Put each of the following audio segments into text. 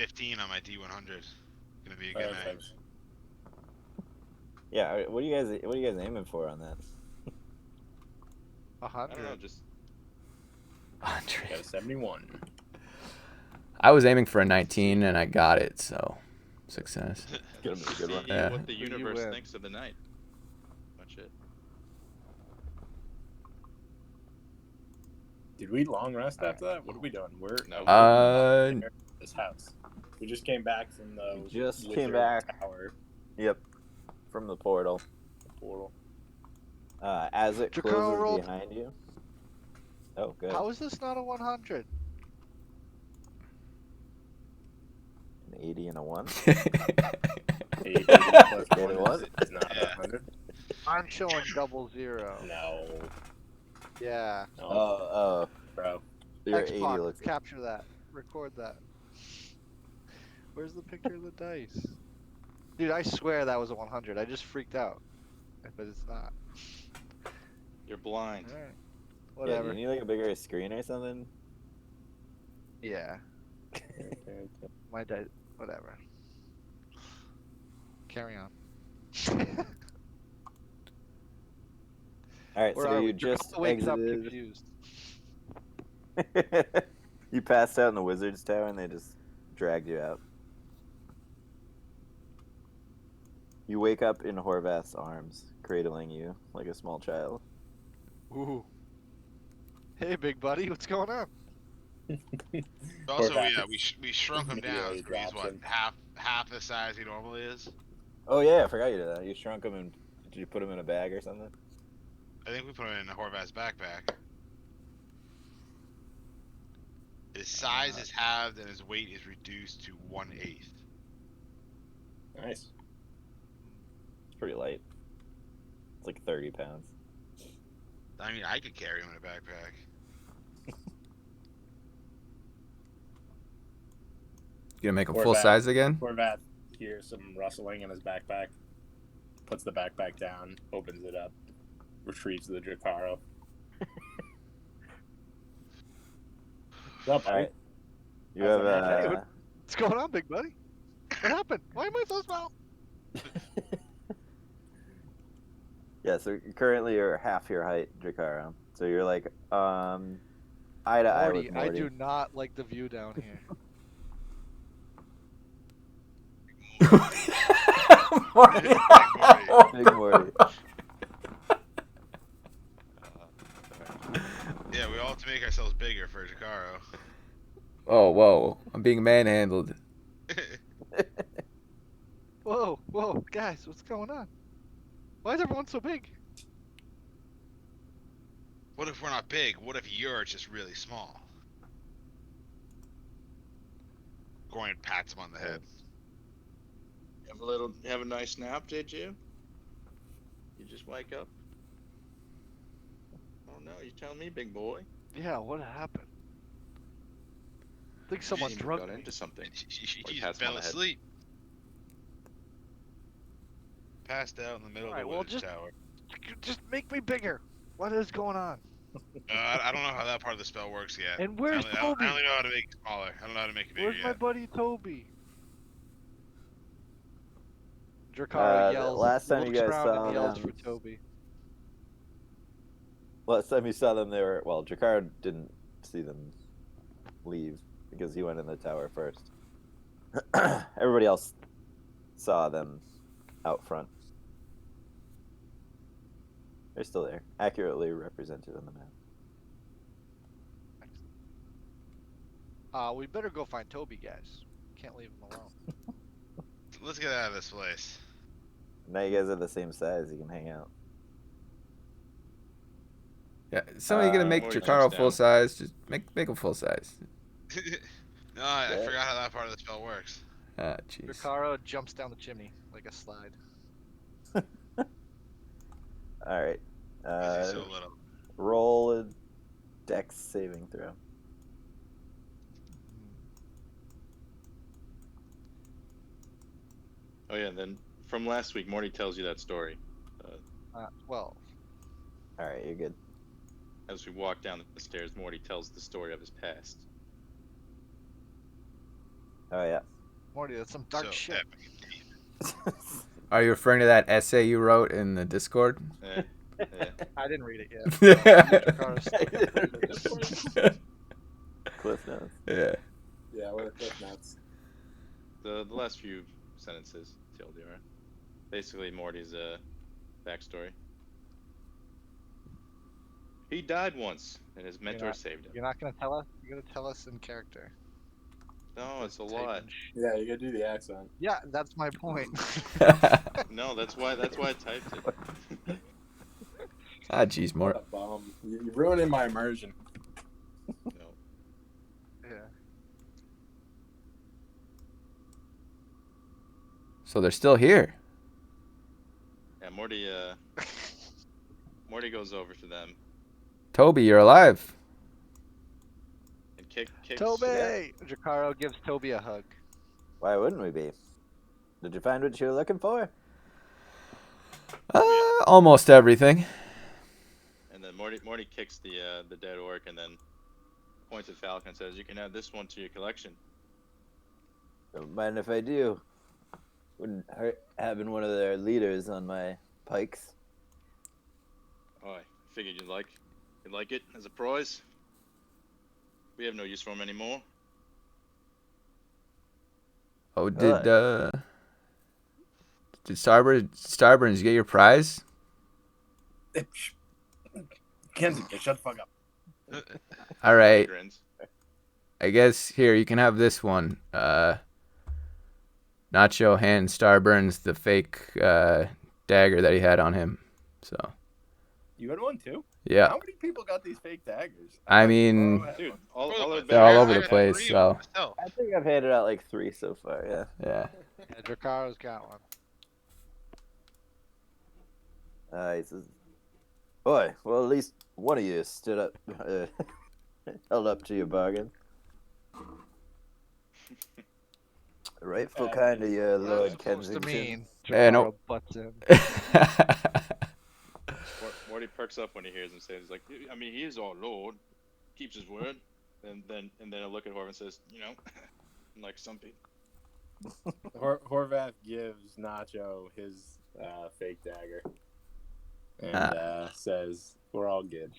15 on my D100. Gonna be a good night. Yeah, what are you guys aiming for on that? 100. I don't know, just 100. Got a 71. I was aiming for a 19 and I got it, so success. Gonna be a good one. see Yeah. what the So you universe win. thinks of the night. Much it. Did we long rest after that? What are we doing? We're No. this house. We just came back from the We just came wizard back. tower Yep, from the portal. portal. As it Jakaro closes rolled- behind you. Oh, good. How is this not a 100? An 80 and a 1. 80 plus Get it, 1 what? is not 100. I'm showing 00. No. Yeah. No, Oh, bro. your 80 Xbox, looks. capture that. Record that. Where's the picture of the dice? Dude, I swear that was a 100. I just freaked out. But it's not. You're blind. Alright. Yeah, do Whatever. you need like a bigger screen or something? Yeah. My dice. Whatever. Carry on. All right, Where so are you we? just Jakaro wakes up exited. confused. You passed out in the wizard's tower and they just dragged you out. You wake up in Horvath's arms, cradling you like a small child. Ooh. Hey, big buddy, what's going on? Also, Horvath yeah, we shrunk him down. immediately So he's drops what, him. half the size he normally is. Oh yeah, I forgot you did that. You shrunk him and did you put him in a bag or something? I think we put him in Horvath's backpack. His size is halved and his weight is reduced to 1/8. Nice. It's pretty light. It's like 30 pounds. I mean, I could carry him in a backpack. You gonna make him Or full back. size again? Horvath hears some rustling in his backpack, puts the backpack down, opens it up, retrieves the Jakaro. What's up, All right. You How's have that? Hey, what's going on, big buddy? What happened? Why am I so small? Yeah, so currently you're half your height, Jakaro. So you're like eye to eye Morty, with I Morty. do not like the view down here. Big Morty. Yeah, we all have to make ourselves bigger for Jakaro. Oh, whoa. I'm being manhandled. Whoa, whoa, guys, what's going on? Why is everyone so big? What if we're not big? What if you're just really small? Gorin pats him on the head. Have a nice nap, did you? You just wake up? Oh no, you tell me, big boy. Yeah, what happened? I think someone You drugged got me. into something. He Like just pats him on fell the head. asleep. Passed out in the middle Alright, of the well, wizard's tower. Just make me bigger. What is going on? I don't know how that part of the spell works yet. And where's I Toby? only know how to make it smaller. I don't know how to make it bigger Where's my yet. buddy Toby? Drakara The yells. last time you looks guys around saw and yells them- for Toby. Last time you saw them, they were Jakaro didn't see them leave because he went in the tower first. Everybody else saw them out front. They're still there, accurately represented on the map. We better go find Toby, guys. Can't leave him alone. Let's get out of this place. Now you guys are the same size. You can hang out. Yeah, somebody gonna make Morty Jakaro jumps full down. size. Just make him full size. No, I Yeah. forgot how that part of the spell works. Ah, jeez. Drakara jumps down the chimney like a slide. All right. Because he's so little. Roll a Dex saving throw. Oh yeah, then from last week, Morty tells you that story. 12. All right, you're good. As we walk down the stairs, Morty tells the story of his past. Oh yeah. Morty, that's some dark So shit. epic. Are you referring to that essay you wrote in the Discord? Yeah. Yeah. I didn't read it yet. Yeah. Dracarys stuff. Cliff notes. Yeah. Yeah, what are cliff notes? The last few sentences, TLDR. Basically, Morty's backstory. He died once, and his mentor not- saved him. You're not gonna tell us? You're gonna tell us in character. No, it's a Tape lot. and sh- Yeah, you gotta do the accent. Yeah, that's my point. No, that's why I typed it. Ah, jeez, What more. a bum. You're ruining my immersion. No. Yeah. So they're still here. Yeah, Morty goes over to them Toby, you're alive. and kicks. Toby! Jacaro gives Toby a hug. Why wouldn't we be? Did you find what you were looking for? Almost everything. And then Morty kicks the dead orc and then points at Falcon and says, "You can add this one to your collection." Don't mind if I do. Wouldn't hurt having one of their leaders on my pikes. Oh, I figured you'd like it as a prize. We have no use for him anymore. Oh, did Starburns get your prize? Kenzie, shut the fuck up. All right. Grins. I guess here you can have this one. Nacho hands Starburns the fake dagger that he had on him. So You had one too? yeah, How many people got these fake daggers? I mean, Dude, all they're all badass over the guys place. have So myself. I think I've handed out like 3 so far, yeah. yeah. Yeah, Dracaro's got one. He says, boy, well, at least one of you stood up, held up to your bargain. Rightful kind of you, Lord That's supposed to Kensington. mean. Eh, no. Jacaro butts in. Morty perks up when he hears him say, "He's like, I mean, he is our lord, keeps his word." And then I look at Horvath and says, "You know, like some people." Horvath gives Nacho his fake dagger and says, "We're all good."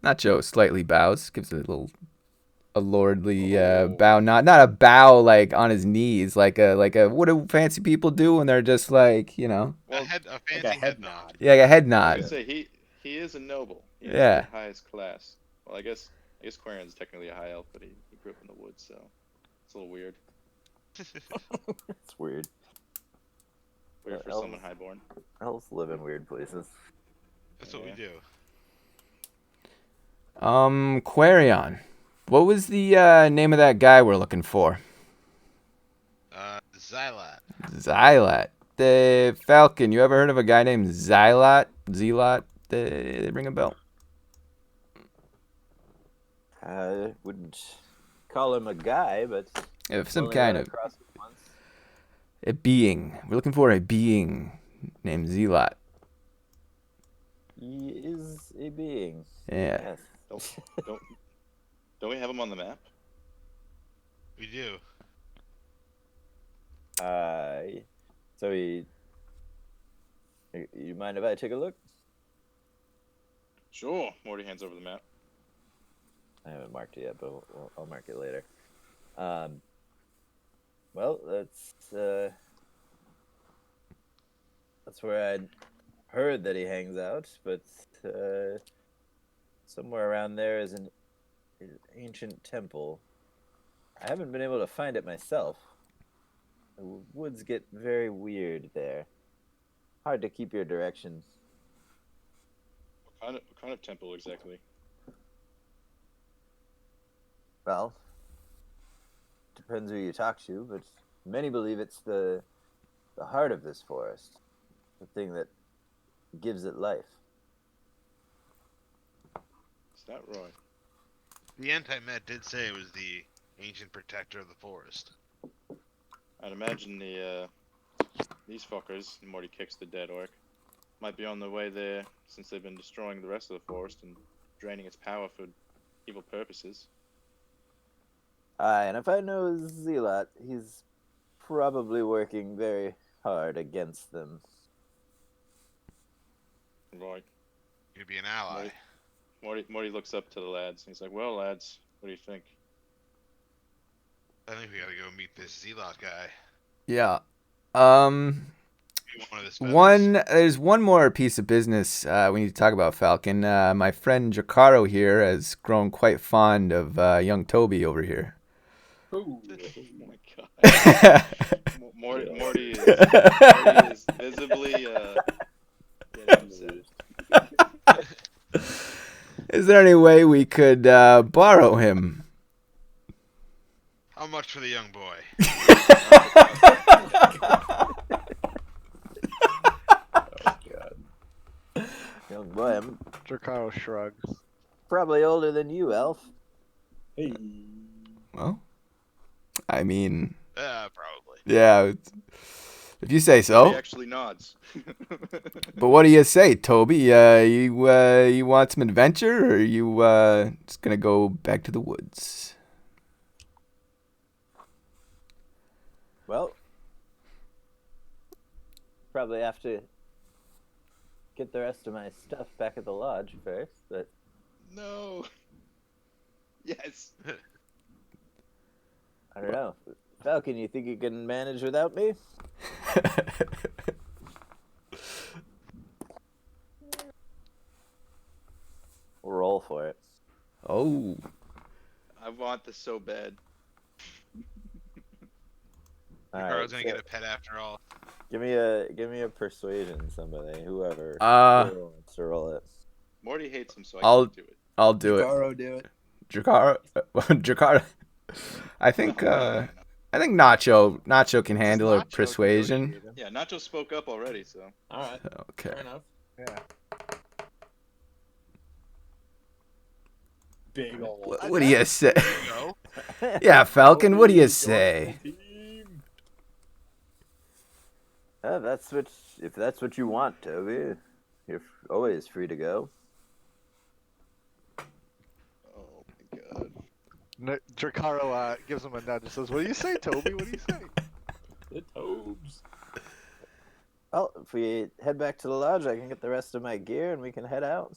Nacho slightly bows, gives a lordly bow, not a bow like on his knees, like a what do fancy people do when they're just like, you know, A fancy Like a head head nod. nod. yeah, like a head I nod. would say he is a noble. He is Yeah. the highest class. Well, I guess Quarren's technically a high elf, but he grew up in the woods, so it's a little weird. It's weird. Weird for elves- someone highborn. Elves live in weird places. That's what we do. Quarion. What was the name of that guy we're looking for? Xylot. Xylot. The Falcon. You ever heard of a guy named Xylot? Zelot? They ring a bell. I wouldn't call him a guy, but If some only kind run of across him once. a being. We're looking for a being named Zelot. He is a being. Yeah. Yes. Don't we have him on the map? We do. So you mind if I take a look? Sure. Morty hands over the map. I haven't marked it yet, but I'll mark it later. Well, that's where I'd heard that he hangs out, but somewhere around there is an ancient temple. I haven't been able to find it myself. The woods get very weird there. Hard to keep your direction. What kind of temple exactly? Well, depends who you talk to, but many believe it's the heart of this forest, the thing that gives it life. Is that right? The anti-Met did say it was the ancient protector of the forest. I'd imagine these fuckers, Morty kicks the dead orc, might be on their way there since they've been destroying the rest of the forest and draining its power for evil purposes. And if I know Zealot, he's probably working very hard against them. Right. You'd be an ally. Morty looks up to the lads. And he's like, "Well, lads, what do you think?" I think we gotta go meet this Zealot guy. Yeah. One of his feathers. There's one more piece of business we need to talk about, Falcon. My friend Jacaro here has grown quite fond of young Toby over here. Ooh. Oh my god. Morty is visibly getting upset. Is there any way we could borrow him? How much for the young boy? Young boy, I'm Dracaro shrugs. probably older than you, Elf. Hey. Well, I mean, Probably. yeah, if you say He so. actually nods. But what do you say, Toby? You want some adventure, or are you just gonna go back to the woods? Well, probably have to get the rest of my stuff back at the lodge first, but No. Yes. I don't know. Falcon, you think you can manage without me? We'll roll for it. Oh, I want this so bad. Carl's gonna get a pet after all. Give me a persuasion, somebody, whoever wants to roll it. Morty hates him, so I I'll- can't do it. I'll do it. Jacaro, do it. Jacaro. I think Nacho can handle a Nacho persuasion. negotiated. Yeah, Nacho spoke up already, so. All right. Okay. Fair enough. Yeah. Big old. What do you say? There you go. Yeah, Falcon. What do you say? If that's what you want, Toby, you're always free to go. Oh my god. Dracaro gives him a nudge and says, "What do you say, Toby? What do you say?" The Tobes. Well, if we head back to the lodge, I can get the rest of my gear and we can head out.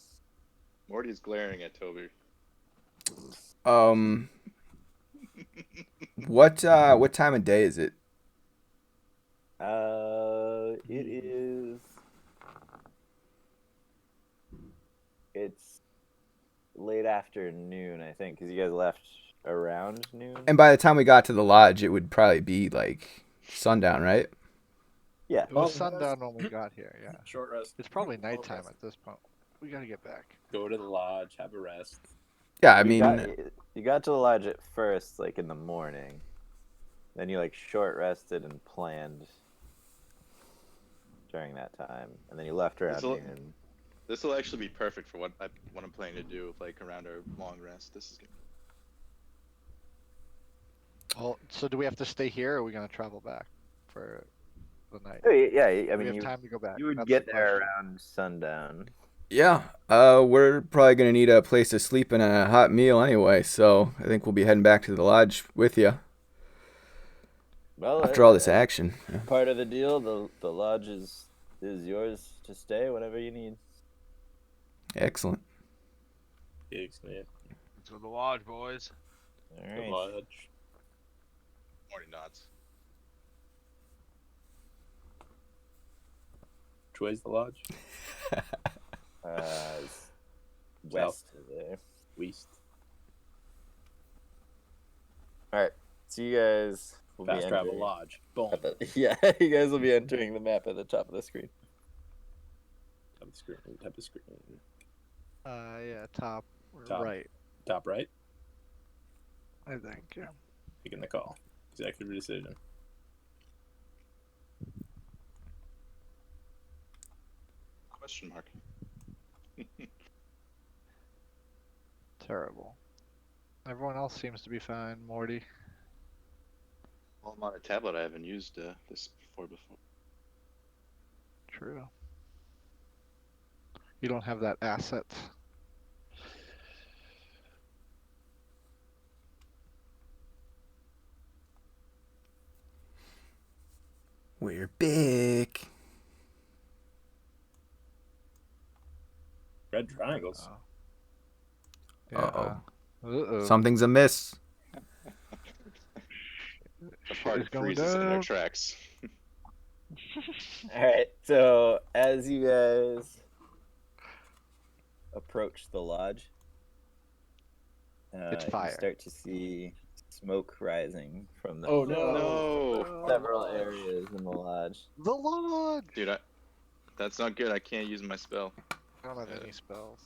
Morty's glaring at Toby. What time of day is it? It is. It's late afternoon, I think, because you guys left around noon. And by the time we got to the lodge, it would probably be like sundown, right? Yeah. It was Long sundown when we got here. Yeah. Short rest. It's probably Long nighttime rest. at this point. We gotta get back. Go to the lodge, have a rest. Yeah, I You mean, you got to the lodge at first, like in the morning. Then you like short rested and planned during that time, and then you left around This'll- noon. This will actually be perfect for what I'm planning to do, like around our long rest. This is good. Well, so do we have to stay here, or are we gonna travel back for the night? Oh, yeah, I Do we mean, have you time to go back. you would That's get the there question. around sundown. yeah. We're probably gonna need a place to sleep and a hot meal anyway, so I think we'll be heading back to the lodge with you Well, after all this action. Yeah. part of the deal, the lodge is yours to stay whenever you need. Excellent. Excellent. Let's go to the lodge, boys. All The right. lodge. Morty nods. Which way's the lodge? It's west of there. West. All right. So you guys will Fast be travel entering lodge. Boom. at the, yeah, you guys will be entering the map at the top of the screen. Top of the screen. Top of the screen. Yeah, top, or Top. right, Top right. I think. Yeah. Making the call. Executive decision. Question mark. Terrible. Everyone else seems to be fine. Morty. Well, I'm on a tablet. I haven't used this before. True. You don't have that asset. We're big. Red triangles. Uh-oh. Uh-oh. Something's amiss. The Shit party is going freezes in their down. tracks. All right. So as you guys approach the lodge, It's you fire. start to see smoke rising from the Oh no! No, several areas in the lodge. The lodge! dude, that's not good. I can't use my spell. I don't have any spells.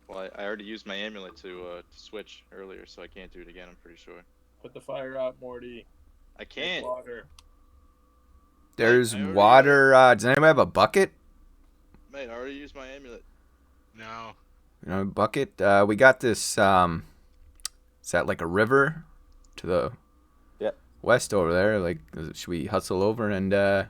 Well, I already used my amulet to switch earlier, so I can't do it again. I'm pretty sure. Put the fire out, Morty. I Get can't. water. There's I already- water. Does anyone have a bucket? Mate, I already used my amulet. No. You know, bucket. We got this. Is that like a river to the Yep. west over there? Like, should we hustle over and?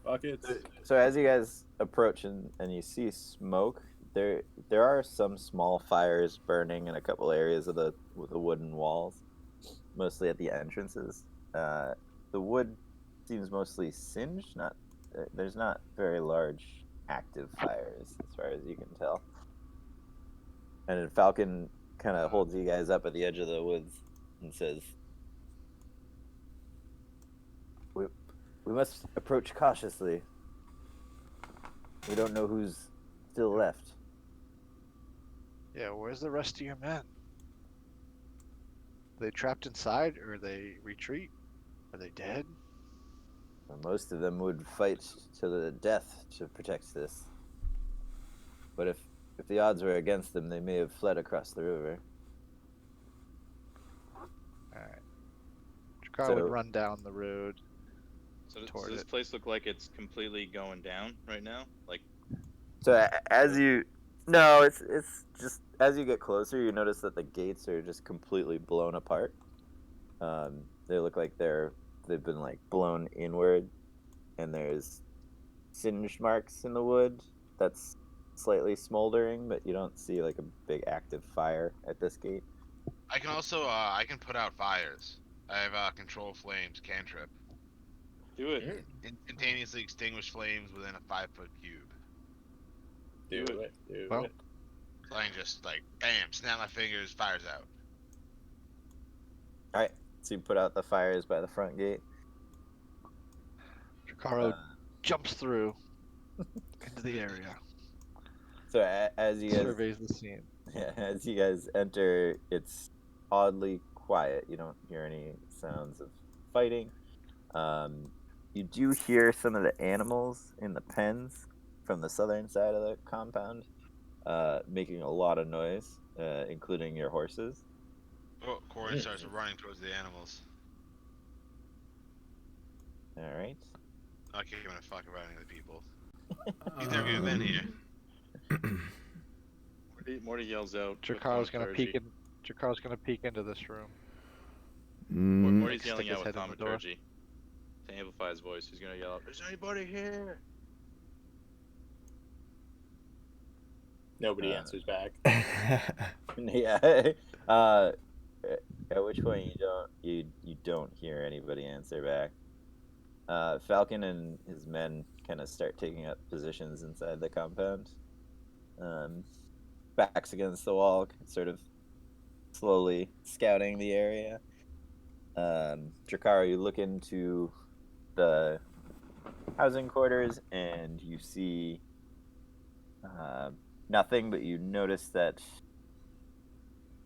Buckets. So as you guys approach and you see smoke, there are some small fires burning in a couple areas of the wooden walls, mostly at the entrances. The wood seems mostly singed. There's not very large active fires as far as you can tell. And then Falcon kind of holds you guys up at the edge of the woods and says, "We must approach cautiously. We don't know who's still left." Yeah, where's the rest of your men? Are they trapped inside, or they retreat? Are they dead? Most of them would fight to the death to protect this. But if the odds were against them, they may have fled across the river. Alright. Jakar So- would run down the road. So does Toward this it. place look like it's completely going down right now? Like, So as you no, it's just as you get closer, you notice that the gates are just completely blown apart. They look like they've been like blown inward, and there's singe marks in the wood that's slightly smoldering, but you don't see like a big active fire at this gate. I can also I can put out fires. I have control flames cantrip. do it. Instantaneously extinguish flames within a 5-foot cube. Do it. Do Well, it. So I can just like bam, snap my fingers, fires out. All right, so you put out the fires by the front gate. Jakaro Uh, jumps through into the area. so as you guys Surveys the scene. Yeah, as you guys enter, it's oddly quiet. You don't hear any sounds of fighting. You do hear some of the animals in the pens from the southern side of the compound making a lot of noise, including your horses. Oh, Corin starts running towards the animals. All right. Not giving a fuck about any of the people. He's never even been here. Morty yells out. with Jakaro's gonna thaumaturgy. peek in. Jakaro's gonna peek into this room. Morty's Stick yelling his out with head in the door. thaumaturgy. To amplify his voice, he's gonna yell out, "Is anybody here?" Nobody answers back. Yeah. At which point you don't hear anybody answer back. Falcon and his men kind of start taking up positions inside the compound. Backs against the wall, sort of slowly scouting the area. Drakara, you look into the housing quarters and you see nothing, but you notice that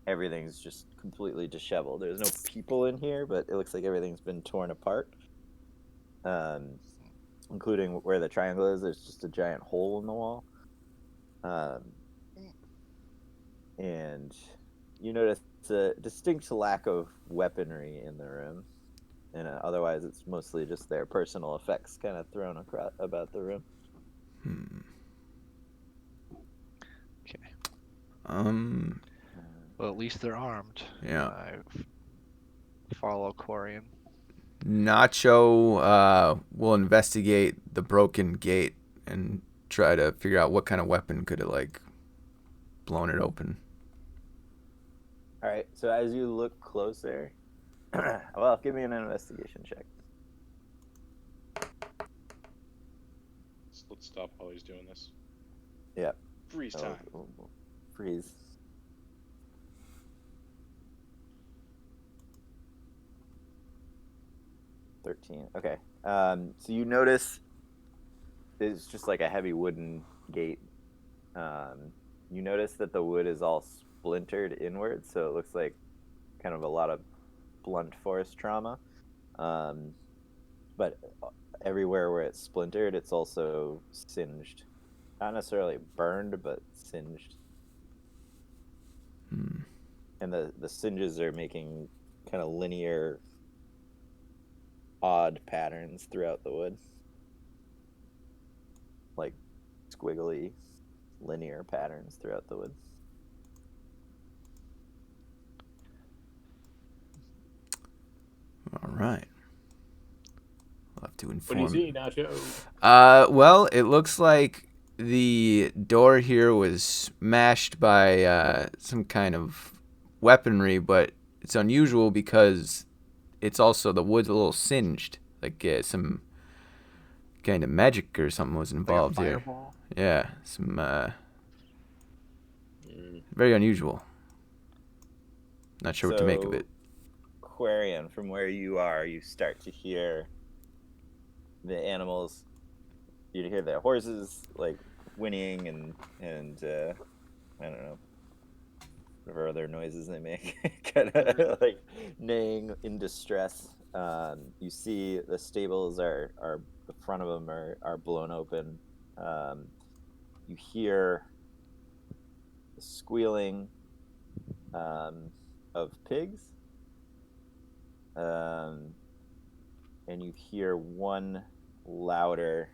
everything's just completely disheveled. There's no people in here, but it looks like everything's been torn apart. Including where the triangle is, there's just a giant hole in the wall. And you notice a distinct lack of weaponry in the room. And otherwise, it's mostly just their personal effects kind of thrown about the room. Okay. Well, at least they're armed. Yeah. I follow Quarian. Nacho will investigate the broken gate and try to figure out what kind of weapon could have like blown it open. All right. So as you look closer, well, give me an investigation check. let's stop while he's doing this. Yep. Freeze Oh, time. freeze. Okay. So you notice it's just like a heavy wooden gate. You notice that the wood is all splintered inward, so it looks like kind of a lot of blunt force trauma. But everywhere where it's splintered, it's also singed. Not necessarily burned, but singed. And the singes are making kind of linear, odd patterns throughout the wood. Like squiggly, linear patterns throughout the wood. All right. I'll have to What inform. do you see, Nacho? Well, it looks like the door here was smashed by some kind of weaponry, but it's unusual because it's also the wood's a little singed, like some kind of magic or something was involved like a here. fireball. Yeah, some very unusual. Not sure what to make of it. Quarian, from where you are, you start to hear the animals. You hear their horses like whinnying and I don't know, whatever other noises they make, kind of like neighing in distress. You see the stables are the front of them are blown open. You hear the squealing of pigs. And you hear one louder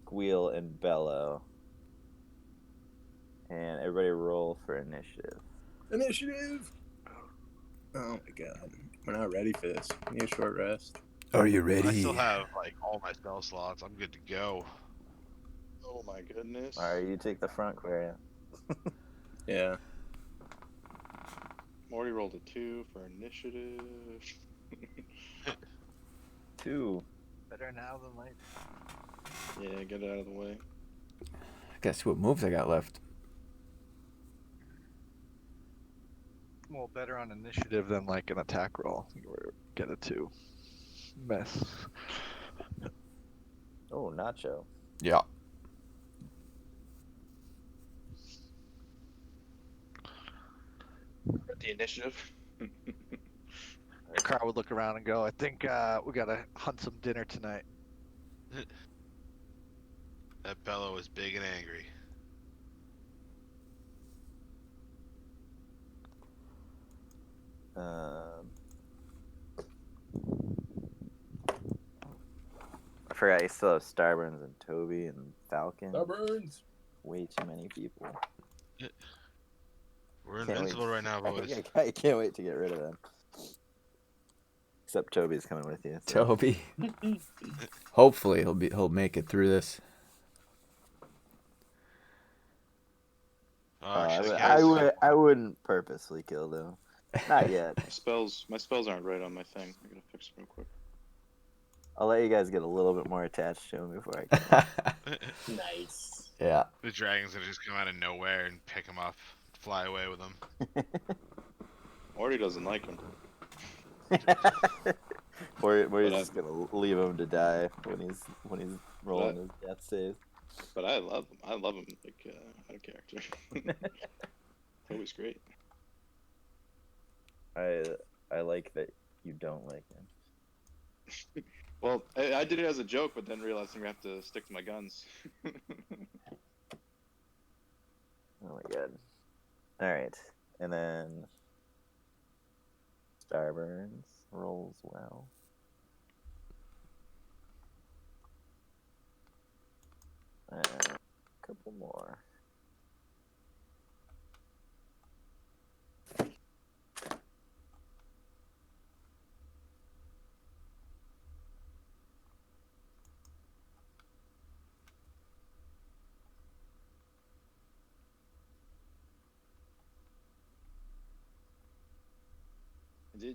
squeal and bellow. And everybody roll for initiative. Initiative! Oh my god. We're not ready for this. We need a short rest. Are you I ready? still have like all my spell slots. I'm good to go. Oh my goodness. Alright, you take the front, Quarian. Yeah. Morty rolled a 2 for initiative. 2. Better now than later. Yeah, get it out of the way. Guess what moves I got left? Well, better on initiative than like an attack roll. Or get a 2. Mess. Oh, Nacho. Yeah. The initiative. Carl would look around and go, I think we gotta hunt some dinner tonight. That bellow is big and angry. I forgot you still have Starburns and Toby and Falcon. Starburns! Way too many people. We're Can't wait. invincible right now, boys. I can't wait to get rid of them. Except Toby's coming with you. So. Toby. Hopefully he'll make it through this. I wouldn't purposely kill them. Not yet. My spells aren't right on my thing. I gotta fix them real quick. I'll let you guys get a little bit more attached to him before I kill him. Nice. Yeah. The dragon's gonna just come out of nowhere and pick him up, fly away with him. Morty doesn't like him. We're just gonna leave him to die when he's rolling his death save. But I love him. I love him like out of character. Toby's great. I like that you don't like him. Well, I did it as a joke, but then realized I'm gonna have to stick to my guns. Oh my god. Alright. And then Starburns rolls well. And a couple more.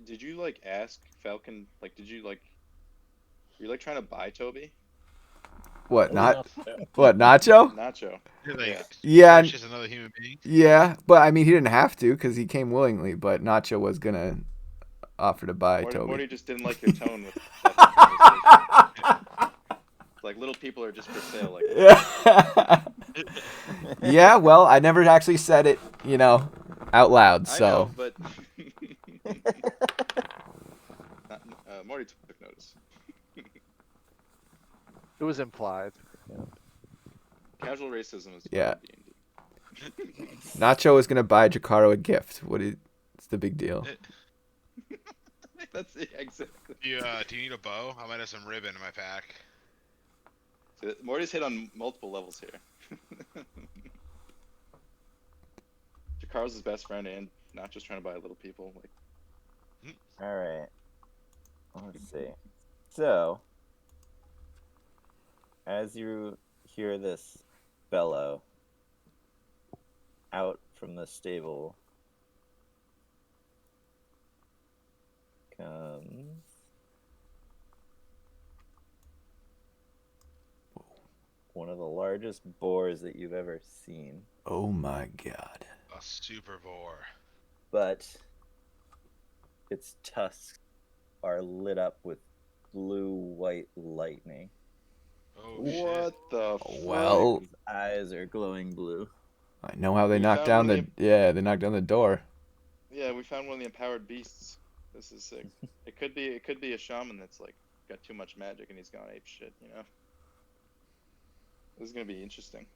Did you like ask Falcon? Like, did you like? Were you like trying to buy Toby? What? Not Yeah. what? Nacho? Nacho. Like, Yeah. Yeah, Just another human being. yeah. But I mean, he didn't have to because he came willingly. But Nacho was gonna offer to buy Morty, Toby. Morty just didn't like your tone with that conversation. Like little people are just for sale. Like Yeah. Yeah. Well, I never actually said it, out loud. I So. know, but Morty took notice. It was implied. Casual racism is Yeah. D&D. Nacho was gonna buy Jacaro a gift. It's the big deal. That's exactly. Do you need a bow? I might have some ribbon in my pack. So Morty's hit on multiple levels here. Jacaro's his best friend and not just trying to buy little people. Like All right. Let's see. So, as you hear this bellow out from the stable comes one of the largest boars that you've ever seen, Oh my god. A super boar. but its tusks are lit up with blue-white lightning. Oh shit. what the? Well, His eyes are glowing blue. I know how they We knocked found down one the of they knocked down the door. Yeah, we found one of the empowered beasts. This is sick. It could be a shaman that's like got too much magic and he's gone ape shit. This is gonna be interesting.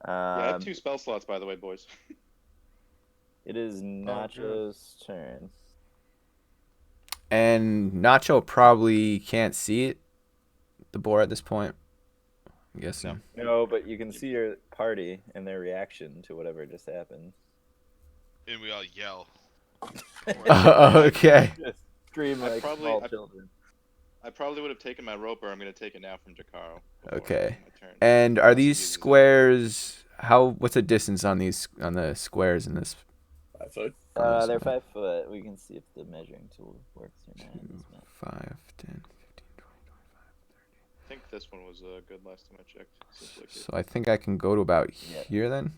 Yeah, I have 2 spell slots, by the way, boys. It is Nacho's turn. And Nacho probably can't see it, the boar at this point. I'm guessing. No, but you can see your party and their reaction to whatever just happened. And we all yell. Okay. Just scream I like probably- small I- children. I probably would have taken my rope, or I'm gonna take it now from Jacaro. before I Okay. take my turn. And are Unless he these uses it. squares? What's the distance on the squares in this? 5 foot. They're 5 foot. We can see if the measuring tool works or not. in 2, this map. 5, 10, 15, 20, 25, 30. I think this one was good last time I checked. Seems like it. So I think I can go to about Yeah. here then.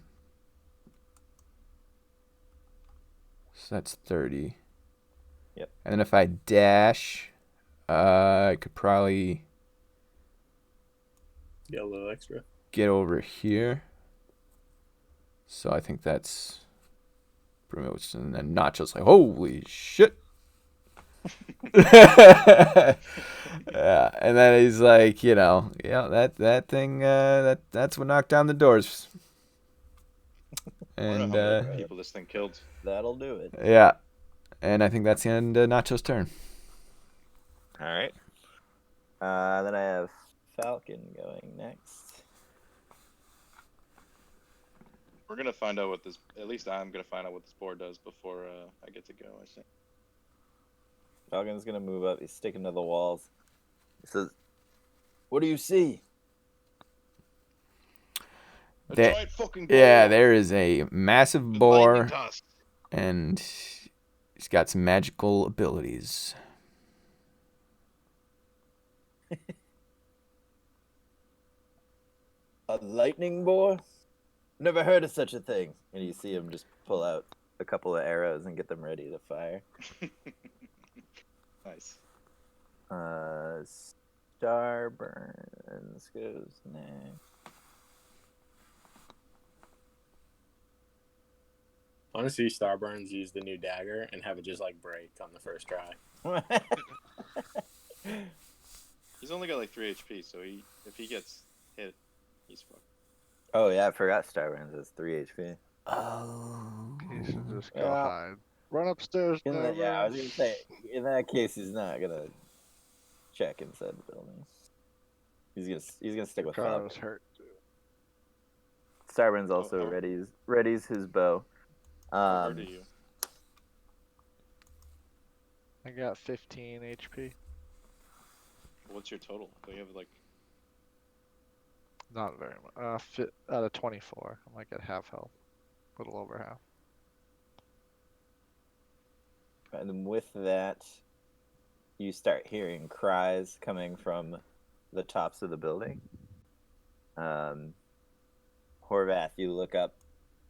So that's 30. Yep. And then if I dash, I could probably Get a little extra. get over here. So I think that's pretty much. And then Nacho's like, holy shit. Yeah, and then he's like, that thing, that's what knocked down the doors. I wonder And how many people this thing killed. That'll do it. yeah, and I think that's the end of Nacho's turn. All right. Then I have Falcon going next. We're gonna find out what this. At least I'm gonna find out what this board does before I get to go. I think. Falcon's gonna move up. He's sticking to the walls. He says, "What do you see?" A That- giant fucking boar. Yeah, there is a massive With boar, lightning tusks. and he's got some magical abilities. A lightning boar? Never heard of such a thing. And you see him just pull out a couple of arrows and get them ready to fire. Nice. Starburns goes next. I want to see Starburns use the new dagger and have it just like break on the first try. He's only got like 3 HP, so if he gets hit, he's fucked. Oh yeah, I forgot Starburns has 3 HP. Oh. He should just go Yeah. hide. Run upstairs, Yeah, I was Starburns. gonna say, in that case, he's not gonna check inside the building. He's gonna stick with Car Falcon. was hurt. Starburns also how- readies his bow. How hurt are you? I got 15 HP. What's your total? Do you have like? Not very much. Out of 24, I'm like at half health. A little over half. And with that, you start hearing cries coming from the tops of the building. Horvath, you look up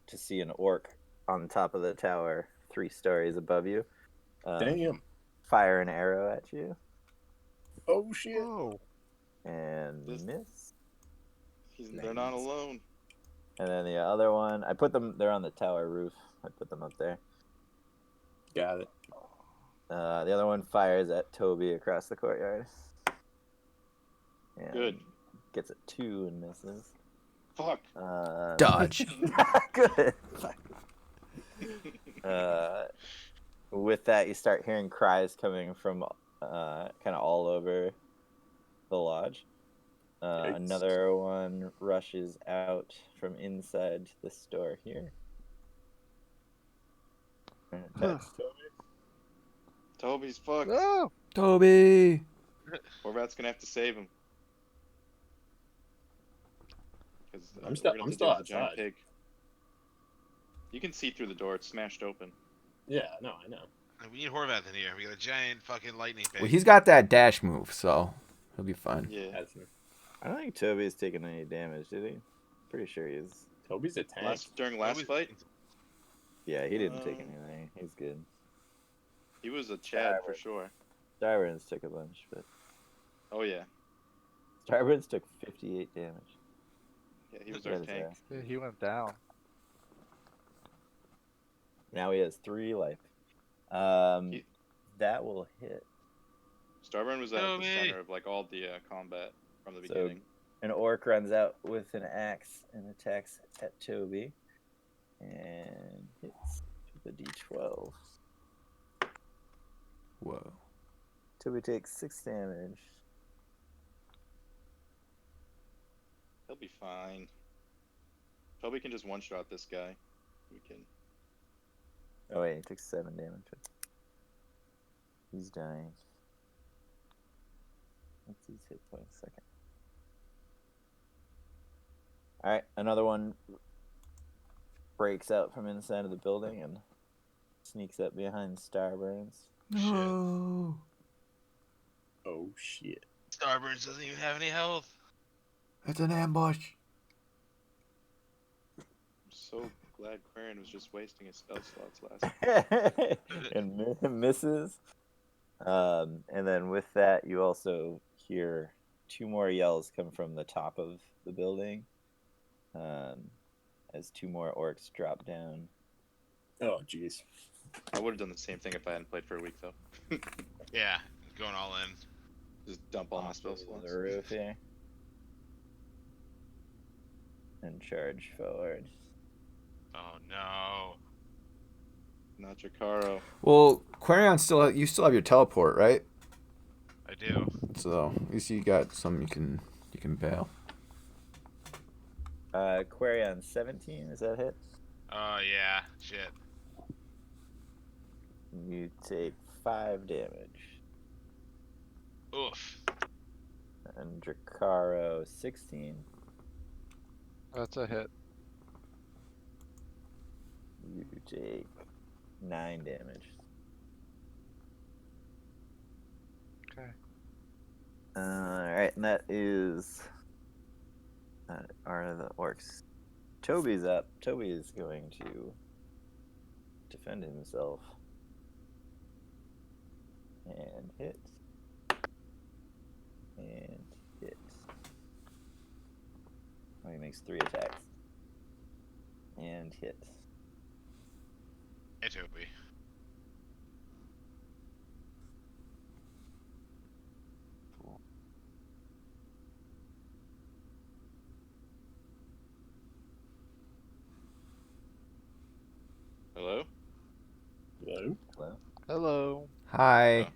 to see an orc on top of the tower, 3 stories above you. Damn. Fire an arrow at you Oh shit. Whoa. and This- miss. They're not alone. And then the other one, I put them. They're on the tower roof. I put them up there. Got it. The other one fires at Toby across the courtyard. And Good. Gets a 2 and misses. Fuck. Dodge. Good. With that, you start hearing cries coming from kind of all over the lodge. Yikes. Another one rushes out from inside the store here. And attacks Toby's fucked. No. Toby. Horvath's gonna have to save him. 'Cause, I'm still- we're gonna I'm have to still deal with the giant outside. pig. You can see through the door; it's smashed open. Yeah, no, I know. We need Horvath in here. We got a giant fucking lightning pig. Well, he's got that dash move, so he'll be fine. Yeah. That's I don't think Toby's taken any damage, did he? Pretty sure he's. Toby's a tank. During last fight, Yeah, he didn't take Um, anything. He's good. he was a Chad for sure. Starburns took a bunch, but Oh yeah. Starburns took 58 damage. Yeah, he was That our is tank. fast. Yeah, he went down. Now he has 3 life. He- That will hit. Starburn was at the Toby. center of like all the combat from the So- beginning. An orc runs out with an axe and attacks at Toby. And hits the d12. Whoa. Toby takes 6 damage. He'll be fine. Toby can just one-shot this guy. We can. Oh wait, he took 7 damage. He's dying. What's his hit points? Second. Alright, another one breaks out from inside of the building and sneaks up behind Starburns. No. Oh shit. Starburns doesn't even have any health. It's an ambush. I'm so glad Quarian was just wasting his spell slots last. And misses. And then with that, you also hear 2 more yells come from the top of the building. As 2 more orcs drop down. Oh jeez. I would have done the same thing if I hadn't played for a week though. Yeah, going all in. Just dump all my spell Onto slots. the roof here. And charge forward. Oh no. Not Jakaro. Well, Quarion you still have your teleport, right? I do. So at least you got some you can bail. Quarion 17, is that hit? Oh yeah. Shit. You take 5 damage. Oof. And Drakaro 16. That's a hit. You take 9 damage. Okay. Alright, and that is. Are the orcs. Toby's up. Toby is going to defend himself. And hit. And hit. Oh, he makes 3 attacks. And hit. Hey Toby. Hello? Hello? Hello? Hello. Hi.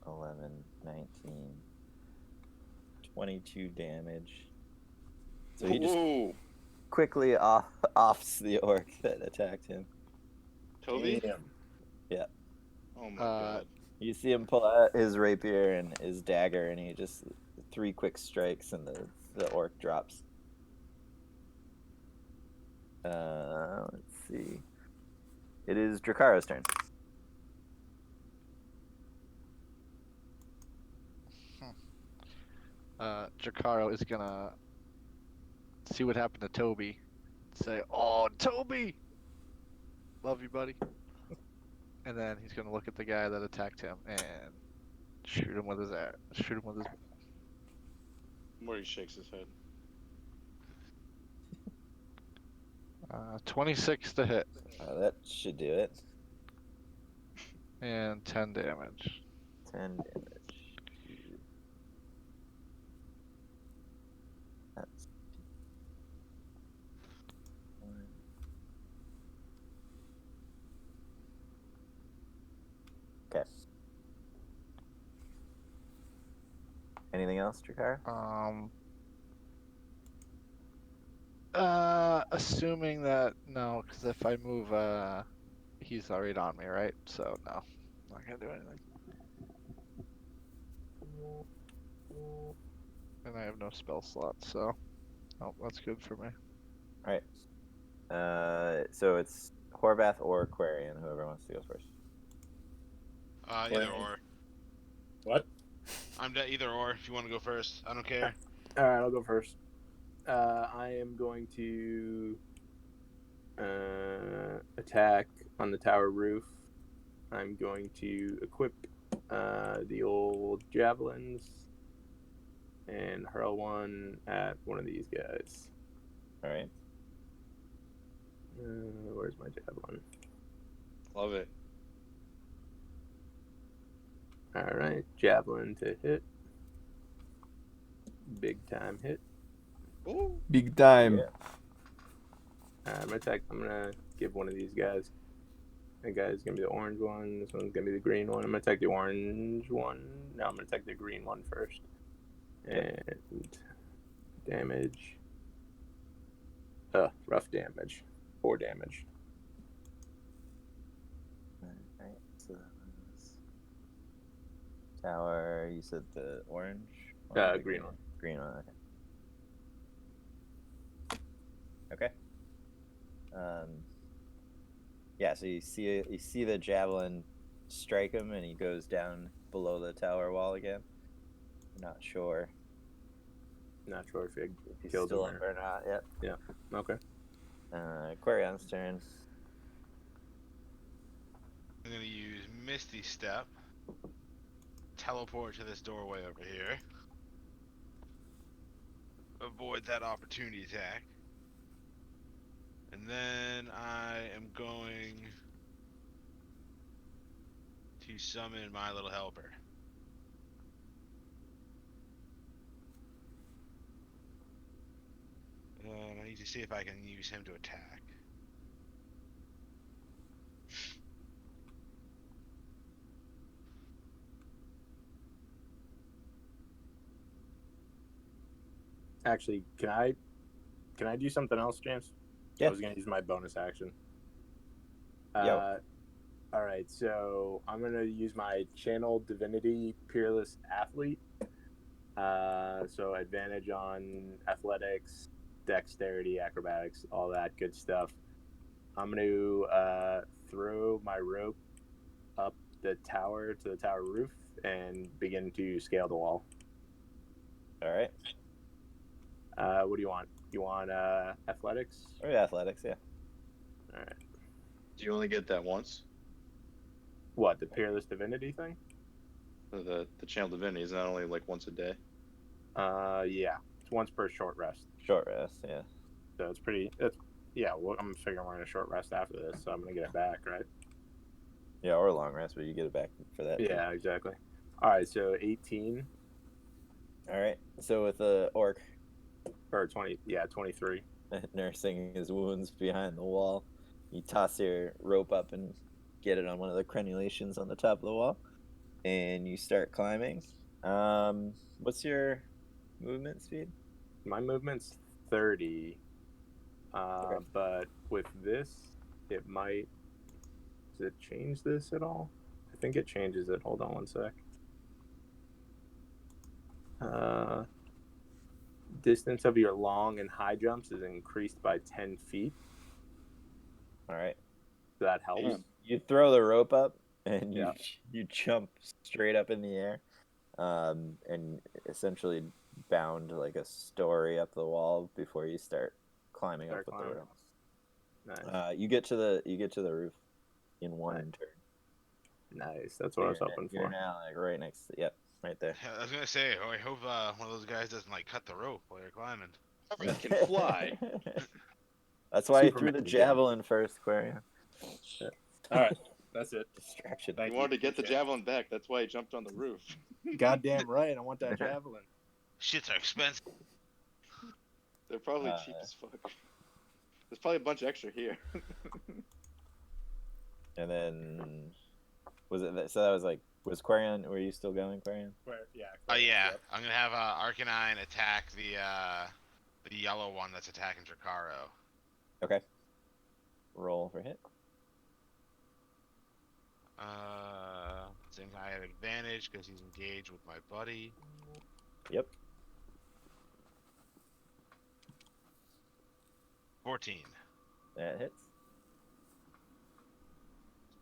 11, 19, 22 damage. So he just Ooh, quickly offs the orc that attacked him. Toby? Damn. Oh my Uh, god. You see him pull out his rapier and his dagger, and he just 3 quick strikes, and the orc drops. Let's see. It is Drakaro's turn. Drakaro is gonna see what happened to Toby. Say, "Oh, Toby, love you, buddy." And then he's gonna look at the guy that attacked him and shoot him with his ass. Shoot him with his. Morty shakes his head. 26 to hit That should do it. and 10 damage. 10 damage. That's one. Okay. Anything else, Drakar? Assuming that no, because if I move, he's already on me, right? So no, not gonna do anything. And I have no spell slots, so oh, that's good for me. Alright. So it's Horvath or Aquarian, whoever wants to go first. Either or. What? I'm either or. If you want to go first, I don't care. All right, I'll go first. I am going to attack on the tower roof. I'm going to equip the old javelins and hurl one at one of these guys. Alright. Where's my javelin? Love it. All right, javelin to hit. Big time hit. Ooh. Big time. Yeah. I'm gonna give one of these guys. That guy's gonna be the orange one. This one's gonna be the green one. I'm gonna attack the orange one. No, I'm gonna attack the green one first. And damage. Rough damage. 4 damage. Alright, so that was tower. You said the orange? or the Green one. Green one, okay. Okay. Yeah, so you see the javelin strike him, and he goes down below the tower wall again. Not sure Not sure if it if he's killed him still up or not. Yep. Okay. Querion's turn. I'm gonna use Misty Step. Teleport to this doorway over here. Avoid that opportunity attack. And then I am going to summon my little helper. And I need to see if I can use him to attack. Actually, can I do something else, James? Yeah. I was gonna use my bonus action. Yo. All right, so I'm gonna use my Channel Divinity Peerless Athlete. So advantage on athletics, dexterity, acrobatics, all that good stuff. I'm gonna throw my rope up the tower to the tower roof and begin to scale the wall. Alright. What do you want? You want athletics? Or athletics, yeah. All right. Do you only get that once? What, the Peerless Divinity thing? The Channel Divinity is not only like once a day. Yeah, it's once per short rest. Short rest, yeah. So well, I'm figuring we're in a short rest after this, so I'm gonna get it back, right? Yeah, or long rest, but you get it back for that. Yeah, exactly. All right, so 18 Alright, so with the orc or 20, 23. nursing his wounds behind the wall, you toss your rope up and get it on one of the crenulations on the top of the wall, and you start climbing. What's your movement speed? My movement's 30, Okay. but with this, it might. Does it change this at all? I think it changes it. Hold on one sec. Distance of your long and high jumps is increased by 10 feet. Alright. So that helps. You throw the rope up, and Yeah. you jump straight up in the air, and essentially bound like a story up the wall before you start climbing Start up with climbing. the rope. Nice. You get to the roof in one turn. Nice. That's what I was hoping You're for. now like right next to, yep, right there. I was gonna say, I hope one of those guys doesn't like cut the rope while you're climbing. Everett can fly. That's why I Superman threw the again. javelin first, Quarian. All right. That's it. Distraction. Thank He wanted to you. get the javelin back. That's why he jumped on the roof. Goddamn right. I want that javelin. Shits are expensive. They're probably cheap as fuck. There's probably a bunch extra here. And then was was Quarian? Were you still going, Quarian? Yeah. Oh yeah, I'm gonna have Arcanine attack the yellow one that's attacking Dracaro. Okay. Roll for hit. Same guy had advantage because he's engaged with my buddy. Yep. 14. That hits.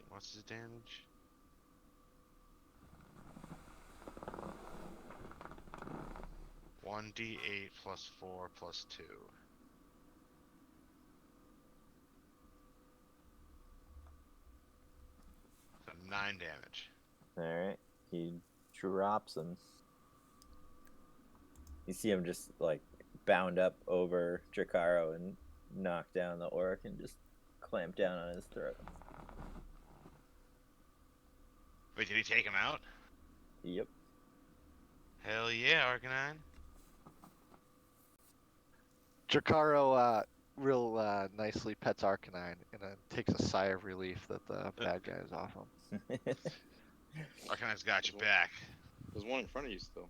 What's his damage? $1d8 plus 4 plus 2. So 9 damage. All right. He drops him. You see him just like bound up over Dracaro and knock down the orc and just clamp down on his throat. Wait, did he take him out? Yep. Hell yeah, Arcanine. Dracaro real nicely pets Arcanine and then takes a sigh of relief that the bad guy is off him. Arcanine's got your back. There's one in front of you still.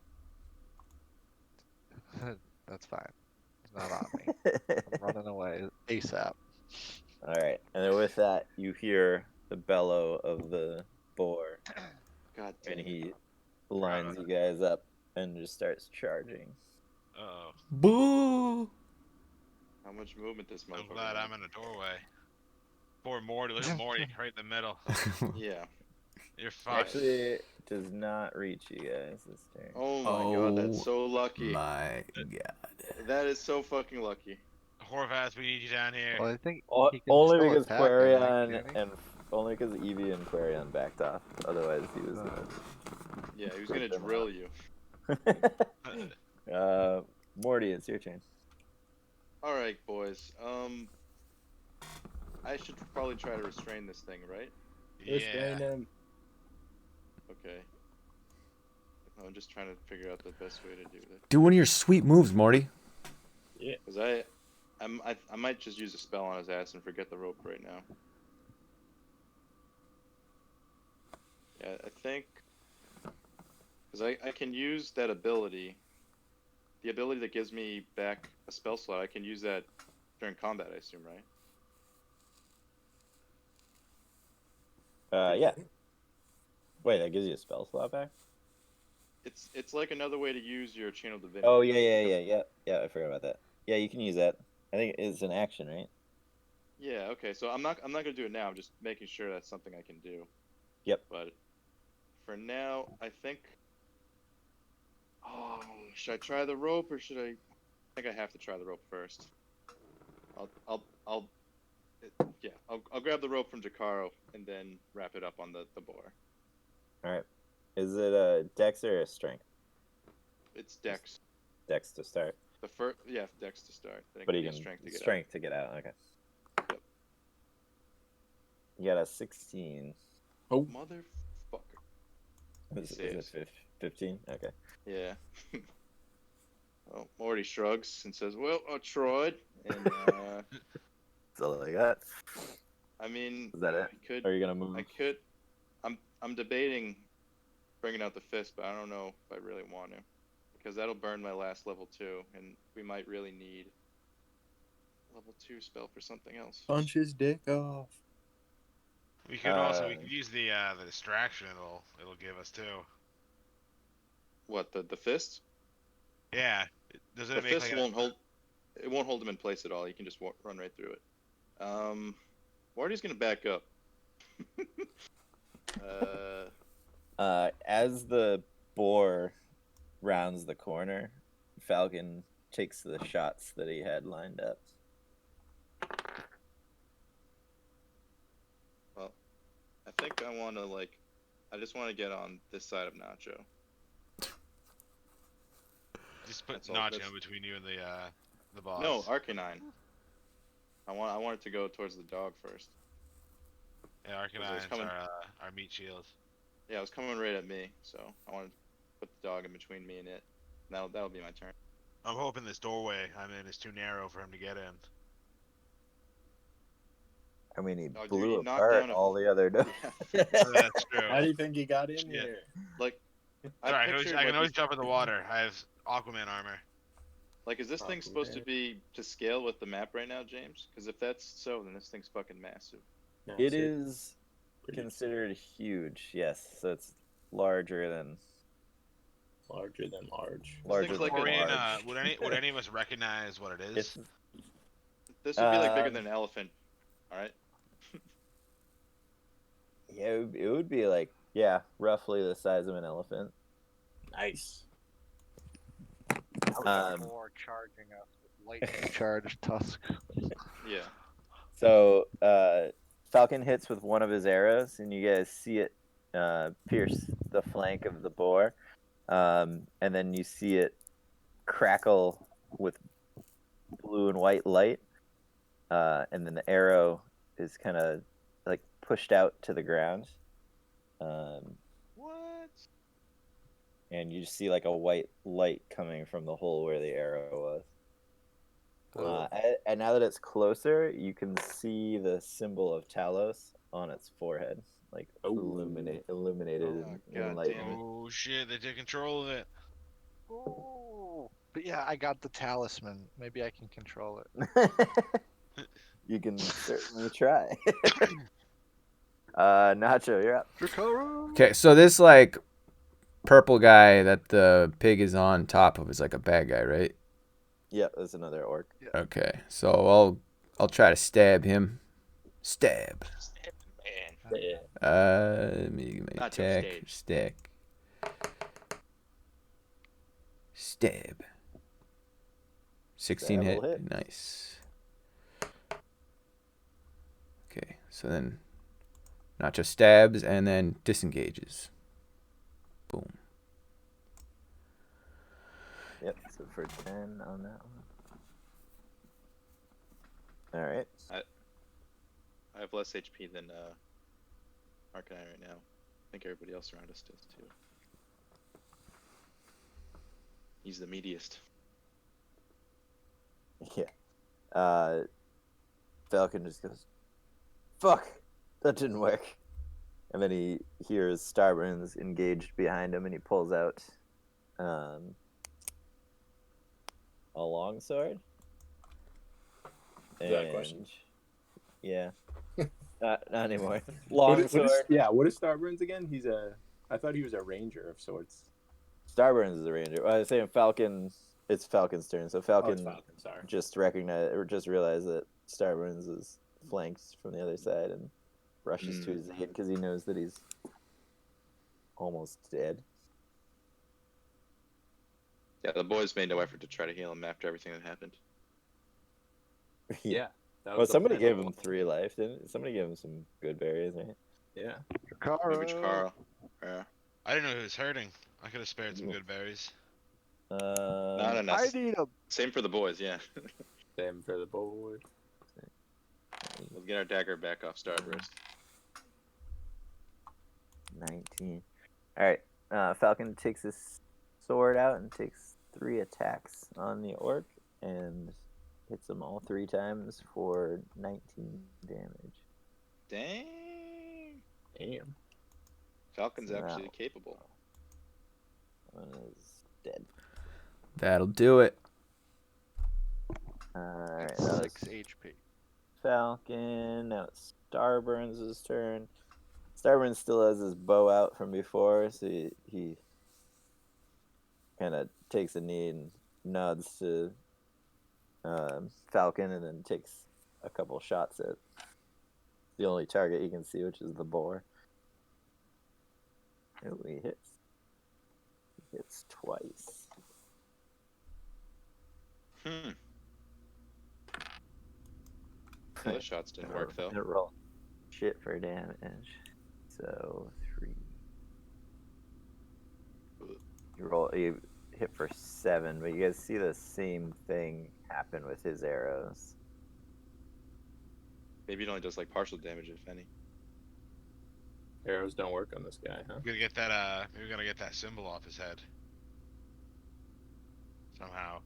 That's fine. He's not on me. I'm running away ASAP. All right. And then with that, you hear the bellow of the boar, God damn. and he lines you guys up and just starts charging. Uh-oh. Boo! How much movement this motherfucker I'm glad has. I'm in a doorway. Poor Morty. Look at Morty right in the middle. Yeah. You're fine. Actually, it does not reach you guys this turn. Oh my god, Oh that's so lucky. My God. That is so fucking lucky. Horvath, we need you down here. Well, I think O- he can only still because attack, I think, Quarian can't he? and only because Evie and Quarian backed off. Otherwise, he was. Yeah, he was gonna drill you. Morty, it's your turn. Alright, boys. I should probably try to restrain this thing, right? Restrain Yeah. him. Okay. I'm just trying to figure out the best way to do this. Do one of your sweet moves, Morty. Cause I might just use a spell on his ass and forget the rope right now. Yeah, I think. Cause I can use that ability. The ability that gives me back a spell slot, I can use that during combat, I assume, right? Yeah. Wait, that gives you a spell slot back? It's like another way to use your channel divinity. Oh yeah. I forgot about that. Yeah, you can use that. I think it's an action, right? Yeah, okay. So I'm not gonna do it now. I'm just making sure that's something I can do. Yep. But for now, I think. Oh, should I try the rope or should I? I think I have to try the rope first. I'll grab the rope from Jakaro and then wrap it up on the boar. All right. Is it a dex or a strength? It's Dex. Dex to start. The first, yeah, Dex to start. Then it But can you be can strength to get strength to get out. Okay. Yep. You got a 16. out. Motherfucker. Is saves. it 15? Okay. Yeah. Well, Morty shrugs and says, "Well, I tried." And That's all I got. I mean, Is that it? I could. Are you gonna move? I could. I'm debating bringing out the fist, but I don't know if I really want to, because that'll burn my last level 2, and we might really need level 2 spell for something else. Punch his dick off. We could we could use the distraction it'll give us too. What, the fist? Yeah. Does it The make fist like won't hold. It won't hold him in place at all. He can just run right through it. Marty's gonna back up. As the boar rounds the corner, Falcon takes the shots that he had lined up. Well, I think I want to I just want to get on this side of Nacho. Just put That's all. Nacho That's- between you and the boss. No, Arcanine. I want it to go towards the dog first. Yeah, Arcanine's coming- our meat shield. Yeah, it was coming right at me, so I wanted to put the dog in between me and it. That'll be my turn. I'm hoping this doorway I'm in is too narrow for him to get in. I mean, he Oh, dude, blew he knocked apart down a- all the other doors. That's true. How do you think he got in Shit. here? Like, Sorry, I pictured, can like, always jump in the water. I have Aquaman armor. Like, is this thing supposed to be to scale with the map right now, James? Because if that's so, then this thing's fucking massive. No, It it's is pretty considered huge, yes. So it's larger than larger than large. larger thing's than like a- Orion, large. would any of us recognize what it is? It's This would be like bigger Um, than an elephant. All right. yeah, it would be like roughly the size of an elephant. Nice. Or charging us with lightning charged tusk. Yeah. So Falcon hits with one of his arrows, and you guys see it pierce the flank of the boar, and then you see it crackle with blue and white light, and then the arrow is kind of like pushed out to the ground, What? and you just see like a white light coming from the hole where the arrow was. And now that it's closer, you can see the symbol of Talos on its forehead, like illuminated Oh, in God light. damn it. Oh shit! They take control of it. Ooh. But yeah, I got the talisman. Maybe I can control it. You can certainly try. Nacho, you're up. Okay, so this like purple guy that the pig is on top of is like a bad guy, right? Yep, that's another orc. Okay, so I'll try to stab him. Stab. Man. Yeah. Let me get my Not your attack. Stack. Stab. 16 Stab hit. will hit. Nice. Okay, so then Nacho stabs and then disengages. Boom. Yep, so for 10 on that one. Alright. I have less HP than Arcanine right now. I think everybody else around us does too. He's the meatiest. Yeah. Falcon just goes, fuck! That didn't work. And then he hears Starburns engaged behind him, and he pulls out a longsword. Is that a question? Yeah. not anymore. What is Longsword. Starburns again? I thought he was a ranger of sorts. Starburns is a ranger. I was saying Falcon. It's Falcon's turn. So Oh, Falcon it's Falcon, sorry. just realized that Starburns is flanked from the other side and rushes to his aid because he knows that he's almost dead. Yeah, the boys made no effort to try to heal him after everything that happened. Yeah. That Well, was the somebody plan. gave him 3 life, didn't it? Somebody gave him some good berries, right? Yeah. Maybe Chikara. Yeah. I didn't know he was hurting. I could have spared some good berries. Not I enough. need a Same for the boys, yeah. Same for the boy. We'll get our dagger back off Starburst. 19. All right. Falcon takes his sword out and takes 3 attacks on the orc and hits them all 3 times for 19 damage. Dang. Damn. Falcon's Wow. actually capable. One is dead. That'll do it. All right. That was 6 HP. Falcon. Now it's Starburns' turn. Starburns still has his bow out from before, so he kind of takes a knee and nods to Falcon, and then takes a couple shots at the only target he can see, which is the boar. Oh, he hits. He hits twice. Hmm. The other shots didn't work though. Gonna roll shit for damage. So 3. You hit for 7, but you guys see the same thing happen with his arrows. Maybe it only does like partial damage, if any. Arrows don't work on this guy, huh? We're gonna get that. Maybe we're gonna get that symbol off his head somehow.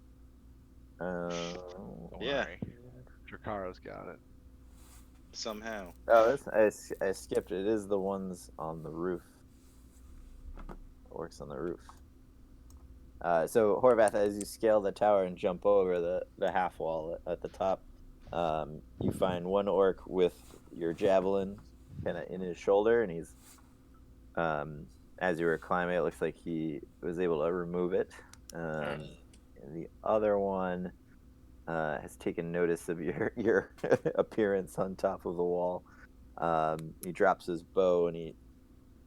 Don't Yeah. worry. Dracaro's got it. Somehow. Oh, I skipped. It is the ones on the roof. It works on the roof. So Horvath, as you scale the tower and jump over the half wall at the top, you find one orc with your javelin kind of in his shoulder, and he's as you were climbing, it looks like he was able to remove it. And the other one has taken notice of your appearance on top of the wall. He drops his bow and he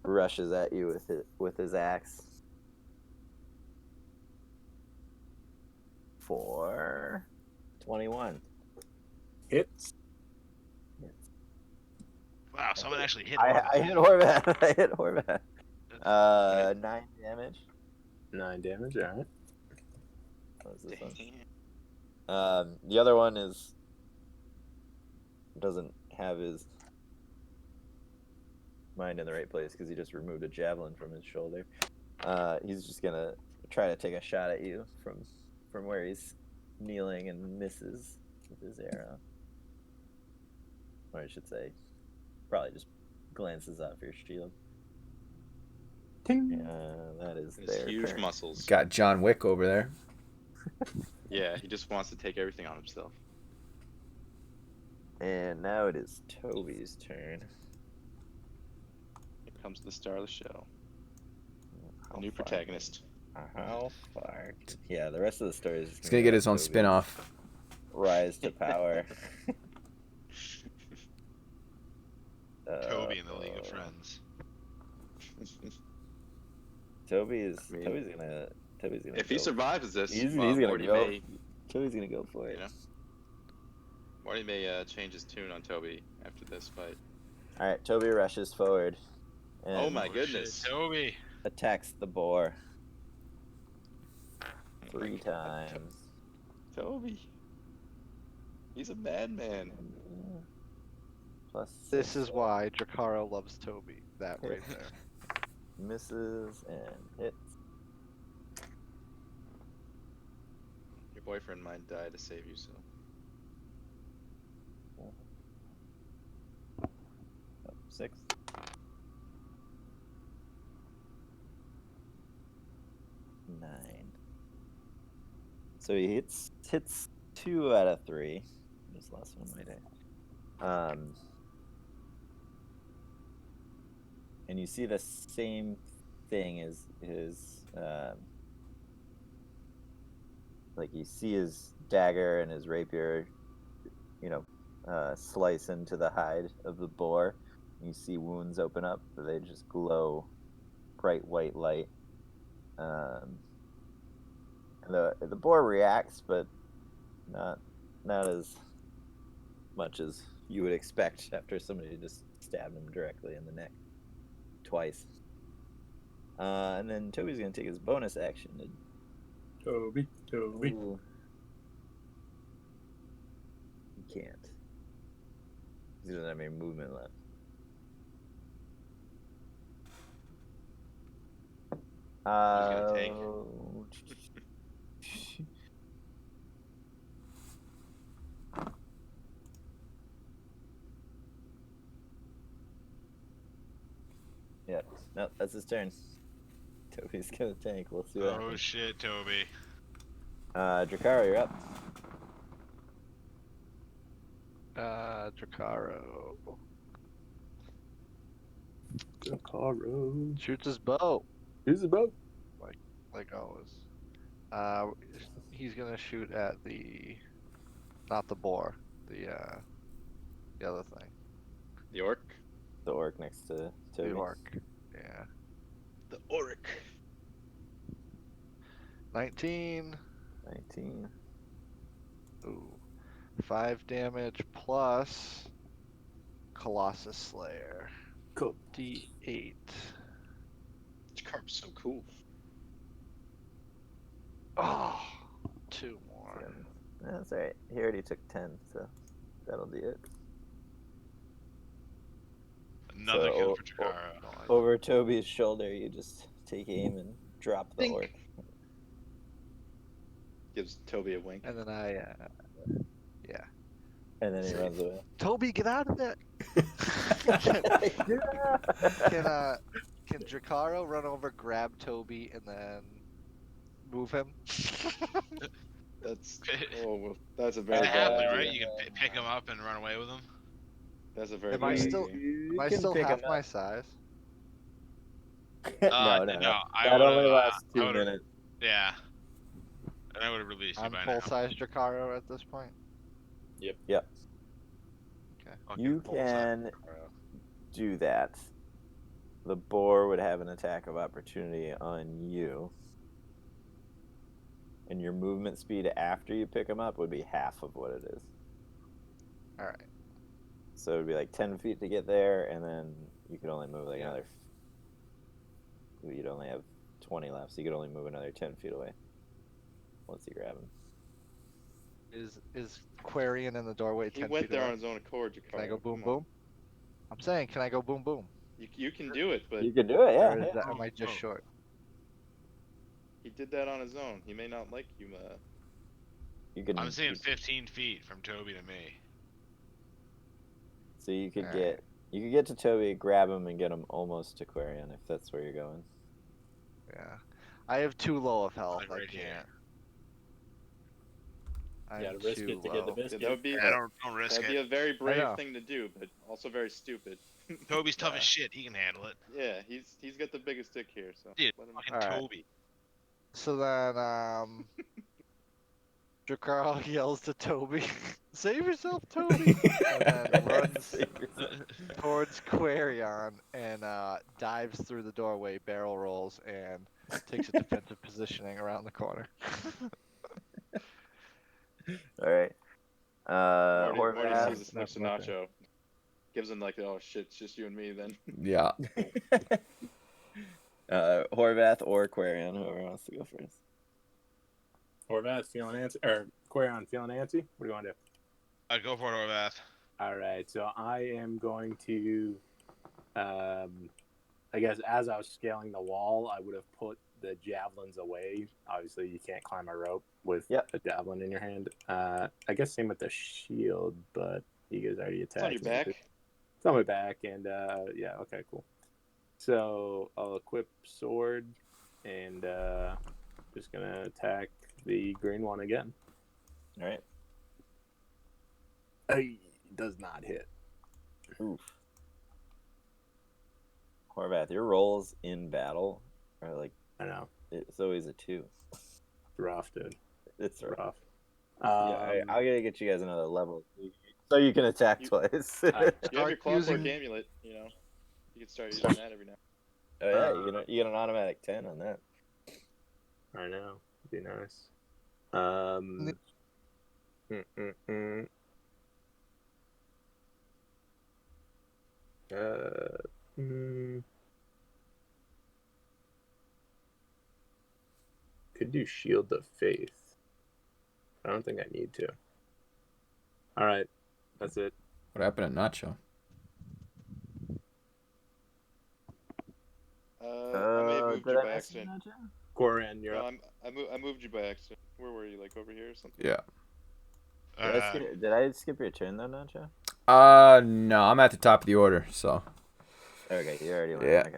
rushes at you with his axe. For 21. Hits. Wow, someone actually hit. I hit Horvath. I hit Horvath. 9 damage. 9 damage, alright. What was this one? The other one doesn't have his mind in the right place because he just removed a javelin from his shoulder. He's just gonna try to take a shot at you from where he's kneeling and misses with his arrow. Or I should say, probably just glances off your shield. Ting. That is His their huge turn. muscles. Got John Wick over there. Yeah, he just wants to take everything on himself. And now it is Toby's turn. Here comes the star of the show. How A new far- protagonist. How far? Yeah, the rest of the story is just He's gonna get be his own Toby's spin-off. Rise to power. Toby in the League of Friends. Toby's mean, Toby's gonna. If he go. survives this, He's well, gonna Morty go. may, Toby's gonna go for it. you know, Morty may change his tune on Toby after this fight. All right, Toby rushes forward. And Oh my Oh, goodness. shit, Toby. Attacks the boar 3 times. Toby. He's a madman. Plus This 6 is why Dracaro loves Toby. That right there. misses and hits. Your boyfriend might die to save you, so. Oh, 6. Nine. So he hits 2 out of 3. This last one right there. And you see the same thing as his like you see his dagger and his rapier, slice into the hide of the boar. You see wounds open up, but they just glow bright white light. And the boar reacts, but not as much as you would expect after somebody just stabbed him directly in the neck twice. And then Toby's gonna take his bonus action to Toby. Ooh. He can't. He doesn't have any movement left. gonna tank. Yeah, no, that's his turn. Toby's gonna tank. We'll see what Oh happens. shit, Toby. Dracaro, you're up. Dracaro Dracaro. shoots his bow, Here's the boat. like always. He's gonna shoot at not the boar, the other thing, The orc? The orc next to Toby. the orc. Yeah. The orc. 19. 19. Ooh. 5 damage plus Colossus Slayer. Cool. D8. Carp's so cool. Oh, 2 more. That's alright. He already took 10, so that'll be it. Another So, kill for Jakaro. Nice. Over Toby's shoulder, you just take aim and drop the Dink. orc. Gives Toby a wink. And then I, And then he Save. runs away. Toby, get out of there! Can Drakaro run over, grab Toby, and then move him? That's that's a very It's a bad halfling, idea. right? You can pick him up and run away with him. That's a very Am I bad still- idea. You Am I can still pick half him my up. size? no, I That would've, only lasts I 2 would've- minutes. Yeah. And I would have released you I'm by full now. size Drakaro at this point. Yep. Okay, You full size can Jakaro. do that. The boar would have an attack of opportunity on you. And your movement speed after you pick him up would be half of what it is. Alright. So it would be like 10 feet to get there, and then you could only move like Yeah. another. You'd only have 20 left, so you could only move another 10 feet away. Once you grab him. Is Quarian in the doorway 10 He went feet there away? on his own accord, Jakaro. Can I go boom Come on. boom? I'm saying, can I go boom boom? You can do it, but You could do it, yeah. Or is yeah. that, am I just Oh. short? he did that on his own. He may not like you, You could. I'm seeing 15 feet from Toby to me. So you could Alright. get to Toby, grab him, and get him almost to Quarian if that's where you're going. Yeah. I have too low of health. Like I right here. can't. I'm Yeah, risk too it to low. get the Yeah, biscuit. that would be Yeah, don't risk that'd be it. a very brave know. thing to do, but also very stupid. Toby's tough Yeah. as shit. He can handle it. Yeah, he's got the biggest stick here, so Dude, let him. fucking Alright. Toby. So then, Drakaro yells to Toby, "Save yourself, Toby!" and then runs towards Quarion and dives through the doorway, barrel rolls, and takes a defensive positioning around the corner. Alright. Marty Horvath. sees this next to That's my Nacho. Gives him like, oh shit, it's just you and me then. Yeah. Horvath or Quarion, whoever wants to go first. Horvath feeling antsy, or Quarion feeling antsy? What do you want to do? Go for it, Horvath. All right, so I am going to, I guess as I was scaling the wall, I would have put the javelins away. Obviously, you can't climb a rope with Yep. a javelin in your hand. I guess same with the shield, but you guys already It's attacked. on your me. back. It's on my back, and yeah, okay, cool. So I'll equip sword, and just gonna attack the green one again. Alright. He does not hit. Oof. Horvath, your rolls in battle are like, I know, it's always a 2. it's rough, dude. It's rough. Rough. Yeah, I gotta get you guys another level so you can attack You- twice. You have your Start clockwork using- amulet, you know. You can start using that every now. Oh yeah, you get an automatic 10 on that. I know. Be nice. Mm, mm, mm. Could do Shield of Faith. I don't think I need to. All right, that's it. What happened to Nacho? I may have moved did you I by miss you, accident. Nacho? Corin, you're No, up. I moved you by accident. Where were you? Like over here or something? Yeah. Did I skip your turn though, Nacho? No, I'm at the top of the order, so. Okay, you already went. Yeah. Okay.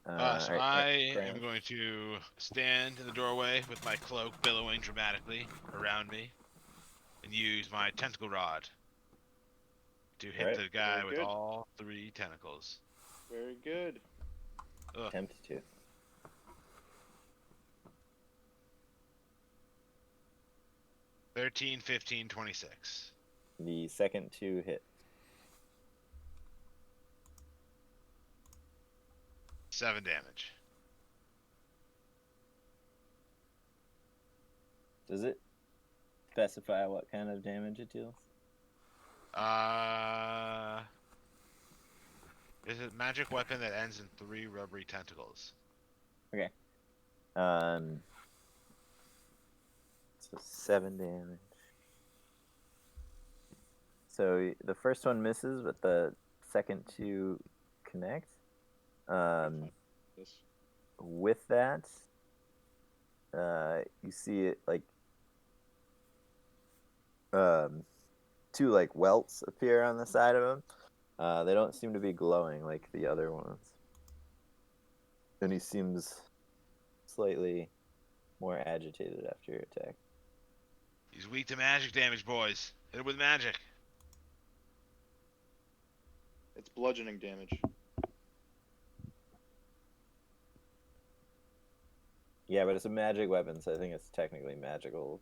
So alright, I Graham. am going to stand in the doorway with my cloak billowing dramatically around me and use my tentacle rod to hit Alright. the guy Very with good. all 3 tentacles. Very good. Attempt to. $13, 15, 26. The second 2 hit. 7 damage. Does it specify what kind of damage it deals? Is it a magic weapon that ends in 3 rubbery tentacles? So 7 damage. So the first one misses, but the second 2 connect. This. With that, you see it like 2 like welts appear on the side of him. They don't seem to be glowing like the other ones. And he seems slightly more agitated after your attack. He's weak to magic damage, boys. Hit him with magic. It's bludgeoning damage. Yeah, but it's a magic weapon, so I think it's technically magical.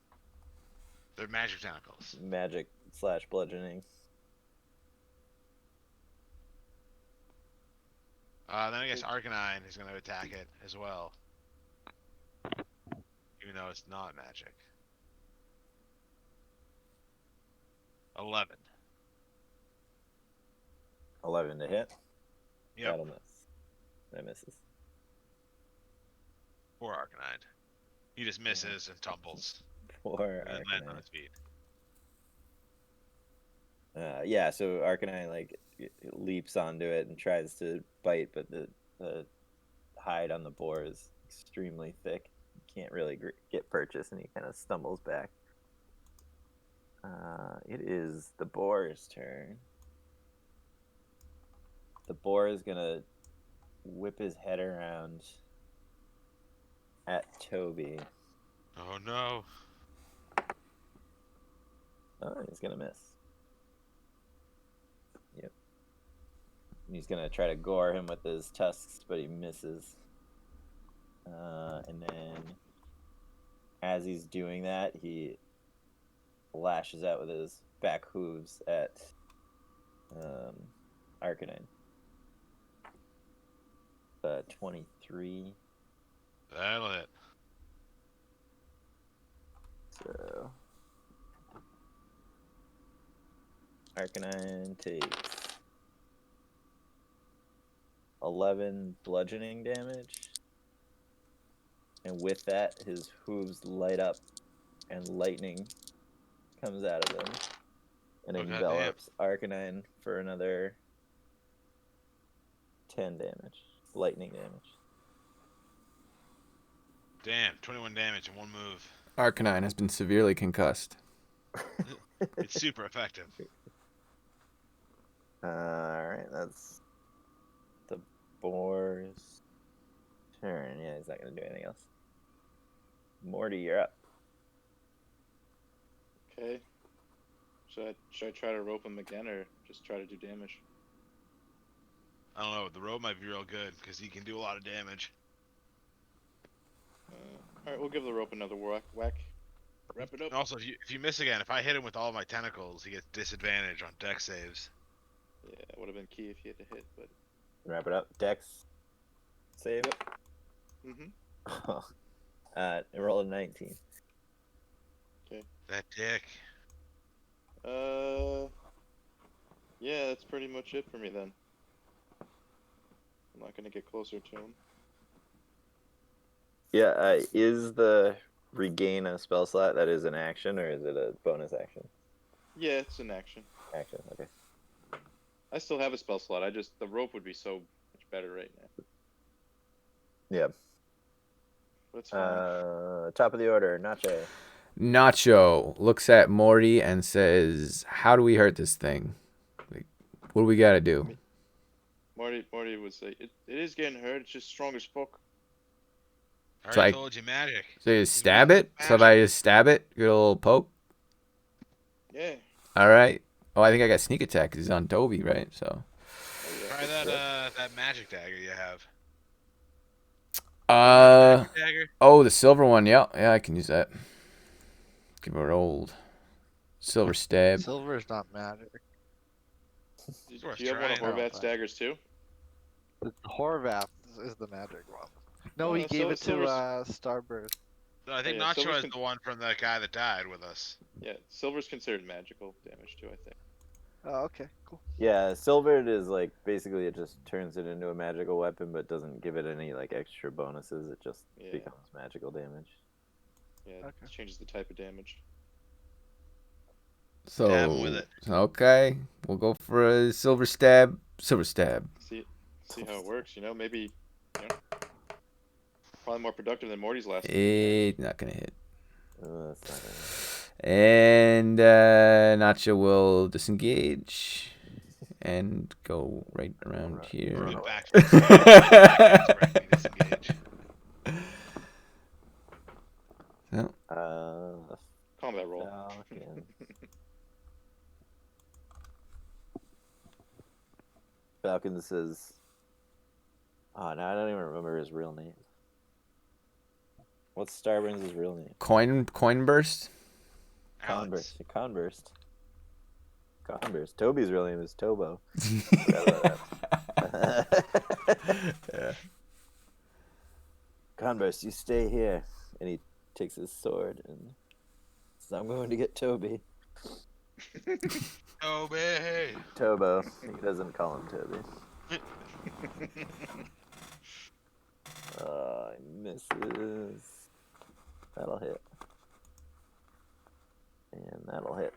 They're magic tentacles. Magic / bludgeoning. Then I guess Arcanine is going to attack it as well. Even though it's not magic. 11. 11 to hit. Yep. That'll miss. That misses. Poor Arcanine. He just misses and tumbles. Poor And then lands on Arcanine. his feet. Yeah, so Arcanine like it leaps onto it and tries to bite, but the hide on the boar is extremely thick. You can't really get purchase, and he kind of stumbles back. It is the boar's turn. The boar is gonna whip his head around at Toby. Oh no. Oh, he's gonna miss. Yep. He's gonna try to gore him with his tusks, but he misses. And then, as he's doing that, he lashes out with his back hooves at Arcanine. 23. That'll hit. So Arcanine takes 11 bludgeoning damage. And with that, his hooves light up and lightning comes out of them and Oh, goddamn. envelops Arcanine for another 10 damage. Lightning damage. Damn, 21 damage in one move. Arcanine has been severely concussed. It's super effective. Alright, that's the boar's turn. Yeah, he's not going to do anything else. Morty, you're up. Okay. Should I try to rope him again or just try to do damage? I don't know, the rope might be real good, because he can do a lot of damage. Alright, we'll give the rope another whack. Wrap it up. And also, if you miss again, if I hit him with all my tentacles, he gets disadvantage on dex saves. Yeah, it would have been key if he had to hit, but... Wrap it up. Dex. Save. Mm-hmm. Roll a 19. That dick. Yeah, that's pretty much it for me then. I'm not gonna get closer to him. Yeah, is the regain a spell slot that is an action, or is it a bonus action? Yeah, it's an action. Action, okay. I still have a spell slot. The rope would be so much better right now. Yeah. But it's fine. Top of the order, Nacho. Nacho looks at Morty and says, "How do we hurt this thing? Like, what do we got to do?" Morty would say, it is getting hurt. It's just strong as fuck. I So already I- told you magic. So you just stab it? So if I just stab it, get a little poke? Yeah. All right. Oh, I think I got sneak attack 'cause he's on Toby, right? So. Oh, yeah. Try that magic dagger you have. Uh. Magic dagger? Oh, the silver one. Yeah, I can use that. Give it an old silver stab. Silver is not magic. It's worth Do you have one of trying. Horvath's daggers too? The Horvath is the magic one. No, he Oh, gave so it to silver's- Starburst. So I think yeah, Nacho Silver's is the one from the guy that died with us. Yeah, silver's considered magical damage too, I think. Oh, okay, cool. Yeah, silvered is like basically it just turns it into a magical weapon, but doesn't give it any like extra bonuses. It just Yeah. becomes magical damage. Yeah, it Okay. changes the type of damage. Stab him with So it. okay, we'll go for a silver stab. Silver stab. See how it works. You know, maybe probably more productive than Morty's last. It's not gonna hit. That's not And Nacho will disengage and go right around here. Get back to the disengage. So, Combat roll. Falcon. Falcon says, "Oh, now I don't even remember his real name. What's Starburns' real name? coin burst. Alex. Conburst. Toby's real name is Tobo. Yeah. Converse, you stay here. And he takes his sword and says, I'm going to get Toby. Toby. Tobo. He doesn't call him Toby. He misses. That'll hit. And that'll hit.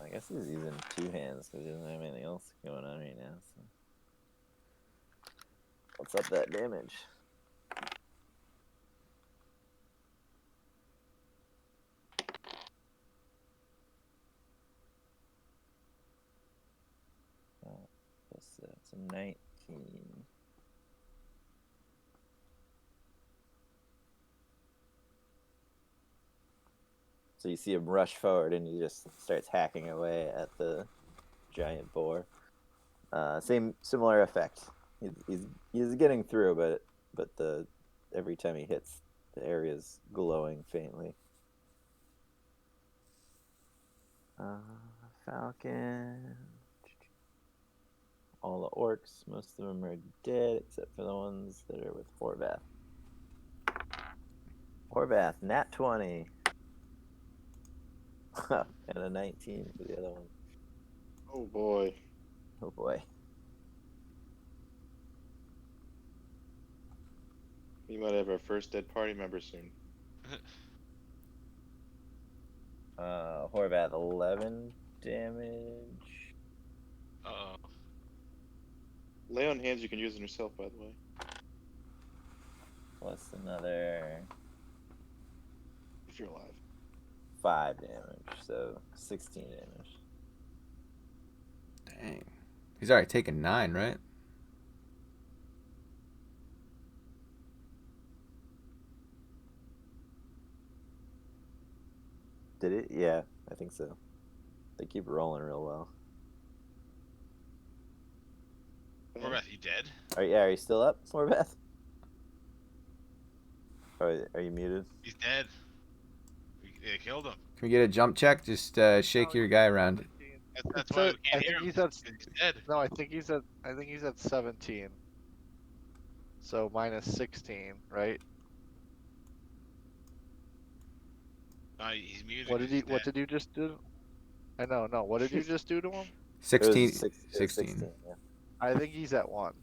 I guess he's using two hands because he doesn't have anything else going on right now. So. What's up that damage? It's a 19. So you see him rush forward and he just starts hacking away at the giant boar. Similar effect. He's getting through, but every time he hits, the area's glowing faintly. Falcon. All the orcs, most of them are dead except for the ones that are with Horvath. Horvath, nat 20. And a 19 for the other one. Oh boy. Oh boy. We might have our first dead party member soon. Horvath, 11 damage. Uh-oh. Lay on hands you can use on yourself, by the way. Plus another If you're alive. 5 damage, so 16 damage. Dang. He's already taken 9, right? Did it? Yeah, I think so. They keep rolling real well. Horvath, you dead? Are you still up, Horvath? Are you muted? He's dead. They killed him. Can we get a jump check? Just shake your guy around. That's why we I can't think hear him. he's at. 'Cause he's dead. No, I think he's at 17. So minus 16, right? No, he's muted. What 'cause did he's What dead. did you just do? I know. No. What did you just do to him? It was 16. 16. Yeah. I think he's at 1.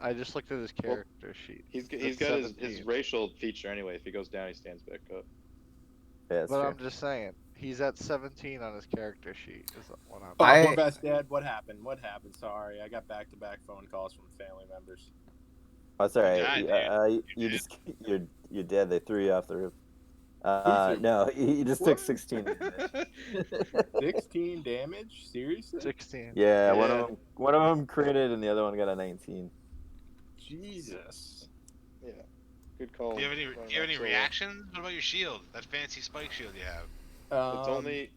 I just looked at his character sheet. He's That's got his 17. racial feature anyway. If he goes down, he stands back up. Yeah, that's But true. I'm just saying, he's at 17 on his character sheet. Is what I'm. Oh, I- Horvath's dead. What happened? What happened? Sorry, I got back-to-back phone calls from family members. Oh, sorry. died, You dude. just you're dead. They threw you off the roof. Who threw- No, he just took What? 16 damage. 16 damage? Seriously? 16. Yeah, Yeah. one of them critted and the other one got a 19. Jesus. Yeah. Good call. Do you have any, Going do you have any up solo. reactions? What about your shield? That fancy spike shield you have. It's only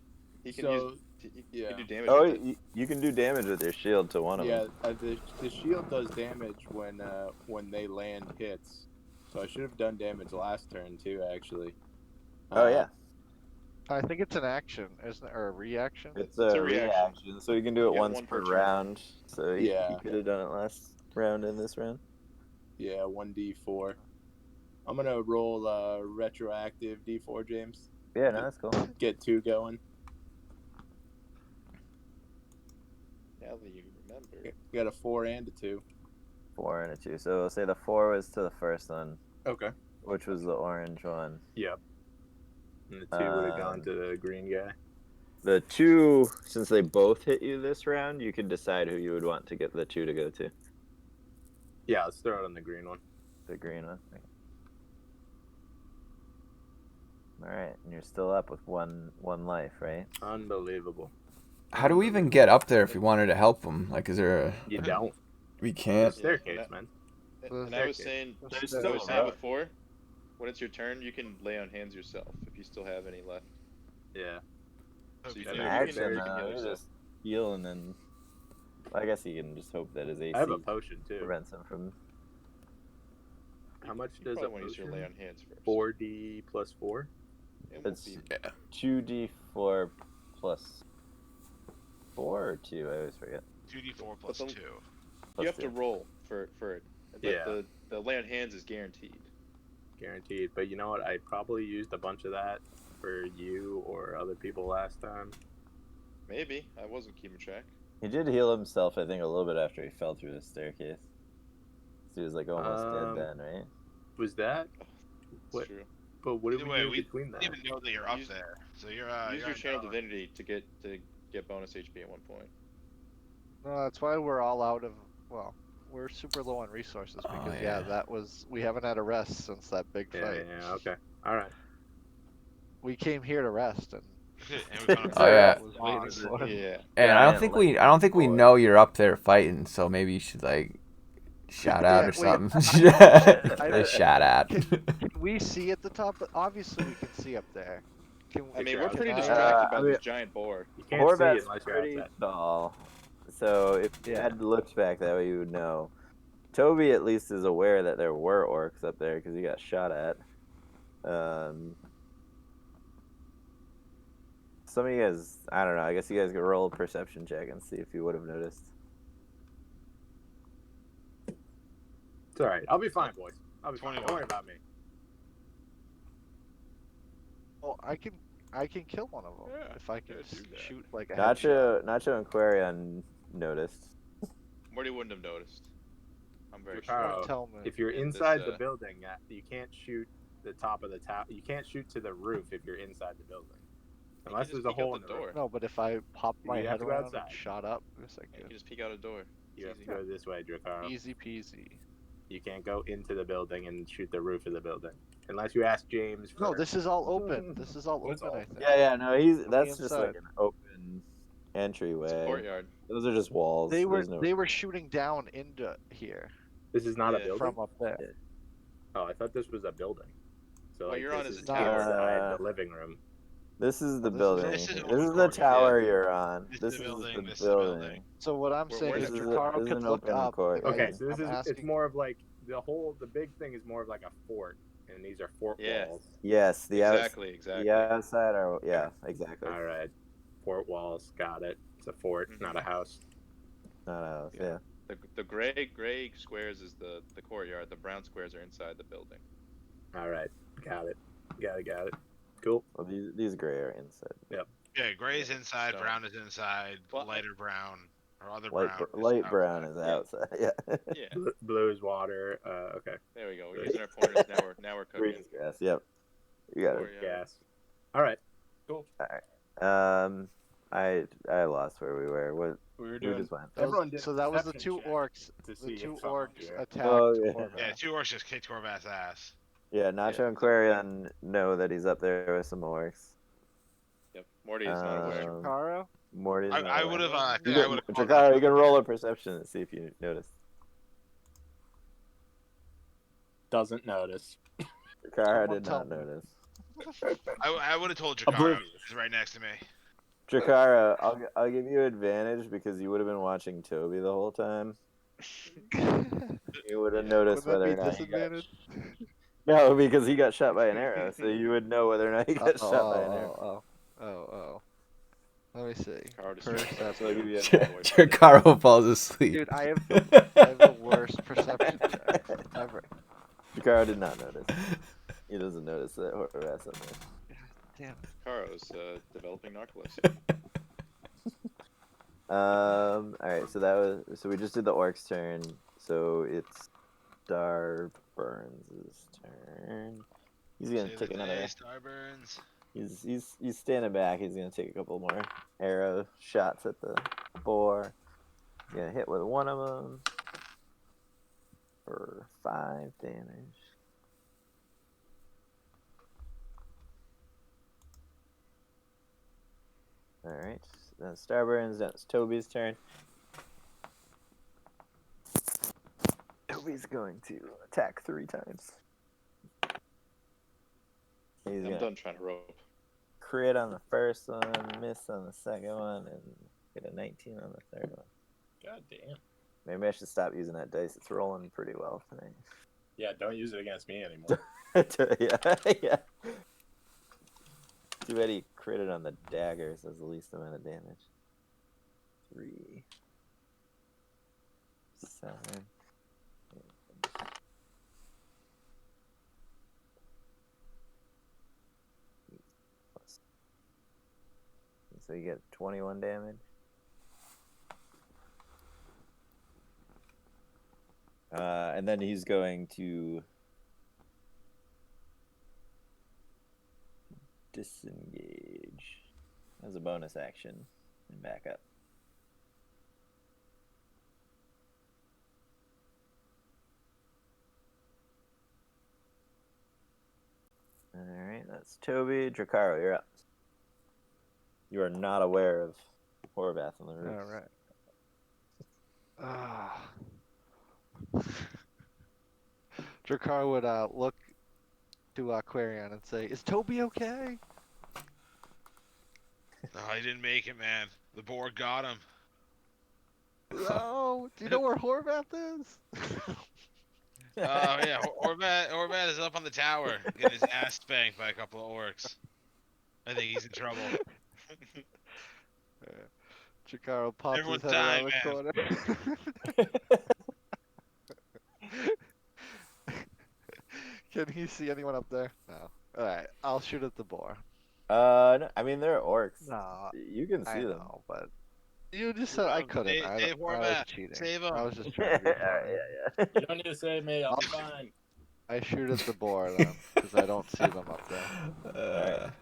he can so, use. He yeah. can do damage. Oh, with it. you can do damage with your shield to one of Yeah, them. the shield does damage when they land hits. So I should have done damage last turn too, actually. Oh yeah. I think it's an action, isn't it, or a reaction? It's It's a a reaction. reaction, so you can do it You get once one per per turn. round. So he Yeah. could have done it last round and this round. Yeah, 1d4. I'm gonna roll retroactive d4, James. Yeah, no, that's cool. Get 2 going. Now that you remember. You got a 4 and a 2. 4 and a 2. So we'll say the 4 was to the first one, Okay. which was the orange one. Yep. And the 2 would have gone to the green guy. The 2, since they both hit you this round, you can decide who you would want to get the 2 to go to. Yeah, let's throw it on the green one. The green one. Alright, and you're still up with one life, right? Unbelievable. How do we even get up there if we wanted to help them? Like, is there a... You don't. We The can't. staircase, man. And I was saying, There's I still was a saying road. before, when it's your turn, you can lay on hands yourself if you still have any left. Yeah. So you An An can action, very heal you yourself. just heal and then... I guess you can just hope that his AC I have a potion too. prevents him from... How much You does a probably want to use your lay potion? on hands first. 4d plus 4? It won't It's be- 2d4 plus 4 or 2? I always forget. 2d4 plus the- 2. you Plus have to 2. roll for it. But Yeah. the lay on hands is guaranteed. Guaranteed. But you know what? I probably used a bunch of that for you or other people last time. Maybe. I wasn't keeping track. He did heal himself, I think, a little bit after he fell through the staircase. So he was like almost dead then, right? Was that? That's What? true. But what did Either we way, do we between that? didn't even know that you're up Use- there. So you're Use you're your channel down. divinity to get bonus HP at one point. No, that's why we're all out of. Well, we're super low on resources Oh, because yeah. that was we haven't had a rest since that big Yeah, fight. yeah, okay. Alright. We came here to rest, and And we found Oh, yeah. was waiting for it. Yeah. And Yeah, I don't man, think like- I don't think we know you're up there fighting, so maybe you should like shout out or Wait. something. I- Or shout out. Can we see at the top? Obviously, we can see up there. Can, I mean, Can we're I- pretty can I- distracted by I this mean- giant boar. You can't see Horvat's unless you're pretty outside. tall. So if you Yeah. had looked back that way, you would know. Toby at least is aware that there were orcs up there because he got shot at. Some of you guys, I don't know. I guess you guys could roll a perception check and see if you would have noticed. It's alright. I'll be fine, boys. I'll be fine. 21. Don't worry about me. Oh, I can kill one of them Yeah, if I can yeah, do that. shoot like a headshot. Nacho and Quarion noticed. Morty wouldn't have noticed. I'm very Ricardo, sure. Don't tell me. If you're Yeah, this, inside the building, you can't shoot the top of the tower. You can't shoot to the roof if you're inside the building. You Unless can just there's a peek out hole in the the door. roof. No, but if I pop my You have head to go around outside. and shot up, yes, I You can could. just peek out a door. You have to Easy. go this way, Dracar. Easy peasy. You can't go into the building and shoot the roof of the building. Unless you ask James for... No, this is all open. This is all What's open, all- I think. Yeah, no, he's From the that's just like inside. an open It's a entryway. courtyard. Those are just walls. They were There's no... they were shooting down into here This is not a Yeah, building? from up there. Oh, I thought this was a building. So What like, you're on this is a is tower. inside the living room. This is the This is- building. This This is is, open the court, tower yeah. you're on. This This is is the building, the this is the building. building. So what I'm We're saying in is a- This is Dracarro an could look open up. court. Okay, and so this I'm is it's asking- more of like the big thing is more of like a fort, and these are fort Yeah. walls. Yes, the Exactly. the outside are exactly. All right, fort walls. Got it. It's a fort, not a house. Not a house. Yeah. Yeah. The gray squares is the courtyard. The brown squares are inside the building. All right, got it. Got it. Cool. Well, these gray are inside. Yeah, gray is inside, So- brown is inside, Well, lighter brown or other Light brown. light brown is Yeah. outside. Yeah. Yeah. Blue is water. Okay. There we go. We're using our pointers. Now we're cooking. Green's grass. Yep. You got it. Courtyard. Gas. All right. I lost where we were. What We were we doing. just went. Everyone did So that was the perception two check orcs. to The see two if someone orcs knew. attacked. Oh, yeah. Corvax. Yeah, 2 orcs just kicked Corvath's ass. Yeah, Nacho Yeah, and Quarion know that he's up there with some orcs. Yep. Morty is not aware. Dracarro? Morty's not I aware. would have. I You think I would have. Dracarro, you can roll a perception and see if you notice. Doesn't notice. Dracarro Someone did tell not me. notice. I would have told Jakaro. Oblivious. He's right next to me. Dracarro, I'll give you advantage because you would have been watching Toby the whole time. You would have noticed Would that whether be or not he got... disadvantage? No, because he got shot by an arrow, so you would know whether or not he got shot by an arrow. Oh. Let me see. Car distraction. Perception. So I'll give you a voice. Dracaro falls asleep. Dude, I have the worst perception check ever. Jakaro did not notice. He doesn't notice that Horvath's up there. Damn it. Caro's developing narcolepsy. Alright, so we just did the orc's turn. So it's Starburns' turn. He's gonna Save take the another. day, Starburns. He's standing back. He's gonna take a couple more arrow shots at the boar. He's gonna hit with one of them for 5 damage. All right, then Starburns. That's Toby's turn. Toby's going to attack 3 times. He's I'm gonna done trying to rope. crit on the first one, miss on the second one, and get a 19 on the third one. God damn. Maybe I should stop using that dice. It's rolling pretty well tonight. Yeah, don't use it against me anymore. yeah. Too bad he critted on the daggers as the least amount of damage. 3, 7. So you get 21 damage. And then he's going to disengage as a bonus action and back up. Alright, that's Toby. Dracaro, you're up. You are not aware of Horvath on the roof. Alright. Dracar would look to Quarion and say, "Is Toby okay?" No, he didn't make it, man. The boar got him. No. Do you know where Horvath is? Oh yeah, Horvat is up on the tower, getting his ass spanked by a couple of orcs. I think he's in trouble. Chikaro pops Everyone's his head around the dying, corner. Can he see anyone up there? No. Alright, I'll shoot at the boar. No, I mean, they're orcs. No, You can I see them. know, but you just said I couldn't. Save I was Horvat. cheating. Save him. I was just trying to be Alright, funny. yeah. You don't need to save me. I'll be fine. I shoot at the boar then, because I don't see them up there.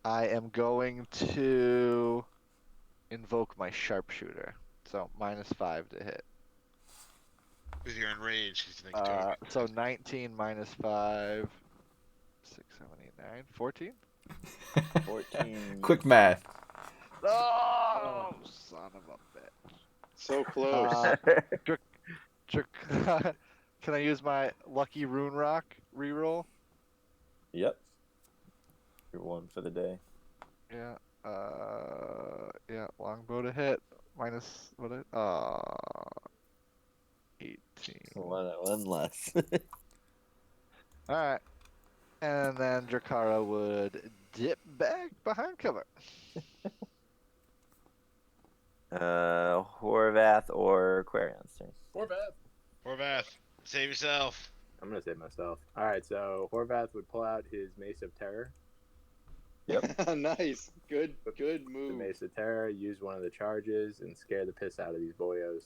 I am going to invoke my sharpshooter. So -5 to hit. Because you're enraged. He's thinking Toby. So 19 minus 5, 6, 7, 8, 9, 14? 14. Quick math. Oh, son of a bitch. So close. Can I use my lucky rune rock reroll? Yep. You're 1 for the day. Yeah. Yeah. Longbow to hit. Minus what? 18. One less. All right. And then Drakara would dip back behind cover. Horvath or Quarion's turn. Horvath, save yourself. I'm gonna save myself. All right, so Horvath would pull out his Mace of Terror. Nice. Good The move. Mace of Terror, use one of the charges, and scare the piss out of these boyos.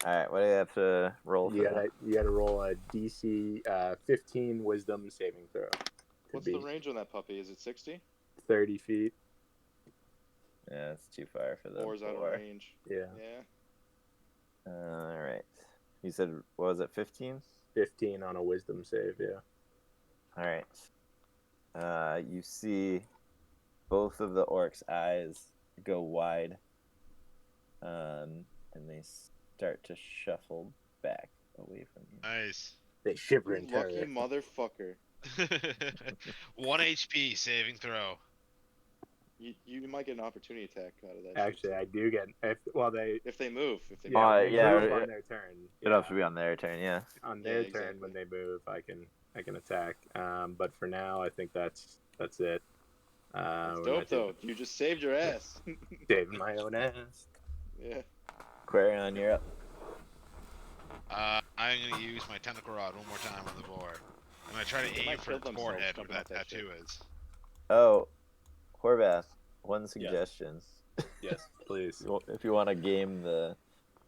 Alright, what do you have to roll for You that? gotta roll a DC 15 Wisdom saving throw. To What's be the range on that puppy? Is it 60? 30 feet. Yeah, it's too far for the Boar's out of boar. range. Yeah. Yeah. Alright. You said, what was it, 15? 15 on a Wisdom save. Yeah. Alright. You see both of the orcs' eyes go wide. And they start to shuffle back away from you. Nice. They shiver in Lucky terror. motherfucker. 1 HP saving throw. You might get an opportunity attack out of that. shit. Actually, I do get If they move. If they yeah, move. they yeah, move it- on their turn. It'll have to be on their turn, yeah. On their Yeah, turn exactly. when they move, I I can attack. But for now, I think that's it. It's we're dope not though. You just saved your ass. saving my own ass. Yeah. Quarion, you're up. I'm gonna use my tentacle rod one more time on the boar. I'm gonna try to They aim might for kill its themselves forehead where jumping that off that tattoo is. Oh, Horvath, one suggestion. Yes, please. If you want to game the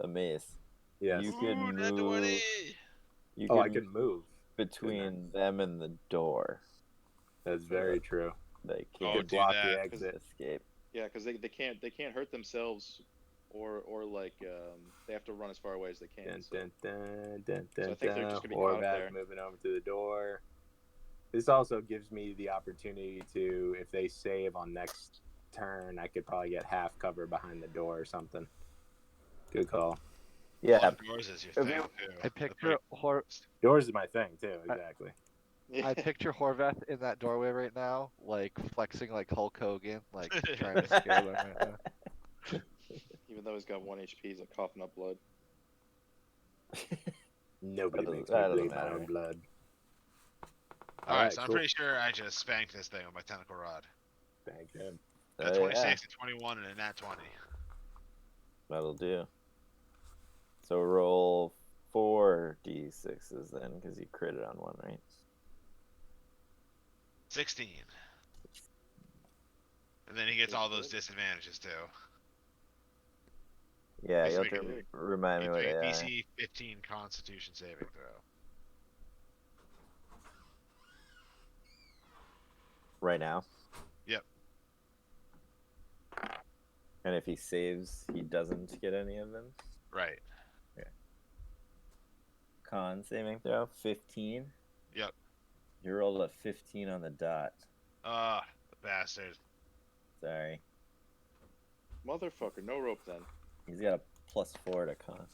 mace, Yes. you could Ooh, nat move. 20! You Oh, I could can move. between them and the door. That's very true. They Oh, can't do block that. the exit. escape. Yeah, because they can't hurt themselves, or like they have to run as far away as they can. Dun, So. dun, dun, dun, So I dun, think they're dun. just gonna be caught up Horvath there. moving over to the door. This also gives me the opportunity to, if they save on next turn, I could probably get half cover behind the door or something. Good call. Yeah, Lock doors is your If thing, you- too. I picture Doors is my thing too. Exactly. I picture Horvath in that doorway right now, like flexing like Hulk Hogan, like trying to scare them right now. Even though he's got 1 HP, he's like coughing up blood. Nobody That makes doesn't- me that doesn't bleed my matter. own blood. Alright, Alright, so I'm cool. pretty sure I just spanked this thing with my tentacle rod. Thank him. A Oh, 26, a 21, and a nat 20. that'll do. So roll 4d6s then, because you critted on one, right? 16. And then he gets all those disadvantages too. Yeah, Just you'll make have to it- remind me You what make they are. DC 15 Constitution saving throw. Right now. Yep. And if he saves, he doesn't get any of them. Right. Con saving throw 15. Yep. You rolled a 15 on the dot. Ah, the bastard. Sorry. Motherfucker, no rope then. He's got a +4 to con.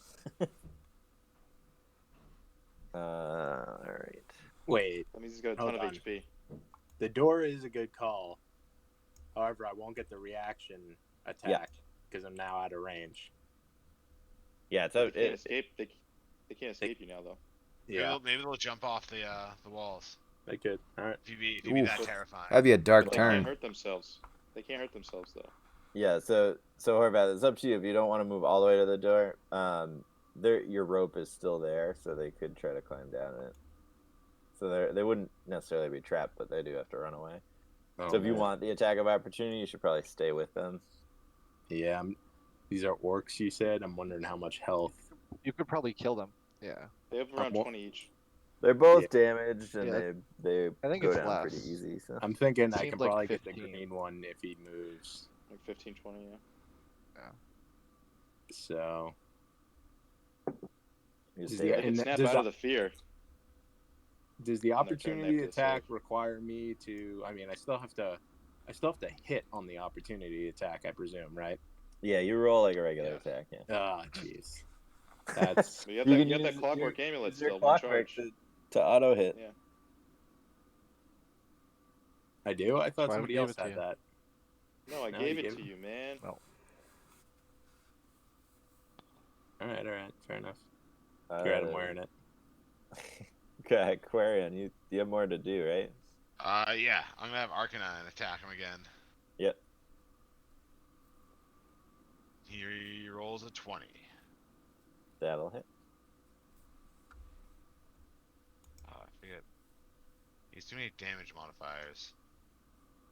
Alright. Wait, That means he's got a Hold ton of on. HP. the door is a good call. However, I won't get the reaction attack because I'm now out of range. Yeah, it's They can't escape. They can't escape you now though. Maybe they'll jump off the walls. they could. All right. If you be Oof. that terrifying. That'd be a dark But they turn. can't hurt themselves. They can't hurt themselves though. Yeah, so Horvath, it's up to you. If you don't want to move all the way to the door, your rope is still there, so they could try to climb down it. So they wouldn't necessarily be trapped, but they do have to run away. Oh, So if you man. want the attack of opportunity, you should probably stay with them. Yeah, these are orcs. You said. I'm wondering how much health. You could probably kill them. Yeah. They have around well- 20 each. They're both Yeah. damaged, and Yeah. they I think go it's down pretty less. easy. So I'm thinking I Seemed can like probably get the 15. green one if he moves. Like 15, 20, yeah. So you Is stay the- They can and snap does out that- of the fear. does the turn opportunity next to attack save. require me to? I mean, I still have to hit on the opportunity attack. I presume, right? Yeah, you roll like a regular Yeah. attack. Yeah. Ah, jeez. That's But you have You that, can you have that use clockwork your- amulet use your still, one clockwork charge. to auto hit. Yeah. I do. I thought Why somebody would else give it to had you? that. No, I No, gave you it gave to it- you, man. All right. Fair enough. Glad I'm wearing it. Okay, Aquarian, you have more to do, right? Yeah, I'm gonna have Arcanine attack him again. Yep. He rolls a 20. That'll hit. Oh, I forget. He's too many damage modifiers.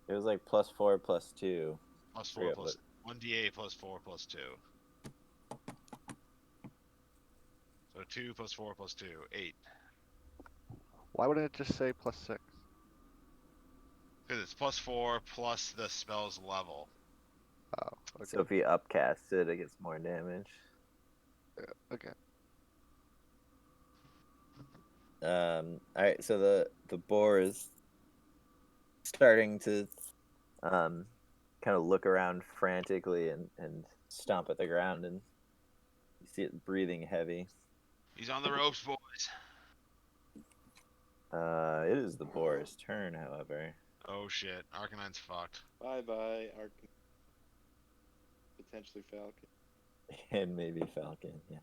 It was like +4, +2. Plus 4 Forget plus 1d8 plus 4 plus 2. So 2 plus 4 plus 2, 8. Why wouldn't it just say +6? Because it's plus 4 plus the spell's level. Oh, okay. So if he upcasts it, it gets more damage. Okay. Alright, so the boar is starting to kind of look around frantically and stomp at the ground, and you see it breathing heavy. He's on the ropes, boys. It is the boar's turn, however. Oh shit, Arcanine's fucked. Bye bye, Arc. Potentially Falcon. And maybe Falcon, yeah.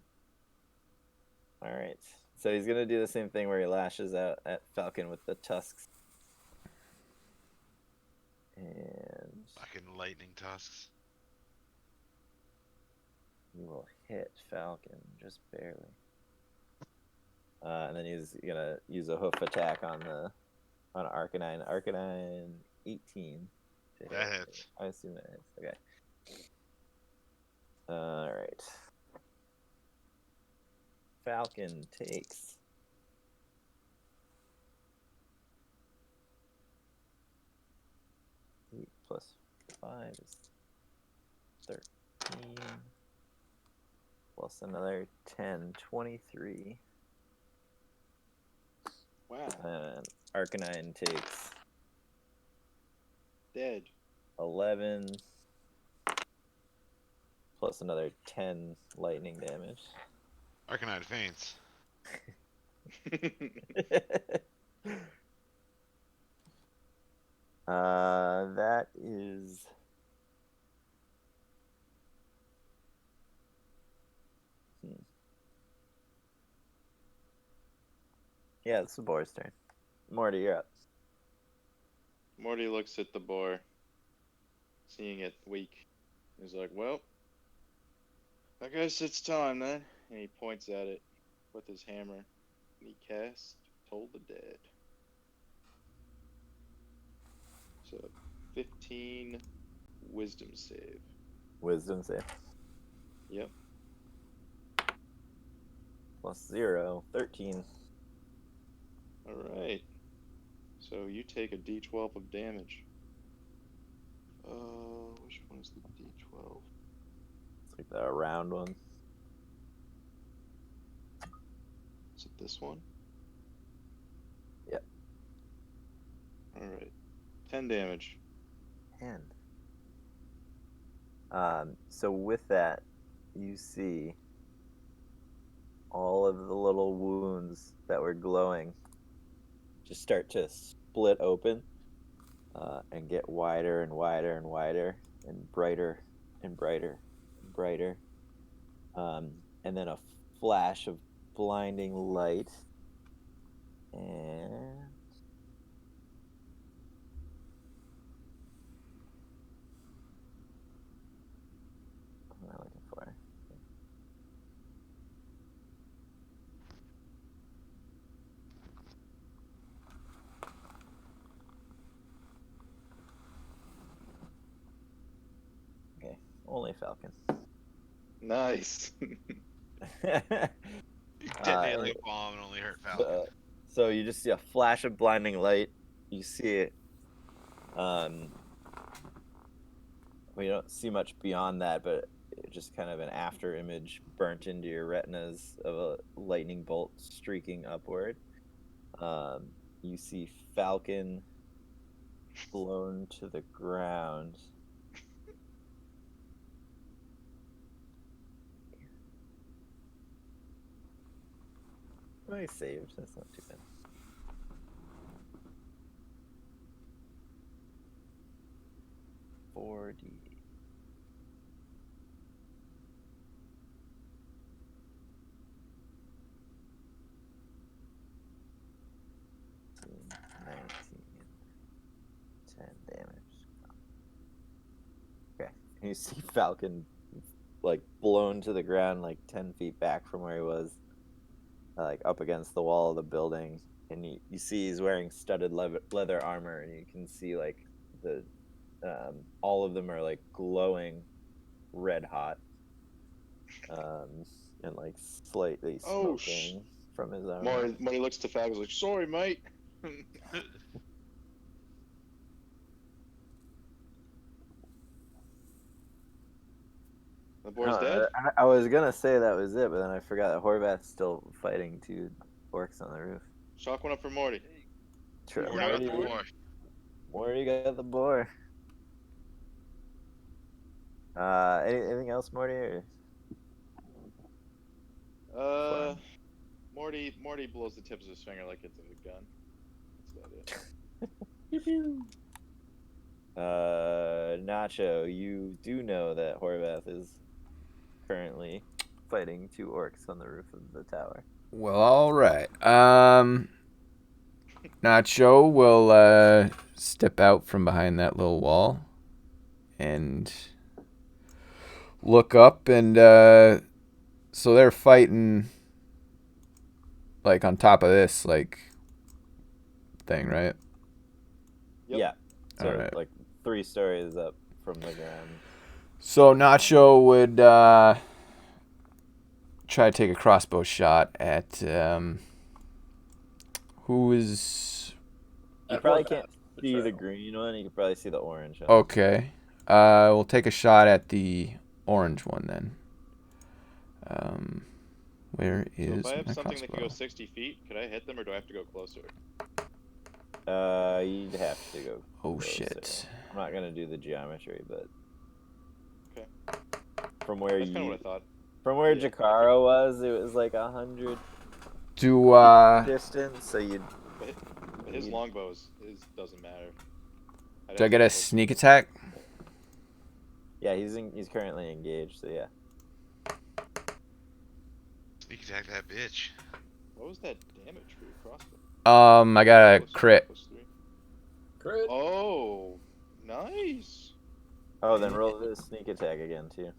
Alright. So he's gonna do the same thing where he lashes out at Falcon with the tusks. And Fucking lightning tusks. he will hit Falcon just barely. And then he's gonna use a hoof attack on Arcanine. Arcanine 18. to That hit. hits. I assume that hits. Okay. Alright. Falcon takes 8 plus 5 is 13. Plus another 10, 23. Wow. And Arcanine takes Dead. 11. Plus another 10 lightning damage. Arcanine faints. That is yeah, it's the boar's turn. Morty, you're up. Morty looks at the boar, seeing it weak. He's like, well, I guess it's time then. And he points at it with his hammer. And he casts Toll the Dead. So, 15 wisdom save. Wisdom save. Yep. Plus 0, 13. Alright. So you take a d12 of damage. Which one is the d12? It's like the round one. Is it this one? Yep. Alright. 10 damage. And so with that, you see all of the little wounds that were glowing just start to split open and get wider and wider and wider and brighter and brighter and brighter. And then a flash of blinding light. And what am I looking for? Okay, only Falcon. Nice. You detonate like a bomb and only hurt Falcon. So you just see a flash of blinding light. You see it. We don't see much beyond that, but just kind of an after image burnt into your retinas of a lightning bolt streaking upward. You see Falcon blown to the ground. I saved. That's not too bad. $40. Okay, and you see Falcon like blown to the ground like 10 feet back from where he was, like up against the wall of the building, and you see he's wearing studded leather armor, and you can see like the all of them are like glowing red hot, and like slightly Oh, smoking from his armor. Morty looks to Falcon like, sorry, mate. The boar's dead? I was gonna say that was it, but then I forgot that Horvath's still fighting two orcs on the roof. Chalk one up for Morty. True. Morty got the Morty- boar. Morty got the boar. Anything else, Morty? Or? Morty blows the tips of his finger like it's a gun. That's about it. Nacho, you do know that Horvath is currently fighting two orcs on the roof of the tower. Well, all right. Nacho will step out from behind that little wall and look up, and so they're fighting like on top of this like thing, right? Yep. Yeah. So Alright. like 3 stories up from the ground. So Nacho would try to take a crossbow shot at who is You At probably Horvath, can't see the betrayal. green one. You can probably see the orange one. okay. We'll take a shot at the orange one then. Where So is if I have my something that can crossbow? go 60 feet, could I hit them or do I have to go closer? You'd have to go. Oh closer. shit. I'm not gonna do the geometry, but Okay. from where That's kind of you, what I thought. from where Yeah, I Jakaro was, it was like 100 Do distance. So you'd. But his You- longbows doesn't matter. I'd do I have to get go a close. sneak attack? Yeah, he's currently engaged. So yeah. Sneak attack that bitch. What was that damage for your crossbow? I got a Plus- crit. plus 3. Crit. Oh, nice. Oh, then roll the sneak attack again too.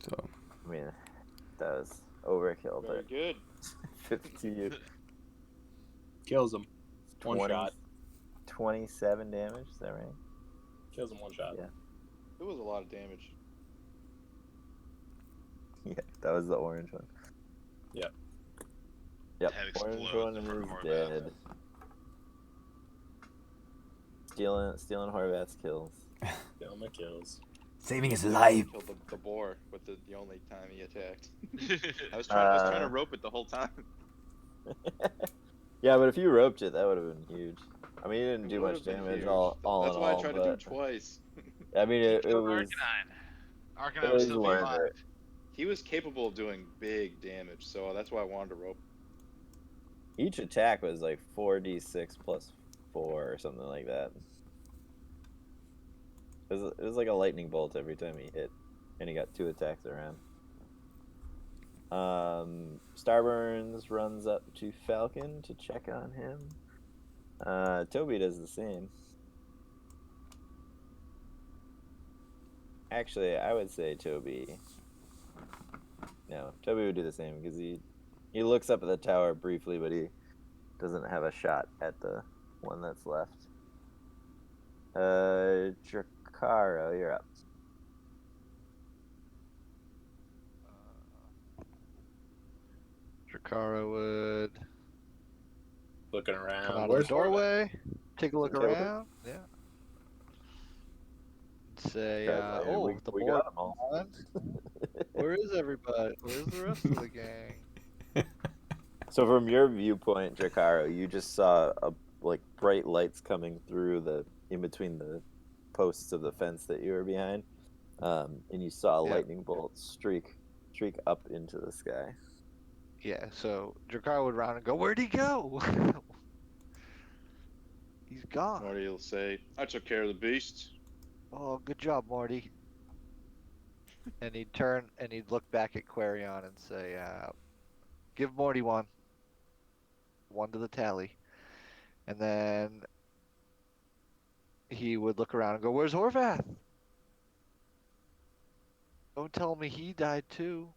So I mean, that was overkill, Very but good. 52, Kills him. One 20, shot. 27 damage. Is that right? Kills him one shot. Yeah. It was a lot of damage. Yeah, that was the orange one. Yep. Yep, Head orange explodes one in front is of Horvath. dead. Stealing Horvath's kills. Kill my kills. saving his I life. killed the boar with the only time he attacked. I was Uh, trying to rope it the whole time. Yeah, but if you roped it, that would have been huge. I mean, you didn't It do would much have been damage huge. all That's in why all, I tried but to do it twice. I mean, He it killed was. Arcanine. it Arcanine would was still be worth alive. it. He was capable of doing big damage, so that's why I wanted to rope. Each attack was like 4d6 plus 4 or something like that. It was like a lightning bolt every time he hit, and he got 2 attacks around. Starburns runs up to Falcon to check on him. Toby does the same. Actually, I would say Toby. No, Toby would do the same because he looks up at the tower briefly, but he doesn't have a shot at the one that's left. Drakaro, you're up. Drakaro would Looking around. come out of Where's the doorway, take a look Okay, okay. around. Yeah. Say, Okay, oh, the we board got 'em all. won. Where is everybody? Where's the rest of the gang? So from your viewpoint, Drakaro, you just saw like bright lights coming through in between the posts of the fence that you were behind, and you saw a Yeah. lightning bolt streak up into the sky. Yeah, so Drakaro would round and go, where'd he go? He's gone. Marty will say, I took care of the beast. Oh, good job, Morty. And he'd turn and he'd look back at Quarion and say, give Morty one. One to the tally. And then he would look around and go, where's Horvath? Don't tell me he died too.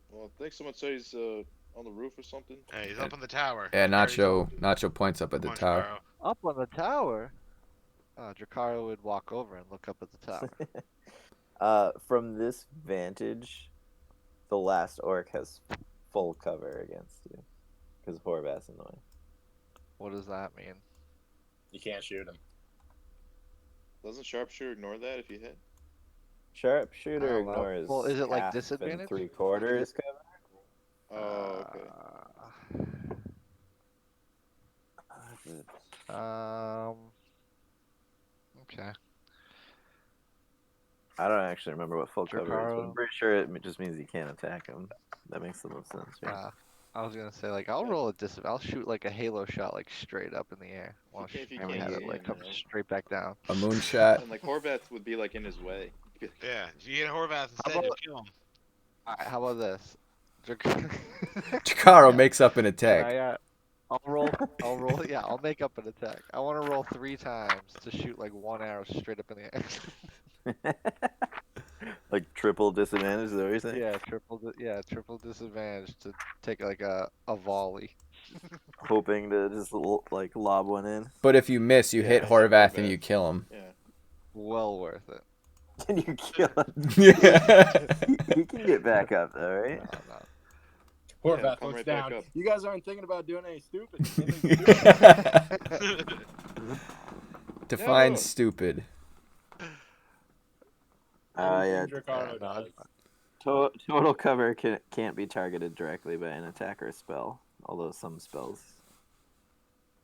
Well, I think someone said he's on the roof or something. Hey, he's up on the tower. Yeah, There he's up. Nacho points up at the Come on, tower. Jacaro. Up on the tower? Drakaro would walk over and look up at the tower. From this vantage, the last orc has full cover against you because Horvath's in the way. What does that mean? You can't shoot him. Doesn't Sharpshooter ignore that if you hit? Sharpshooter Oh, well. ignores. Well, is it like half and disadvantage? 3/4 cover. Oh, okay. Okay. I don't actually remember what full cover is, but Drakaro. I'm pretty sure it just means you can't attack him. That makes the most sense. Right? I was gonna say like I'll roll a I'll shoot like a halo shot like straight up in the air. While If you Shaman can't had see it like him, come you know. straight back down. A moonshot. And like Horvath would be like in his way. He'd be like, Yeah, if you hit Horvath instead, about- you'll kill him. Alright, how about this? Chikaro Yeah. makes up an attack. I'll roll, yeah, I'll make up an attack. I want to roll 3 times to shoot like 1 arrow straight up in the air. Like triple disadvantage, is that what you're saying? triple disadvantage to take like a volley. Hoping to just like lob one in. But if you miss, you Yeah, hit hit Horvath and Horvath. you kill him. yeah. Well worth it. Can you kill him? Yeah. He can get back up though, right? No. Horvath come looks right back down. up. You guys aren't thinking about doing anything stupid. Define No. stupid. Yeah. Anything Dracardo Yeah, no, does. Total cover can't be targeted directly by an attack or spell, although some spells,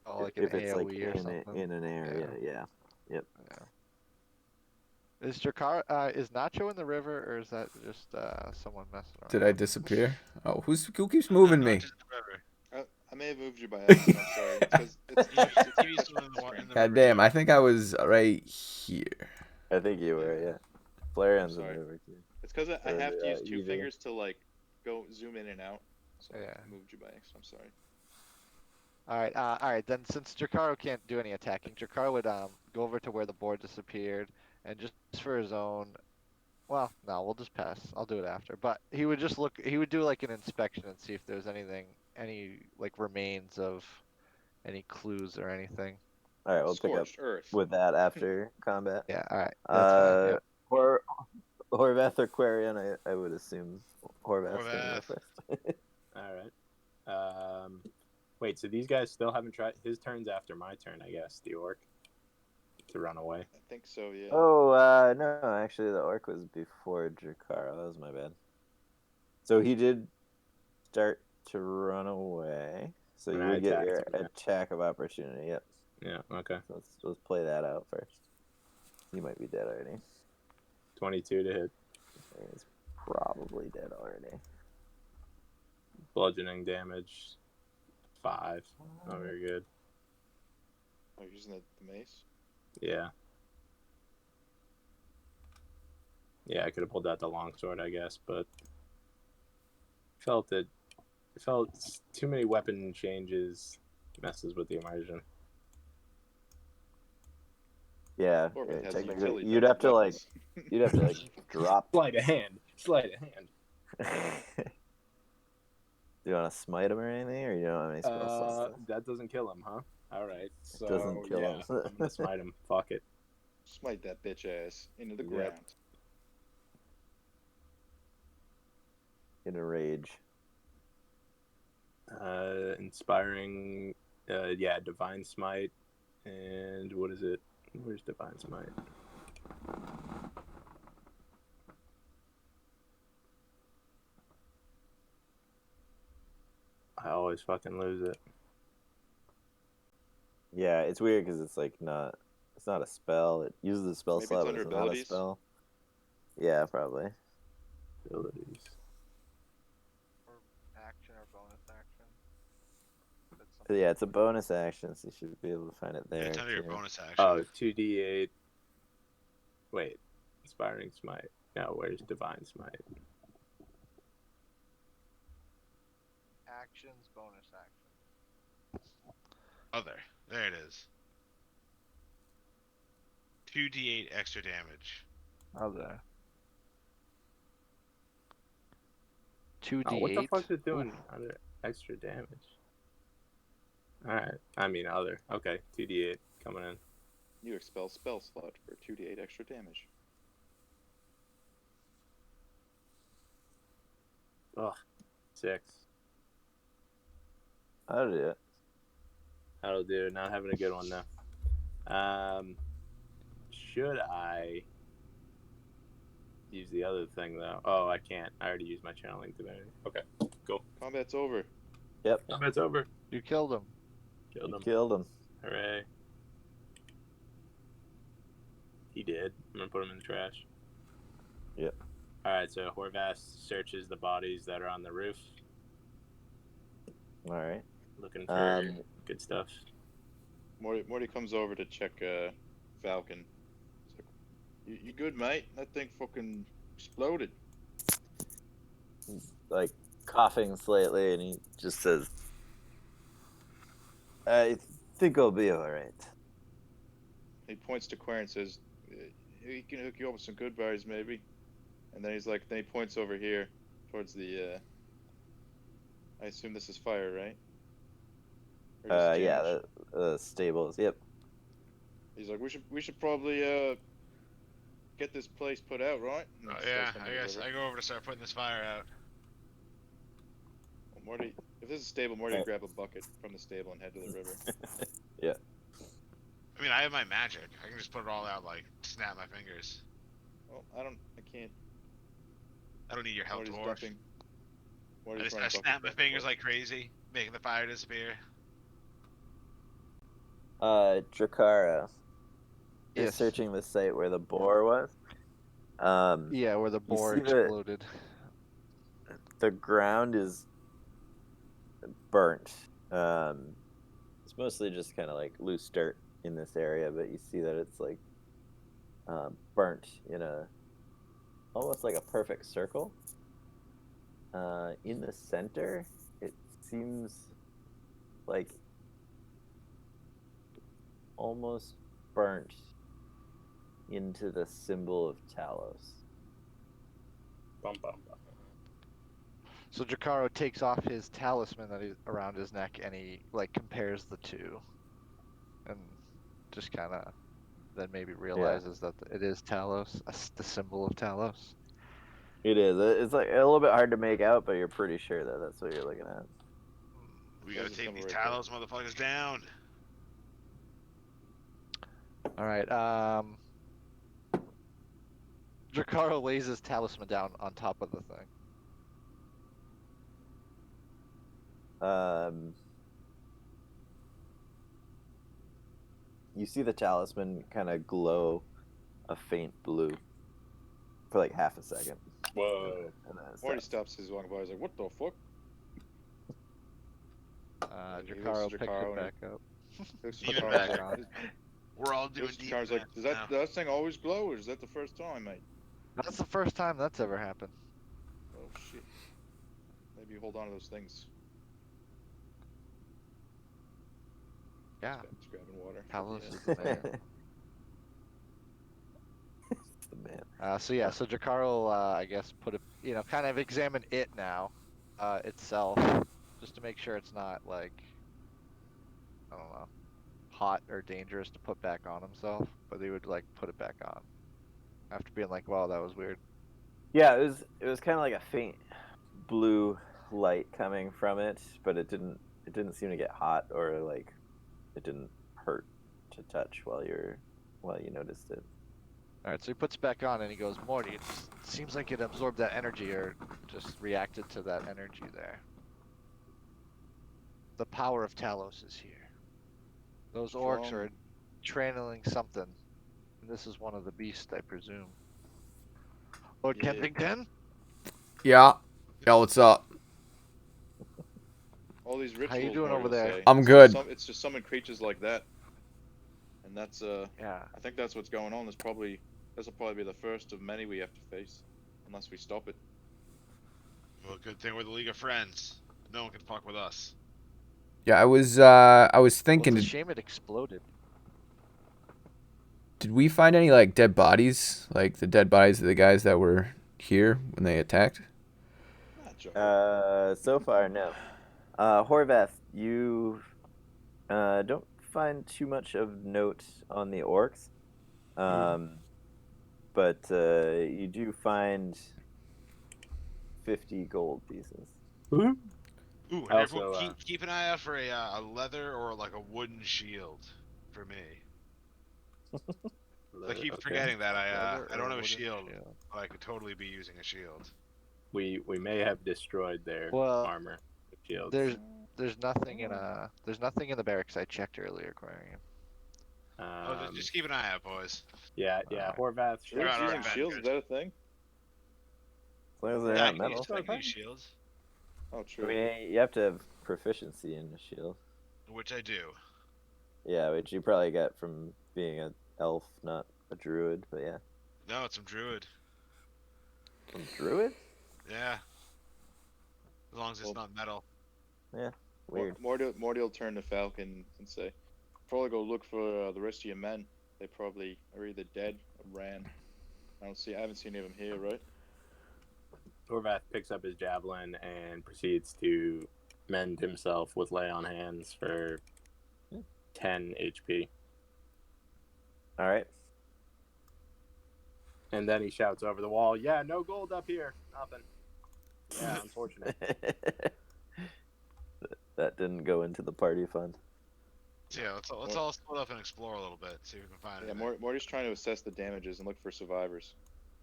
Oh, like if an it's AoE like or in, something. in an area, yeah. Is is Nacho in the river, or is that just someone messing around? Did I disappear? Oh, who keeps moving me? Just forever. I may have moved you by accident. I'm sorry. It's 'cause it's You used to live in the God river, damn, too. I think I was right here. I think you were, Yeah. yeah. Flareon's in Sorry. the river too. It's because I Or, have to use 2 either. fingers to like go zoom in and out. So Yeah. I moved you by accident. I'm sorry. Alright, then since Jakaro can't do any attacking, Jakaro would go over to where the board disappeared, and just for his own, well, no, we'll just pass. I'll do it after. But he would just he would do like an inspection and see if there's any like remains of any clues or anything. All right, we'll pick up Scorched Earth. with that after combat. Yeah, alright. That's fine, yeah. Horvath or Quarian, I would assume Horvath's gonna go Horvath. first. All right. Wait, so these guys still haven't tried. His turn's after my turn, I guess. The orc to run away. I think so. Yeah. Oh, no, actually the orc was before Jakaro. That was my bad. So he did start to run away. So you And I would get attacked your him, yeah. attack of opportunity. Yep. Yeah. Okay. So let's play that out first. You might be dead already. 22 to hit. He's probably dead already. Bludgeoning damage. 5. Not very good. Oh, you're using the mace. Yeah. Yeah, I could have pulled out the longsword, I guess, but felt too many weapon changes messes with the immersion. Yeah, Horvath has technically, utility you'd type have to like weapons. drop. Sleight of hand. Sleight of hand. Do you want to smite him or anything, or you don't have any spell slots? That doesn't kill him, huh? All right. So Doesn't kill yeah, him. I'm gonna smite him. Fuck it. Smite that bitch ass into the Yep. ground. In a rage. Inspiring. Yeah, divine smite. And what is it? Where's divine smite? I always fucking lose it. Yeah, it's weird because it's like not. It's not a spell. It uses a spell Maybe it's slot, but under it's not a abilities? spell. Yeah, probably. Abilities. Or action or bonus action. But yeah, it's a bonus action, so you should be able to find it Yeah, there. it's under your too. bonus action. Oh, 2d8. Wait. Inspiring smite. No, where's divine smite? Actions, bonus action. Oh, there it is. 2d8 extra damage. Oh, there. 2d8. Oh, what the fuck is it doing under extra damage? Alright. I mean, other. Okay, 2d8 coming in. You expel spell slot for 2d8 extra damage. Ugh. 6. I'll do it. That'll do. Not having a good one though. Should I use the other thing though? Oh, I can't. I already used my channeling divinity. Okay, cool. Combat's over. It's over. You killed him. Killed You him. killed him. Hooray. He did. I'm gonna put him in the trash. Yep. Alright, so Horvath searches the bodies that are on the roof. All right. Looking for Um, good stuff. Morty comes over to check Falcon. He's like, you good, mate? That thing fucking exploded. He's like coughing slightly, and he just says, "I think I'll be all right." He points to Quare and says, he can hook you up with some good bars, maybe. And then then he points over here towards the, I assume this is fire, right? Or just Yeah, damage? the stables. Yep. He's like, we should probably, get this place put out, right? And Oh, then yeah, starts I the guess river. I go over to start putting this fire out. Well, Morty, if this is stable, Morty will grab a bucket from the stable and head to the river. Yeah. I mean, I have my magic. I can just put it all out, like, snap my fingers. Well, I can't. I don't need your help, Morty's dwarf. dumping. I Morty's just running I bucket snap my back and fingers forth. like crazy, making the fire disappear. Drakara, you're Yes. searching the site where the boar was. Yeah, where the You boar see exploded. the ground is burnt. It's mostly just kind of like loose dirt in this area, but you see that it's like burnt in a almost like a perfect circle. In the center, it seems like almost burnt into the symbol of Talos. Bum, bum, bum. So Jakaro takes off his talisman that he's around his neck and he like compares the two, and just kind of then maybe realizes that it is Talos, the symbol of Talos. It is. It's like a little bit hard to make out, but you're pretty sure that that's what you're looking at. We There's gotta a take symbol these right there. Talos motherfuckers down. All right. Jakaro lays his talisman down on top of the thing. You see the talisman kind of glow a faint blue for like half a second. Whoa. And then it Morty stops. stops his walking by. He's like, what the fuck? He looks Jakaro at picks Jakaro it and back up. Looks at Demon Jakaro, back he's on. like, We're all doing looks at deep. Jakaro's like, does that thing always glow, or is that the first time, mate? That's the first time that's ever happened. Oh shit. Maybe you hold on to those things. Yeah. He's grabbing water. Talos Yeah. is the man. It's the man. So Jakaro, I guess, kind of examine it now, itself, just to make sure it's not like, I don't know, hot or dangerous to put back on himself, but he would like put it back on after being like, wow, that was weird. Yeah, it was kind of like a faint blue light coming from it, but it didn't seem to get hot or like it didn't hurt to touch while you noticed it. All right, so he puts it back on and he goes, Morty, it seems like it absorbed that energy or just reacted to that energy there. The power of Talos is here. Those orcs Strong. are channeling something. And this is one of the beasts, I presume. Lord Yeah. Kensington? Yeah. Yeah, what's up? All these rituals. How you doing Morty over will there? say. I'm It's good. It's just summon creatures like that, and that's Yeah. I think that's what's going on. This will probably be the first of many we have to face, unless we stop it. Well, good thing we're the League of Friends. No one can fuck with us. Yeah, I was Well, thinking, it's a shame it exploded. did we find any like dead bodies, like the dead bodies of the guys that were here when they attacked? Not joking. So far, no. Horvath, you don't find too much of note on the orcs, but you do find 50 gold pieces. Ooh, and Also, everyone keep an eye out for a leather or like a wooden shield for me. I keep forgetting that I don't have a shield, but I could totally be using a shield. We may have destroyed their Well, armor shields. There's nothing in the barracks I checked earlier, Aquarium. Just keep an eye out, boys. Yeah, Horvath. They're Shields, out using already. shields, is that a thing? As long as they're Yeah, I not can use, metal. I can use shields. Oh, I true. mean, you have to have proficiency in the shield. Which I do. Yeah, which you probably get from being an elf, not a druid. But yeah, No, it's some druid. from druid. Yeah. As long as it's Well- not metal. Yeah, weird. Morty will turn to Falcon and say, "Probably go look for the rest of your men. They probably are either dead or ran. I haven't seen any of them here, right?" Horvath picks up his javelin and proceeds to mend himself with lay on hands for 10 HP. All right. And then he shouts over the wall, "Yeah, no gold up here. Nothing." Yeah, unfortunate. That didn't go into the party fund. So yeah, let's all split up and explore a little bit. See if we can find Yeah, anything. Morty's trying to assess the damages and look for survivors.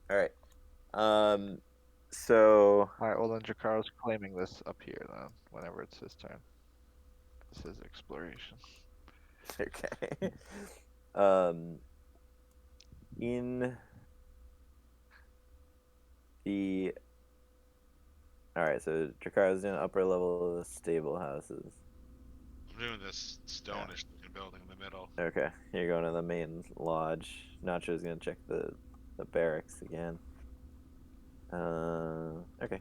All right. So All right. Well, then Dracaro's claiming this up here then. Whenever it's his turn. This is exploration. okay. In the all right. So Dracaro's in the upper level of the stable houses. I'm doing this stone-ish looking building in the middle. Okay, you're going to the main lodge. Nacho's gonna check the barracks again. Okay.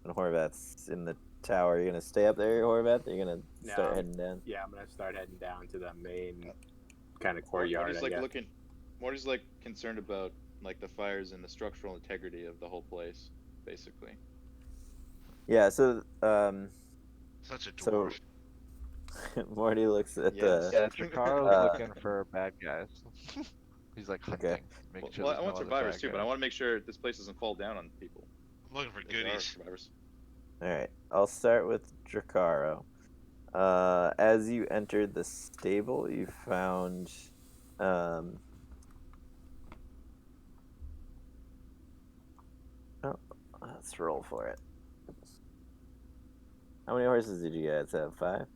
And Horvath's in the tower. You're gonna stay up there, Horvath? Or you're gonna start No. heading down? Yeah, I'm gonna start heading down to the main kind of courtyard. Morty's I like guess. Morty's like concerned about like the fires and the structural integrity of the whole place, basically. Yeah. So Such a So- dwarf. Morty looks at Yes. Yeah, Dracaro's Uh, looking for bad guys. He's like hunting, Okay. making Well, sure I there's want no other survivors bad too, but I guys. want to make sure this place doesn't fall down on people. I'm looking for If there are goodies. survivors. All right, I'll start with Dracaro. As you entered the stable, you found oh, let's roll for it. How many horses did you guys have? 5?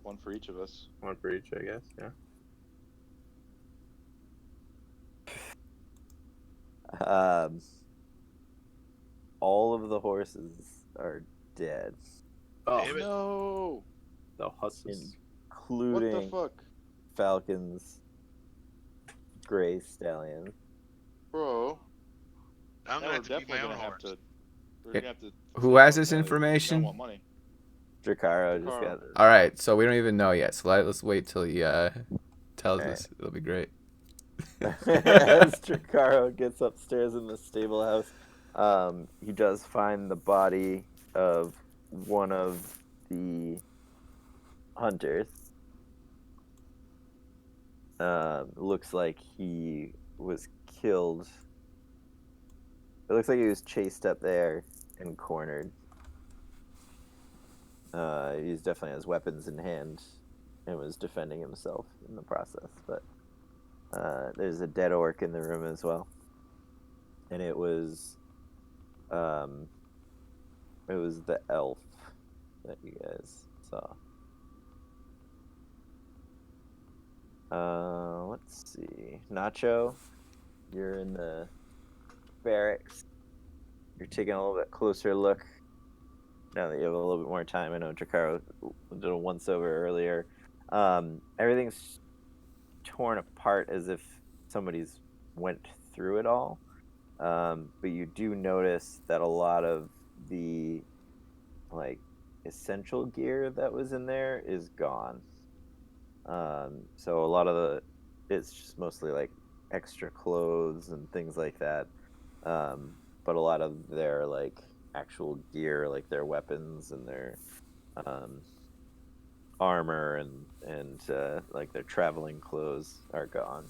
One for each of us. One for each, I guess. Yeah. All of the horses are dead, Oh, Damn it. No! the husses. What the including fuck? Falcon's gray stallion. Bro. I'm Now gonna we're have to beat definitely my own gonna have horse. to. We're Yeah. gonna have to. Who has this We're gonna information? want money. Dracaro just Dracaro. got All right, so we don't even know yet. So let's wait till he tells All right. us. It'll be great. As Dracaro gets upstairs in the stable house, he does find the body of one of the hunters. Looks like he was killed. It looks like he was chased up there and cornered. He definitely has weapons in hand and was defending himself in the process, but there's a dead orc in the room as well, and it was the elf that you guys saw. Let's see, Nacho, you're in the barracks. You're taking a little bit closer look now that you have a little bit more time. I know Dracaro did a once over earlier. Everything's torn apart as if somebody's went through it all, but you do notice that a lot of the like essential gear that was in there is gone. So a lot of it's just mostly like extra clothes and things like that, but a lot of their like actual gear, like their weapons and their armor and like their traveling clothes are gone.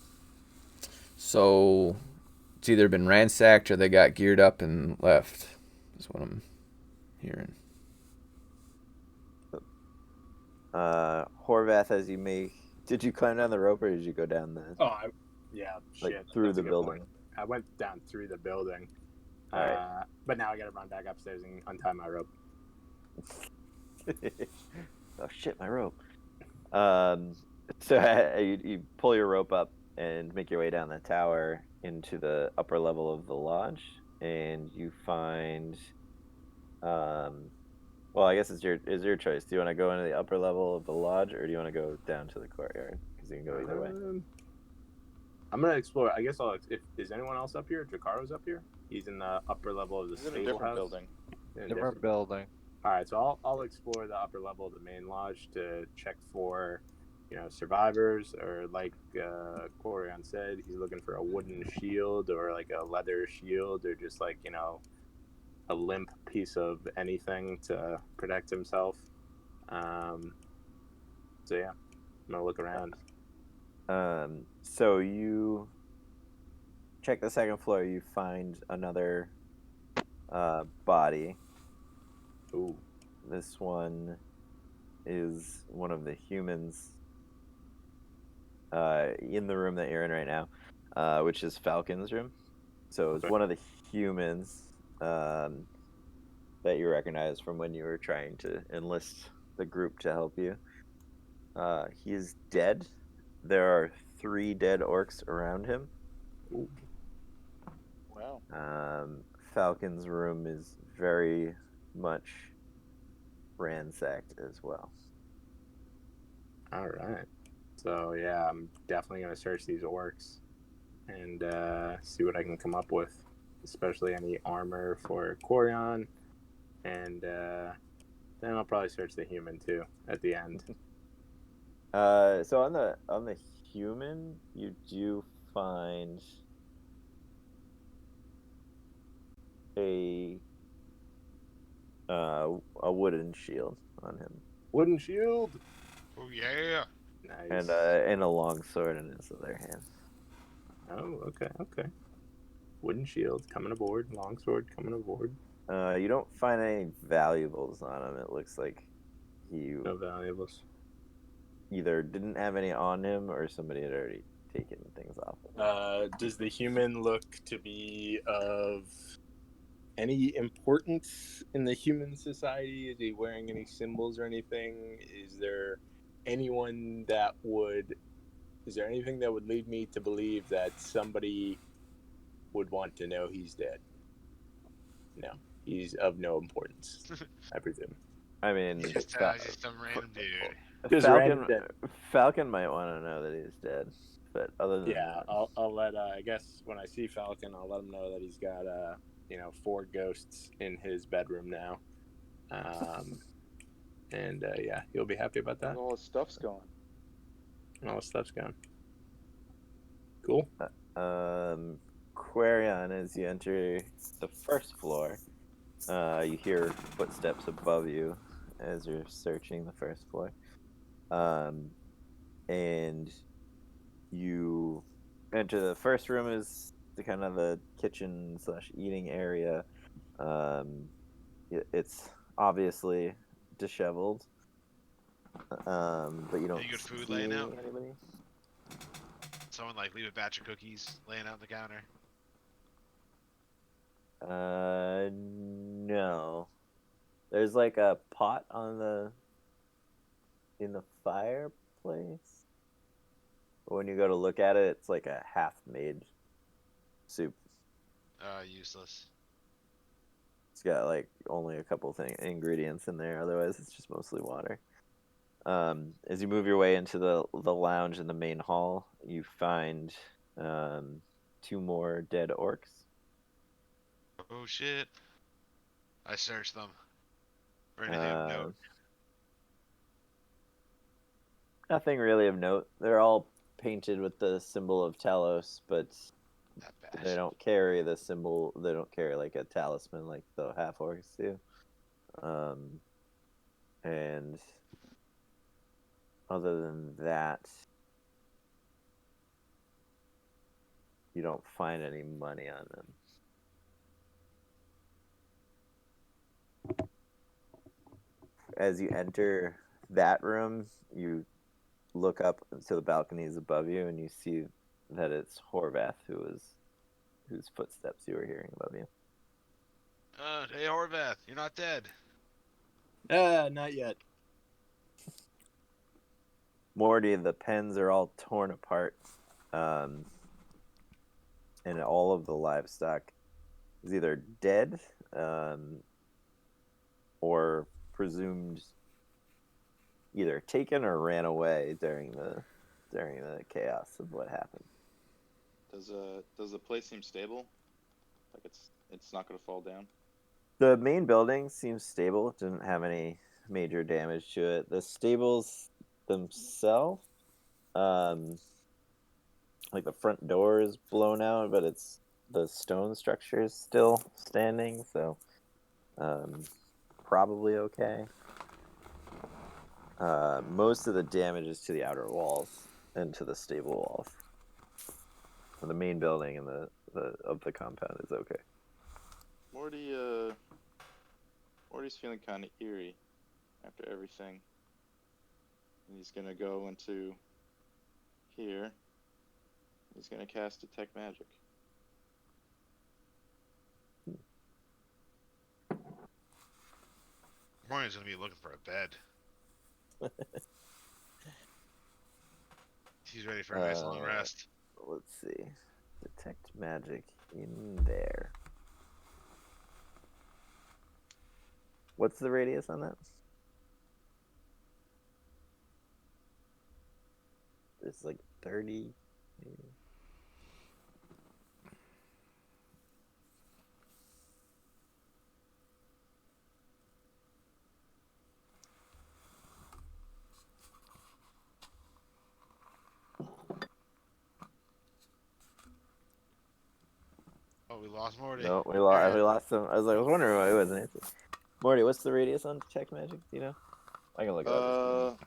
So it's either been ransacked or they got geared up and left. Is what I'm hearing. Horvath, as you did you climb down the rope or did you go down the Yeah, like shit. through that's a the good building? point. I went down through the building. Alright. But now I gotta run back upstairs and untie my rope. Oh shit, my rope. So you pull your rope up and make your way down the tower into the upper level of the lodge, and you find Well, I guess it's your choice. Do you want to go into the upper level of the lodge, or do you want to go down to the courtyard? Because you can go either way. I'm gonna explore. I guess if is anyone else up here? Jacaro's up here. He's in the upper level of the He's in a stable different house. building. In a Different building. All right, so I'll explore the upper level of the main lodge to check for, survivors, or like Corian said, he's looking for a wooden shield or like a leather shield, or just like a limp piece of anything to protect himself. So yeah, I'm gonna look around. So you check the second floor. You find another body. Ooh, This one is one of the humans in the room that you're in right now, which is Falcon's room. So it's one of the humans that you recognize from when you were trying to enlist the group to help you. He is dead. There are 3 dead orcs around him. ooh. Wow. Falcon's room is very much ransacked as well. All right. So yeah, I'm definitely gonna search these orcs and see what I can come up with, especially any armor for Corian, and then I'll probably search the human too at the end. So on the human, you do find a wooden shield on him, Wooden shield. Oh yeah. Nice. and a long sword in his other hand. Oh, okay. Wooden shield coming aboard. Longsword coming aboard. You don't find any valuables on him. It looks like he No valuables. either didn't have any on him or somebody had already taken things off. Does the human look to be of any importance in the human society? Is he wearing any symbols or anything? Is there anything that would lead me to believe that somebody would want to know he's dead? No, he's of no importance, I presume. I mean, Just some random dude. Just random dead. Falcon might want to know that he's dead, but other than Yeah, that, I'll let. I guess when I see Falcon, I'll let him know that he's got 4 ghosts in his bedroom now, and yeah, he'll be happy about that. All his stuff's gone. All his stuff's gone. Cool. Quarion, as you enter the first floor, you hear footsteps above you as you're searching the first floor, and you enter the first room is the kind of the kitchen / eating area. It's obviously disheveled, but you don't Any good food see laying out? anybody. Someone like leave a batch of cookies laying out on the counter. No. There's like a pot in the fireplace. But when you go to look at it, it's like a half-made soup. Useless. It's got like only a couple ingredients in there. Otherwise, it's just mostly water. As you move your way into the lounge in the main hall, you find 2 more dead orcs. Oh shit. I searched them. For anything of note. Nothing really of note. They're all painted with the symbol of Talos, but Not bad. they don't carry the symbol. They don't carry like a talisman like the half orcs do. And other than that, you don't find any money on them. As you enter that room, you look up to the balconies above you, and you see that it's Horvath whose footsteps you were hearing above you. Hey Horvath, you're not dead. Not yet. Morty, the pens are all torn apart, and all of the livestock is either dead, or presumed either taken or ran away during the chaos of what happened. Does the place seem stable? Like it's not gonna fall down? The main building seems stable. It didn't have any major damage to it. The stables themselves, like the front door is blown out, but the stone structure is still standing, so probably okay. Most of the damage is to the outer walls and to the stable walls. So the main building and the of the compound is okay. Morty's feeling kind of eerie after everything. And he's gonna go into here. He's gonna cast Detect Magic. Morgan's gonna be looking for a bed. He's ready for a nice long rest. Let's see. Detect magic in there. What's the radius on that? It's like 30. Maybe. Oh, we lost Morty. No, we lost him. I was wondering why he wasn't answering. Morty, what's the radius on detect magic? Do you know? I can look it up.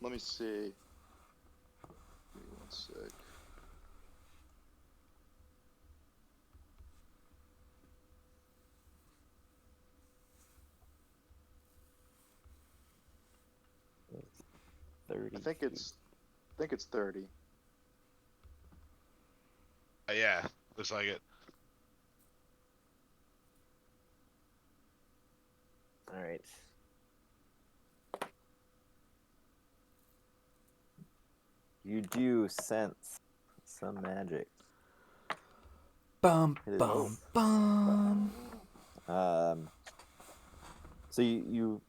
Let me see. Give me 1 sec. It's 30. I think it's 30. Yeah, looks like it. All right. You do sense some magic. Bum It is bum bum. So you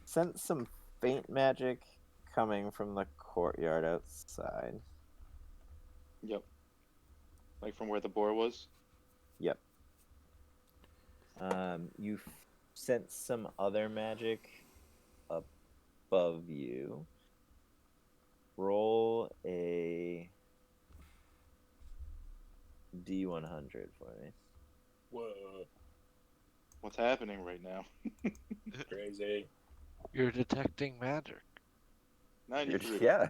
sense some faint magic coming from the courtyard outside. Yep. Like from where the boar was? Yep. You sense some other magic above you. Roll a D100 for me. Whoa, What's happening right now? crazy. You're detecting magic. 93. Yeah.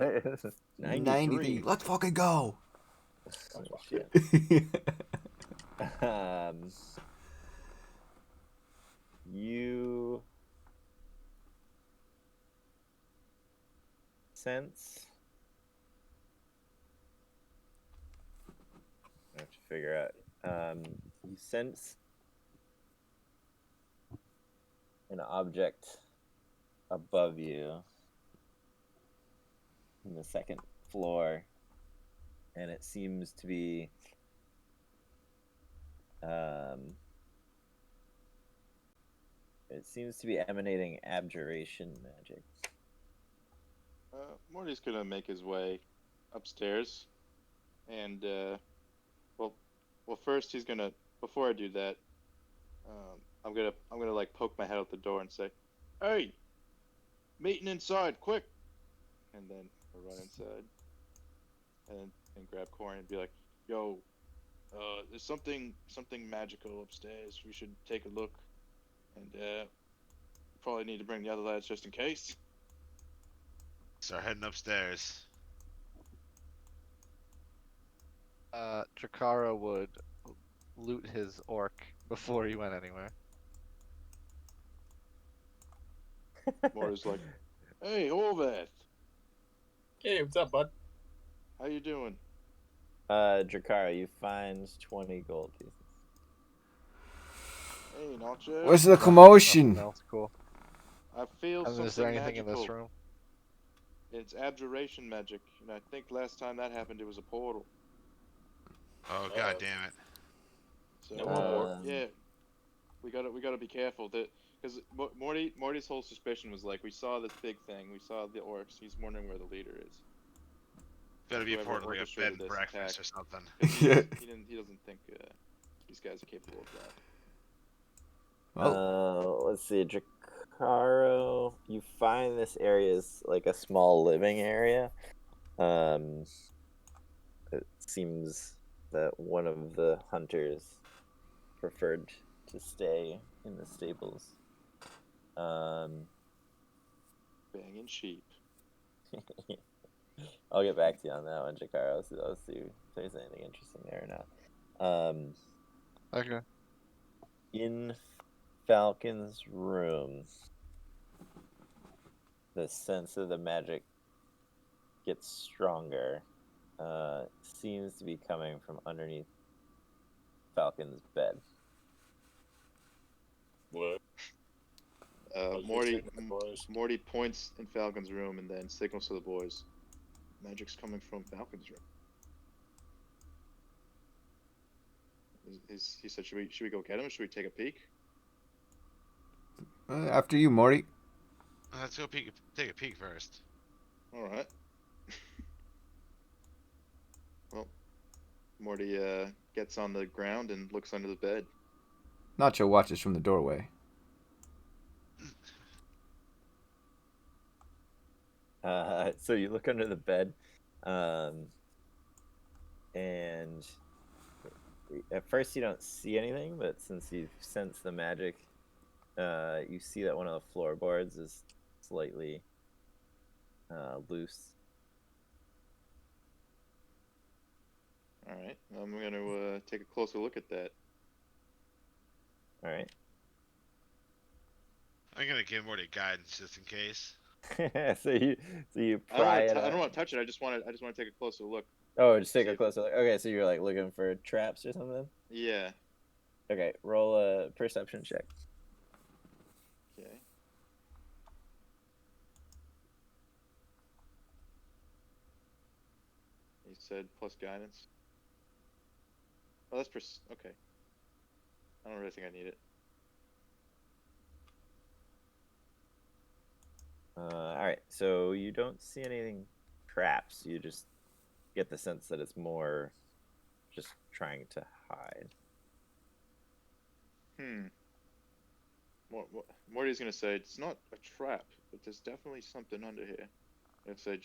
93. Let's fucking go. Oh, shit. You sense. I have to figure out. You sense an object above you in the second floor, and it seems to be emanating abjuration magic. Morty's gonna make his way upstairs, and well, first he's gonna. Before I do that, I'm gonna like poke my head out the door and say, "Hey, meeting inside, quick!" And then I'll run inside, and grab Corin and be like, "Yo, there's something magical upstairs. We should take a look, and probably need to bring the other lads just in case." Start heading upstairs. Drakara would loot his orc before he went anywhere. Morty's like, "Hey, Horvath, Hey, what's up, bud? how you doing?" Drakara, you find 20 gold pieces. Hey, Nacho. Where's the Nothing commotion? else cool. I feel And something is there anything magical. in this room? It's abjuration magic, and I think last time that happened, it was a portal. Oh, god damn it. So No more. yeah, we gotta be careful. Because Because Morty's whole suspicion was like, we saw this big thing, we saw the orcs. He's wondering where the leader is. Gotta be Whoever important, like a bed orchestrated and this breakfast attack. or something. 'Cause he doesn't think these guys are capable of that. Let's see, Jakaro. You find this area is like a small living area. It seems that one of the hunters preferred to stay in the stables. Banging sheep. I'll get back to you on that one, Jakaro. So I'll see if there's anything interesting there or not. Okay. In Falcon's room, the sense of the magic gets stronger. Seems to be coming from underneath Falcon's bed. What? Morty points in Falcon's room and then signals to the boys. Magic's coming from Falcon's room. He said, should we go get him? Or should we take a peek? After you, Morty. Let's go take a peek first. All right. Well, Morty gets on the ground and looks under the bed. Nacho watches from the doorway. So you look under the bed, and at first you don't see anything, but since you sense the magic, you see that one of the floorboards is slightly loose. All right, I'm gonna take a closer look at that. All right. I'm gonna give Morty guidance just in case. so you I pry it. don't want to touch it. I just want to take a closer look. Oh, just take a closer look. Okay, so you're like looking for traps or something. Yeah. Okay, roll a perception check. Okay. He said plus guidance. Oh, that's okay. I don't really think I need it. All right, so you don't see anything traps. You just get the sense that it's more just trying to hide. Morty's gonna say it's not a trap, but there's definitely something under here. He'll say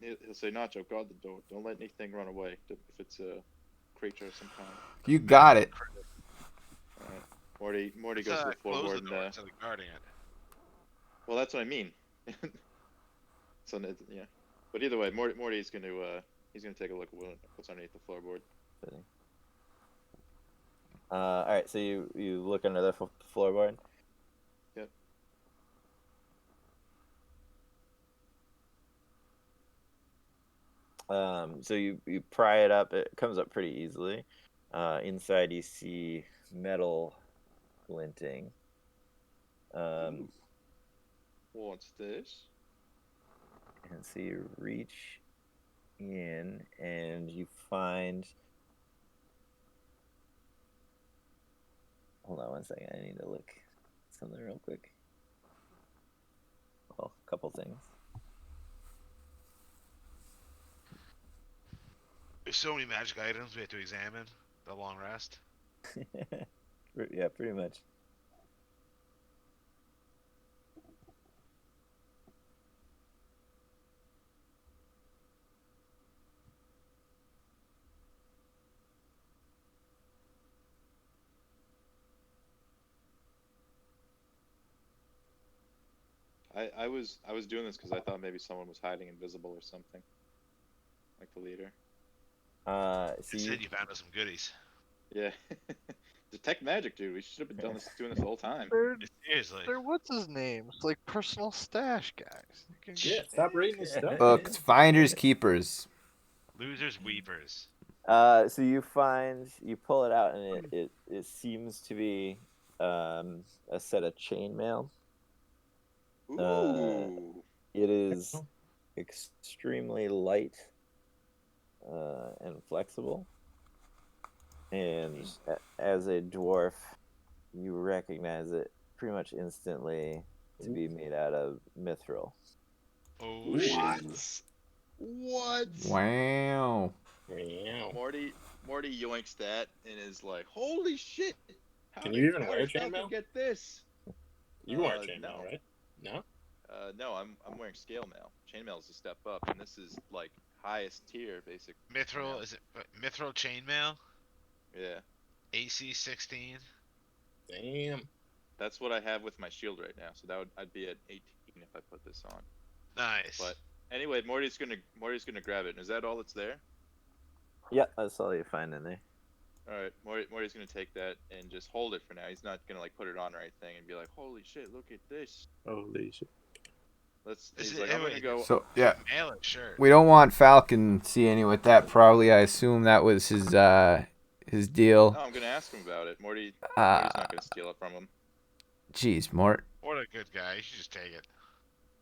he'll say, Nacho, guard the door. Don't let anything run away if it's a creature of some kind. You got it. All right. Morty goes to the floorboard and instead of guarding it. well, that's what I mean. So yeah, but either way, Morty's gonna he's gonna take a look at what's underneath the floorboard. All right, so you look under the floorboard. Yep. So you pry it up. It comes up pretty easily. Inside you see metal glinting. What's this? And so you reach in and you find. Hold on one second. I need to look something real quick. Well, a couple things. There's so many magic items we have to examine. The long rest. Yeah, pretty much. I was doing this because I thought maybe someone was hiding invisible or something, like the leader. So You said you found us some goodies. Yeah. Detect magic, dude. We should have been doing this the whole time. Seriously. They're what's his name? It's like personal stash guys. You can Yeah, stop reading this stuff. Books, finders, keepers. Losers, weepers. So you pull it out, and it seems to be a set of chainmail. Ooh. It is extremely light and flexible, and as a dwarf, you recognize it pretty much instantly to be made out of mithril. Oh What? shit! What? Wow. Yeah. Morty yoinks that and is like, "Holy shit! Can you even how wear did Falcon chainmail? get this?" You wear chainmail, no. right? No. No, I'm wearing scale mail. Chainmail is a step up, and this is like highest tier, basic. Mithril Yeah. is it? Mithril chainmail, Yeah, AC 16. Damn. that's what I have with my shield right now. So I'd be at 18 if I put this on. Nice. But anyway, Morty's gonna grab it. Is that all that's there? Yeah, that's all you find in there. All right, Morty's gonna take that and just hold it for now. He's not gonna like put it on or anything and be like, "Holy shit, look at this." Holy shit. He's it- like, "I'm gonna wait, go." So yeah, Mail it, sure. we don't want Falcon seeing you with that. Probably, I assume that was his deal. No, I'm gonna ask him about it. Morty's Uh, not gonna steal it from him. Jeez, Mort. What a good guy. You should just take it.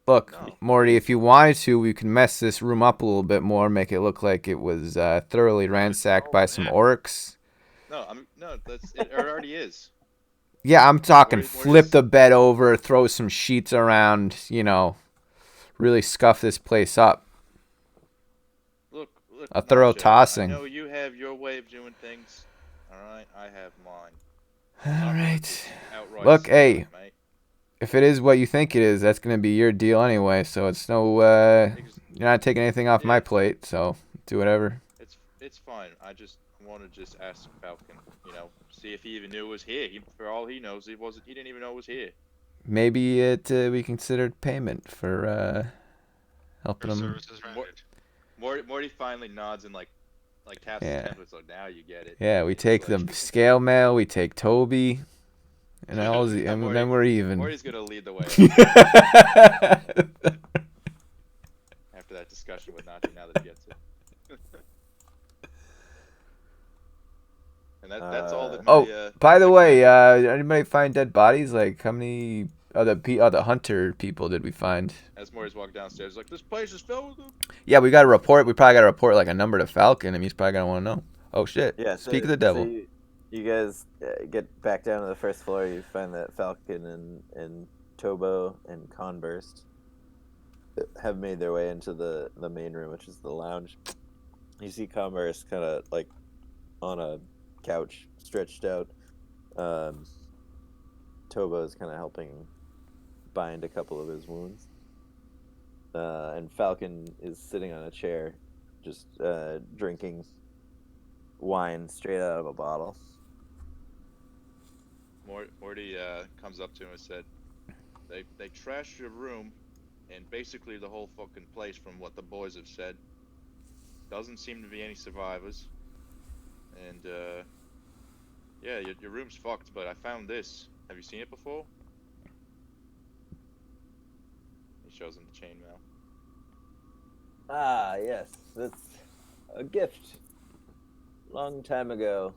Look, No. Morty, if you wanted to, we can mess this room up a little bit more, make it look like it was thoroughly ransacked by some yeah. orcs. It already is. Yeah, I'm talking Morty's- flip the bed over, throw some sheets around, really scuff this place up. Look. A thorough Nacho, tossing. I know you have your way of doing things. All right, I have mine. All Not gonna right. just outright Look, steal hey. it, mate. If it is what you think it is, that's going to be your deal anyway, so it's no, you're not taking anything off my Yeah. plate, so do whatever. It's fine. I want to just ask Falcon. See if he even knew it was here. For all he knows, he didn't even know it was here. Maybe we considered payment for helping For him. services rendered. Morty finally nods and like taps Yeah. his template. So now you get it. Yeah, we He's take like- the scale mail, we take Toby, and then we're even. Morty's gonna lead the way after that discussion with Nacho. Now that he gets it. And that's all that. By the way, did anybody find dead bodies? Like, how many other hunter people did we find? As Morty's walking downstairs, like, this place is filled with them. Yeah, we got to report. We probably got to report like a number to Falcon. I mean, he's probably gonna want to know. Oh shit! Yeah. Speak of the devil. So you guys get back down to the first floor. You find that Falcon and Tobo and Conburst have made their way into the main room, which is the lounge. You see Conburst kind of like on a couch, stretched out. Tobo is kind of helping bind a couple of his wounds. And Falcon is sitting on a chair, just drinking wine straight out of a bottle. Morty comes up to him and said, "They trashed your room, and basically the whole fucking place, from what the boys have said. Doesn't seem to be any survivors. And yeah, your room's fucked. But I found this. Have you seen it before?" He shows him the chainmail. Ah, yes, that's a gift. Long time ago.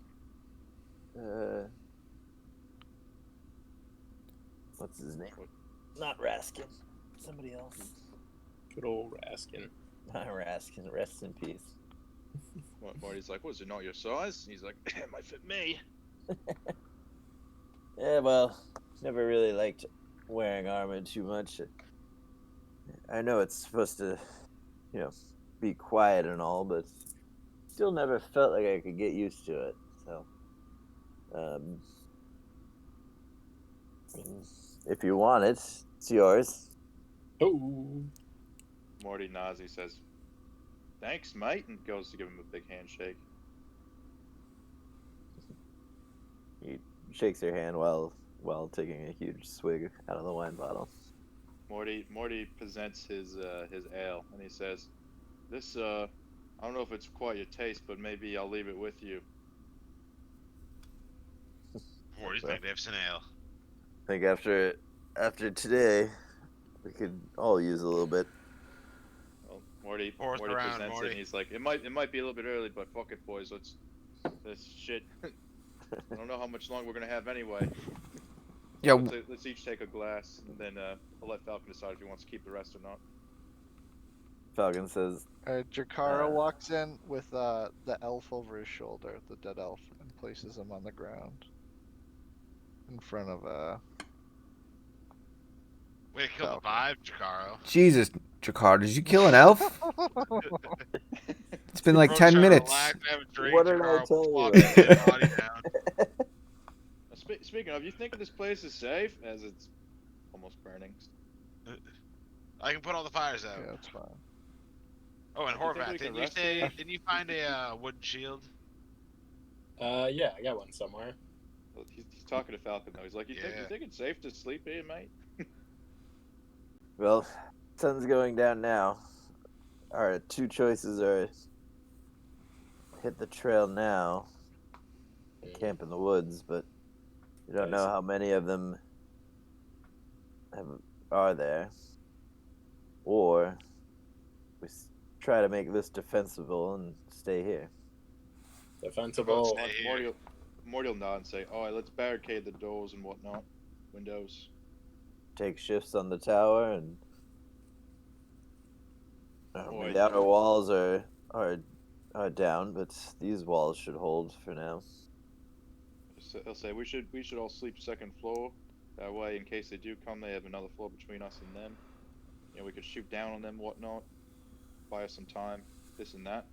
What's his name? Not Raskin. Somebody else. Good old Raskin. Not Raskin. Rest in peace. Morty's like, "Was it not your size?" He's like, "It might fit me." Yeah, well, never really liked wearing armor too much. I know it's supposed to, be quiet and all, but still never felt like I could get used to it. So, if you want it, it's yours. Oh. Morty nods. He says, "Thanks, mate," and goes to give him a big handshake. He shakes your hand while taking a huge swig out of the wine bottle. Morty presents his ale, and he says, "This I don't know if it's quite your taste, but maybe I'll leave it with you." Morty's magnificent ale. I think after today, we could all use a little bit. Well, Morty Fourth presents round, it, Morty. and he's like, "It might be a little bit early, but fuck it, boys. This shit. I don't know how much longer we're gonna have anyway. Yeah. Let's each take a glass, and then I'll let Falcon decide if he wants to keep the rest or not." Falcon says, Jakara walks in with the elf over his shoulder, the dead elf, and places him on the ground in front of Way to kill the vibe, Jakaro. Jesus, Jakar, did you kill an elf? It's been like 10 minutes. Relax, have a drink, What did I Jakaro, tell plop you? his dead body down. Speaking of, you think this place is safe as it's almost burning? I can put all the fires out. Yeah, that's fine. Oh, and Do you think Horvath, we can didn't you find a wooden shield? Yeah, I got one somewhere. Well, he's talking to Falcon though. He's like, you think it's safe to sleep here, mate? Well, sun's going down now. Our two choices are hit the trail now, camp in the woods, but you don't know how many of them are there. Or we try to make this defensible and stay here. Defensible. Morty will nod and say, "All right, let's barricade the doors and whatnot, windows." Take shifts on the tower, and Boy, the outer walls are down, but these walls should hold for now. He'll say we should all sleep second floor. That way, in case they do come, they have another floor between us and them. You know, we could shoot down on them, whatnot. Buy us some time, this and that.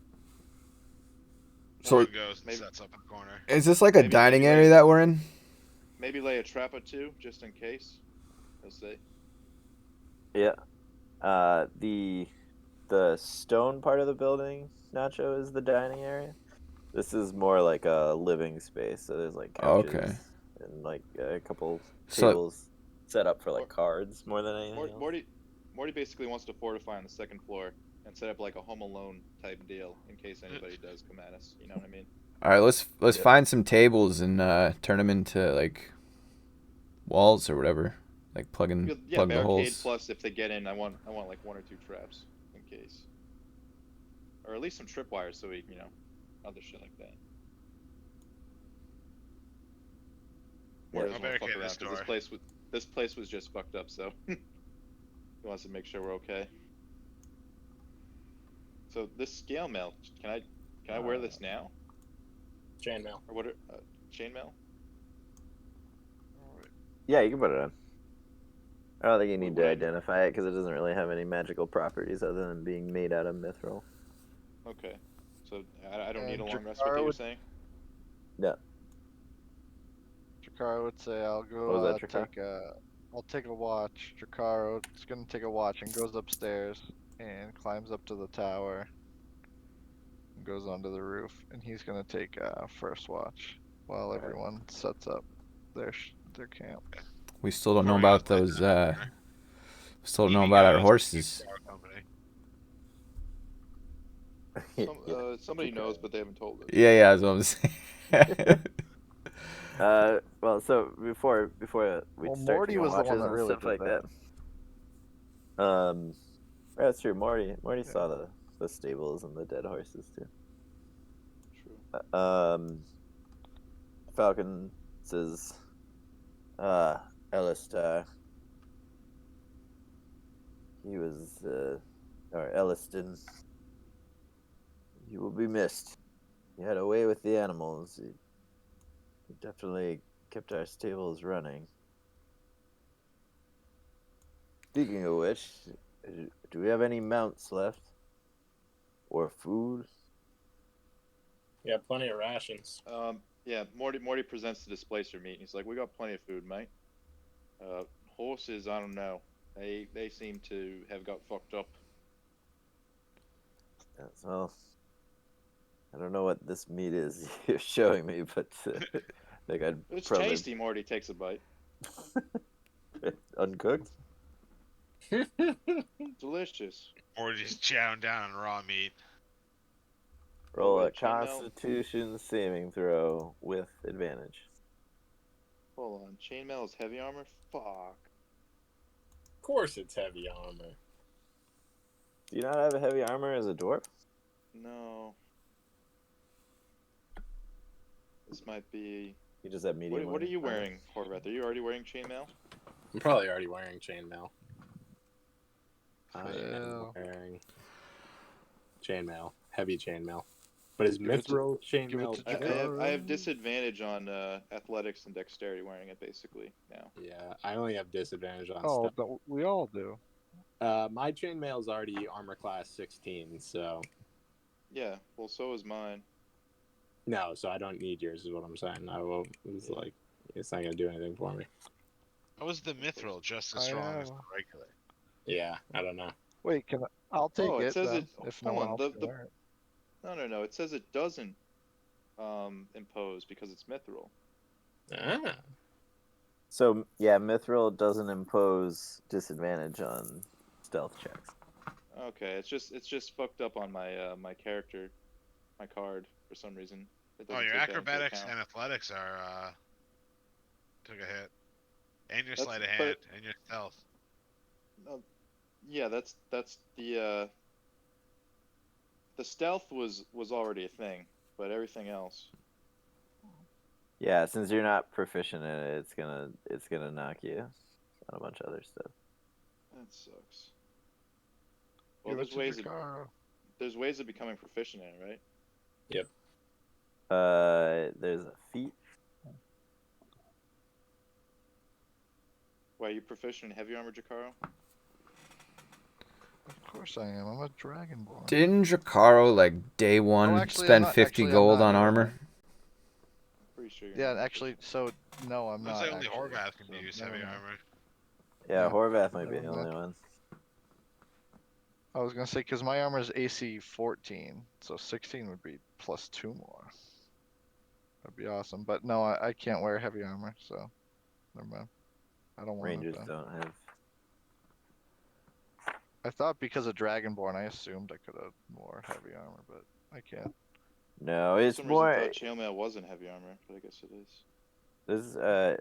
So One goes and sets up in the corner. is this like a Maybe- dining maybe area like- that we're in? Maybe lay a trap or two, just in case. He'll say. Yeah. The stone part of the building, Nacho, is the dining area. This is more like a living space. So there's like couches Okay. and like a couple So- tables set up for like cards more than anything else. Morty basically wants to fortify on the second floor and set up like a Home Alone type deal in case anybody does come at us. You know what I mean? All right, let's find some tables and turn them into like walls or whatever, like plug the barricade holes. plus if they get in, I want like 1 or 2 traps in case, or at least some tripwires so we other shit like that. Yeah, Morty I'll doesn't wanna fuck barricade around this 'cause door. this place was just fucked up, so he wants to make sure we're okay. So this scale mail, can I wear this now Chainmail. or what? Chainmail? Yeah, you can put it on. I don't think you need to Would I- identify it because it doesn't really have any magical properties other than being made out of mithril. Okay, so I don't need a And long rest. What Jakar you were would- saying? Jakaro would say, "I'll go What was that, Jakar? I'll take a watch." Jakaro is gonna take a watch and goes upstairs and climbs up to the tower. And goes onto the roof, and he's gonna take first watch while everyone sets up their camp. We still don't know Before we about go those. there. Still don't know Eating about our guys, horses. our company. Somebody knows, but they haven't told us. Yeah, that's what I'm saying. Well, so before we Well, start Morty taking was the watches one that and really stuff did like that. that. That's true. Morty saw the stables and the dead horses too. True. Falcon says, Elistar. He was, or Elliston. You will be missed. You had a way with the animals. You definitely kept our stables running. Speaking of which, do we have any mounts left? Or food? Yeah, plenty of rations. Yeah, Morty presents the displacer meat. He's like, we got plenty of food, mate. Horses, I don't know. They seem to have got fucked up. Yes, well, I don't know what this meat is you're showing me, but I think I'd It's probably tasty. Morty takes a bite. uncooked. Delicious. Or just chowing down on raw meat. Roll a wait, chainmail? Constitution saving throw with advantage. Hold on. Chainmail is heavy armor? Fuck. Of course it's heavy armor. Do you not have a heavy armor as a dwarf? No. This might be. You just have medium. What are you armor. wearing, Horvath? Are you already wearing chainmail? I'm probably already wearing chainmail. I am Well. wearing chainmail. Heavy chainmail. But is Give it to- Mithril give it chainmail to better? I have disadvantage on athletics and dexterity wearing it basically now. Yeah, I only have disadvantage on Oh, stuff. but we all do. My chainmail is already armor class 16, so Yeah, well, so is mine. no, so I don't need yours, is what I'm saying. It's like it's not gonna do anything for me. How is the mithril just as I strong as know. the regular? Yeah, I don't know. Wait, I'll take Oh, it it says then, it- if no hold one on, else can the- wear it. No. It says it doesn't impose because it's mithril. Ah, So yeah, Mithril doesn't impose disadvantage on stealth checks. Okay, it's just fucked up on my my character, my card for some reason. It Oh, doesn't your take that into acrobatics account. and athletics are took a hit, and your That's- sleight of but- hand and your stealth. Yeah, that's the stealth was already a thing, but everything else. Yeah, since you're not proficient in it, it's gonna knock you on a bunch of other stuff. That sucks. Well, Give it there's to Jakaro. there's ways of becoming proficient in it, right? There's a feat. Why, are you proficient in heavy armor, Jakaro? Of course I am. I'm a dragonborn. Didn't Jakaro like day one actually, I'm spend not- 50 actually, I'm gold not, on no. armor? Pretty sure. You're Yeah, not actually, so no, I'm Looks not. like only actually, Horvath can so use never heavy mind. armor. Yeah, Yeah, Horvath might be never the only one. I was gonna say because my armor is AC 14, so 16 would be plus 2 more. That'd be awesome. But no, I can't wear heavy armor, so never mind. I don't want Rangers it. Then. don't have. I thought because of Dragonborn, I assumed I could have more heavy armor, but I can't. No, For it's some more. reason, I thought chainmail wasn't heavy armor, but I guess it is. This there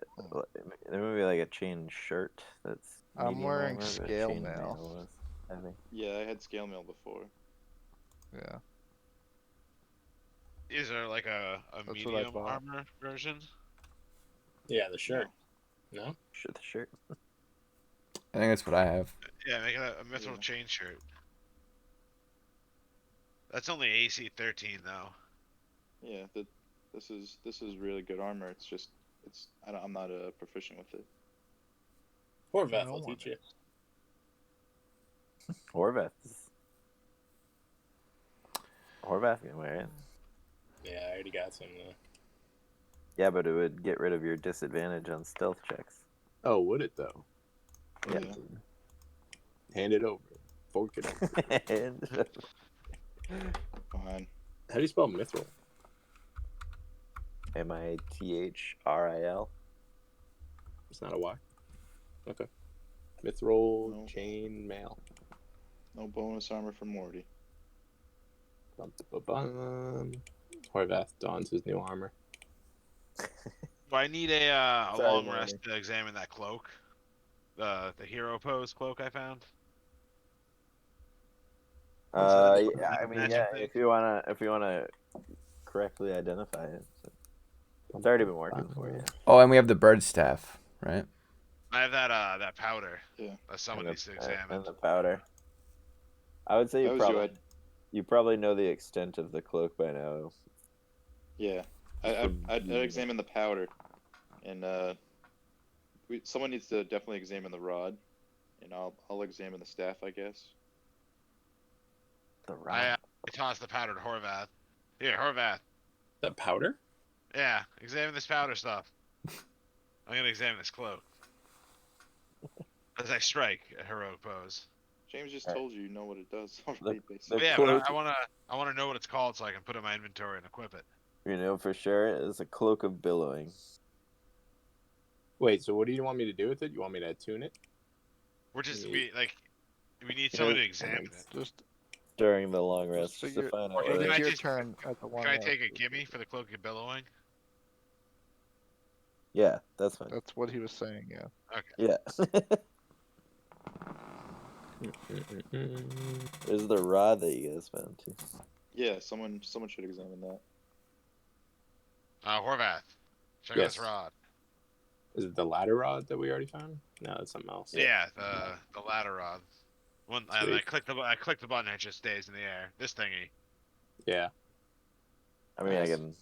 may be like a chain shirt that's. I'm medium wearing armor, but scale chain mail. was heavy. Yeah, I had scale mail before. Yeah. Is there like a what I medium bought. armor version? yeah, the shirt. No, The shirt. I think that's what I have. Yeah, make it a mithril Yeah. chain shirt. That's only AC 13 though. Yeah, this is really good armor. It's just I'm not proficient with it. Horvath No will one teach you. Horvath. Horvath can wear it. Yeah, I already got some. Yeah, but it would get rid of your disadvantage on stealth checks. Oh, would it though? Yeah. Hand it over. Fork it over. And Fine. How do you spell mithril? Mithril. It's not a Y. Okay. Mithril No. chain mail. No bonus armor for Morty. Bum-ba-bum. Horvath dons his new armor. Do I need a Sorry, long Manny. rest to examine that cloak? The hero pose cloak I found. Yeah, I mean, Magic yeah, thing? if you wanna correctly identify it, it's already been working for you. Oh, and we have the bird staff, right? I have that powder. Yeah. That someone And needs to the- examine. and the powder. I would say That was you, you probably know the extent of the cloak by now. Yeah, I'd examine the powder, and someone needs to definitely examine the rod, and I'll examine the staff, I guess. The I rod. tossed the powder to Horvath. Here, Horvath. The powder? Yeah, examine this powder stuff. I'm gonna examine this cloak. As I strike a heroic pose. James just Alright. told you know what it does already, The basically. But yeah, cloak, but I wanna know what it's called so I can put it in my inventory and equip it. you know for sure, is a cloak of billowing. Wait, so what do you want me to do with it? You want me to attune it? We're just Yeah. we need someone to examine it. Just During the long rest, so just to you're, find out Can what I it's it your just- turn at the one. Can I rest. take a gimme for the cloak of billowing? Yeah, that's fine. That's what he was saying. Yeah. Yeah. There's the rod that you guys found too. Yeah, someone should examine that. Horvath. Check Yes. out this rod. Is it the ladder rod that we already found? No, that's something else. Yeah, the ladder rod. And I Sweet. click the button, it just stays in the air. This thingy. Yeah. I mean, I Nice. can.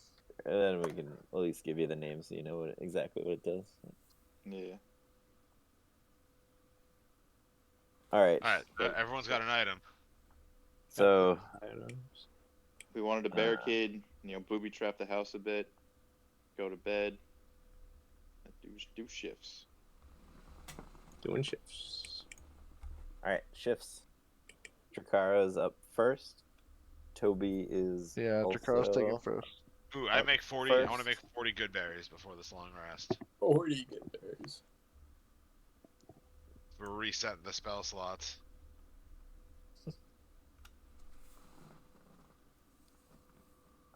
And then we can at least give you the name so you know exactly what it does. Yeah. All right. All right, everyone's got an item. So Items. We wanted to barricade, booby trap the house a bit, go to bed, and do shifts. Doing shifts. all right, shifts. Drakara's up first. Toby is Yeah, also Dracaro's taking first. Ooh, I Up make 40. I want to first. make 40 good berries before this long rest. 40 good berries. We're resetting the spell slots.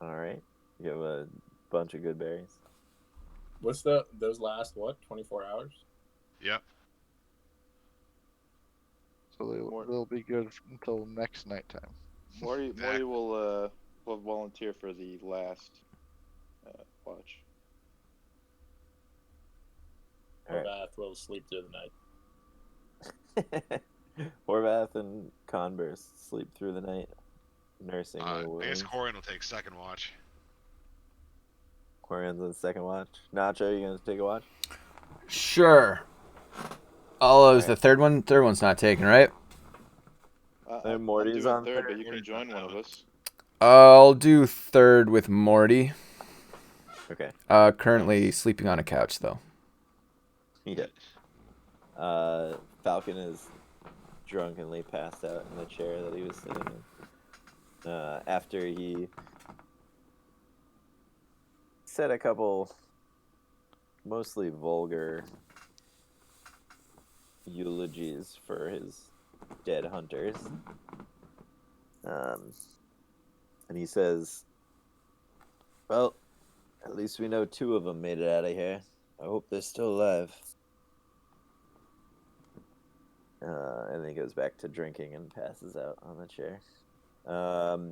All right. You have a bunch of good berries. What's those last 24 hours? Yep. So they'll be good until next nighttime. Morty Exactly. will volunteer for the last watch. All right. Bath will sleep through the night. Horvath and Converse sleep through the night, nursing their I guess wounds. Corian will take second watch. Quarian's on second watch. Nacho, you gonna take a watch? Sure. Oh, it was the Alright. third one? Third one's not taken, right? I'm Morty's doing on third, but you Morty's can join on one of seven. us. I'll do third with Morty. Okay. Currently sleeping on a couch, though. Yeah. Falcon is drunkenly passed out in the chair that he was sitting in. After he said a couple mostly vulgar eulogies for his dead hunters. And he says, well, at least we know 2 of them made it out of here. I hope they're still alive. And then he goes back to drinking and passes out on the chair.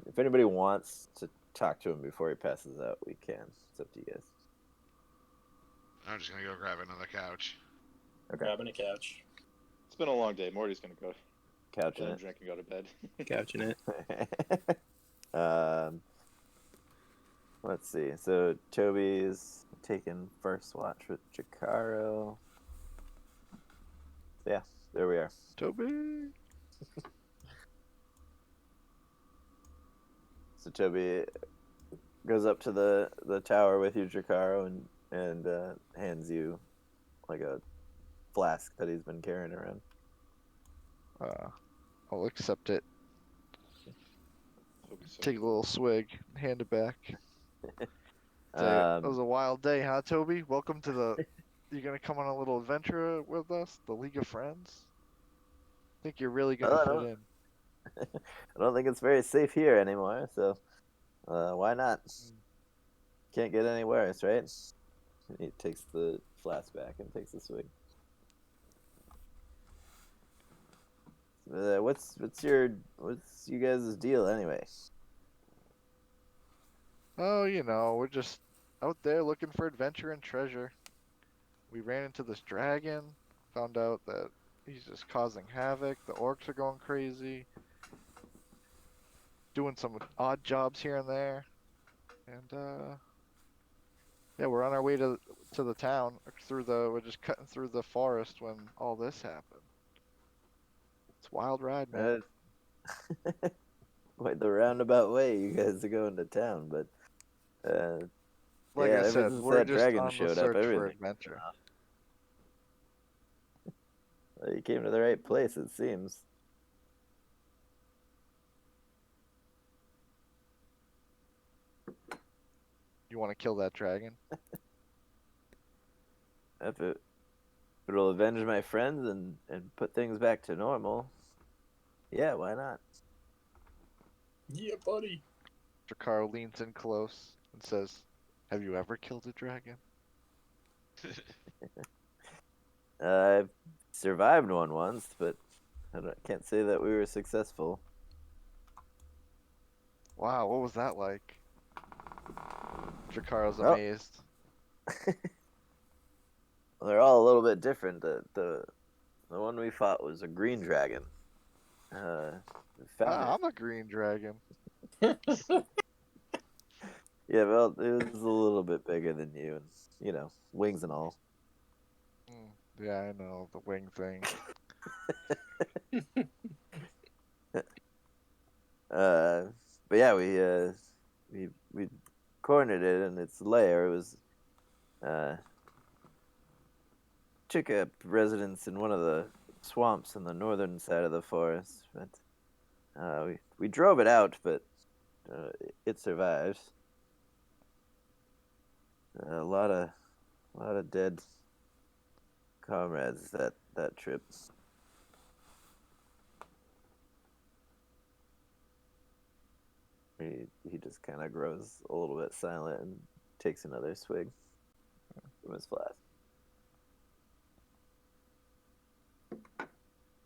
If anybody wants to talk to him before he passes out, we can. It's up to you guys. I'm just gonna go grab another couch. Okay. Grabbing a couch. It's been a long day. Morty's gonna go Couch in let him it. drink and go to bed. Couching it. Let's see. So Toby's taking first watch with Jakaro. Yeah, there we are. Toby. So Toby goes up to the tower with you, Jakaro, and hands you like a flask that he's been carrying around. I'll accept it. Focus, Take a little swig, hand it back. Say, Um, it was a wild day, huh, Toby? Welcome to the. You gonna come on a little adventure with us, the League of Friends? Think you're really gonna I fit don't- in? I don't think it's very safe here anymore, so why not? Can't get any worse, right? He takes the flask back and takes a swig. What's you guys' deal anyway? Oh, we're just out there looking for adventure and treasure. We ran into this dragon, found out that he's just causing havoc. The orcs are going crazy, doing some odd jobs here and there, and yeah, we're on our way to the town. We're just cutting through the forest when all this happened. It's a wild ride, man. Quite the roundabout way you guys are going to town, but Like yeah, I ever said, since we're that just dragon on the showed up, search for everything. adventure. You came to the right place, it seems. You want to kill that dragon? If it'll avenge my friends and put things back to normal, yeah, why not? Yeah, buddy. Dracarys leans in close and says, "Have you ever killed a dragon?" I've survived one once, but can't say that we were successful. Wow, what was that like? Dracarys Well- amazed. Well, they're all a little bit different. The one we fought was a green dragon. We found I'm a green dragon. Yeah, well, it was a little bit bigger than you, and wings and all. Yeah, I know the wing thing. But yeah, we cornered it in its lair. It was took up residence in one of the swamps on the northern side of the forest. But we drove it out, but it survives. A lot of dead comrades that trip. He just kind of grows a little bit silent and takes another swig from his flask.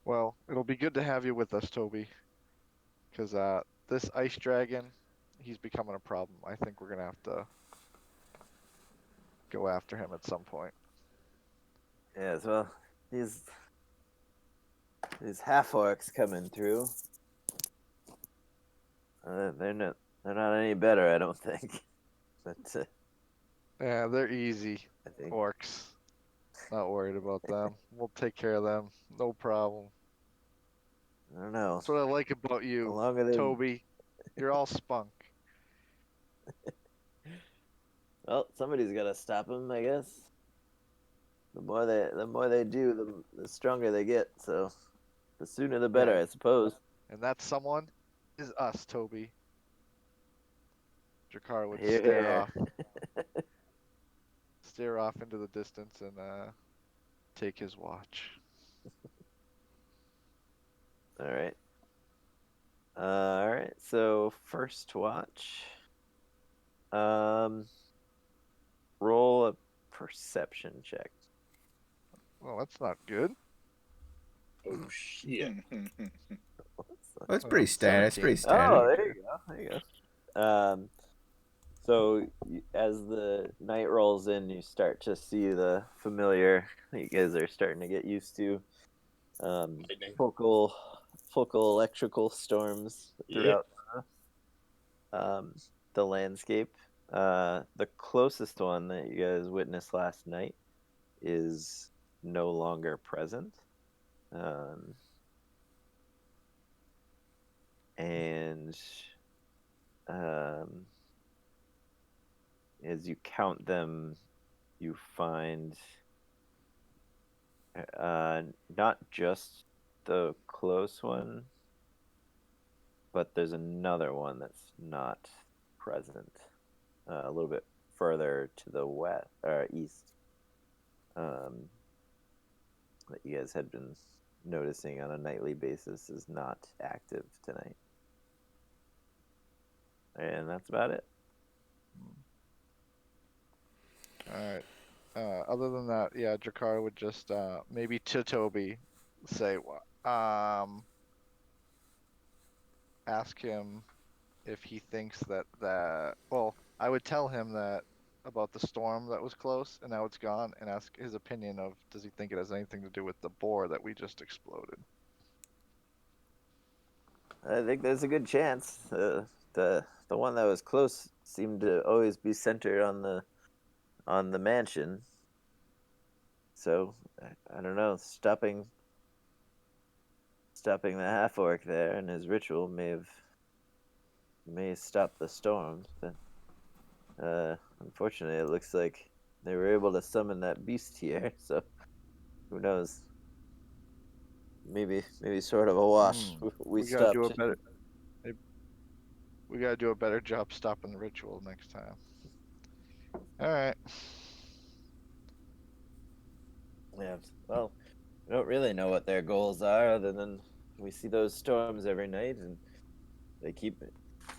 Well, it'll be good to have you with us, Toby. Because this ice dragon, he's becoming a problem. I think we're gonna have to go after him at some point. Yes, well, these half orcs coming through. They're not any better, I don't think. But Yeah, they're easy I think orcs. Not worried about them. We'll take care of them. No problem. I don't know. That's what I like about The you, longer they Toby. You're all spunk. Well, somebody's got to stop them, I guess. The more they do, the stronger they get. So, the sooner the better, Yeah. I suppose. And that someone is us, Toby. Jakar would Here. stare off into the distance and take his watch. All right. All right. So first watch. Roll a perception check. Well, that's not good. Oh shit! That's pretty standard. That's 17. pretty standard. Oh, there you go. So as the night rolls in, you start to see the familiar. You guys are starting to get used to Lightning. focal electrical storms throughout the landscape. The closest one that you guys witnessed last night is no longer present. And as you count them, you find not just the close one, but there's another one that's not present, a little bit further to the west or east, that you guys had been noticing on a nightly basis is not active tonight. And that's about it. Alright. Other than that, yeah, Jakar would just maybe to Toby say, ask him if he thinks that well, I would tell him that about the storm that was close and now it's gone, and ask his opinion of does he think it has anything to do with the boar that we just exploded. I think there's a good chance. The one that was close seemed to always be centered on the mansion. So I don't know. Stopping the half orc there and his ritual may stop the storm. But unfortunately, it looks like they were able to summon that beast here. So who knows? Maybe sort of a wash. We gotta stopped. do a better. We gotta do a better job stopping the ritual next time. All right. Yeah. Well, we don't really know what their goals are, other than we see those storms every night, and they keep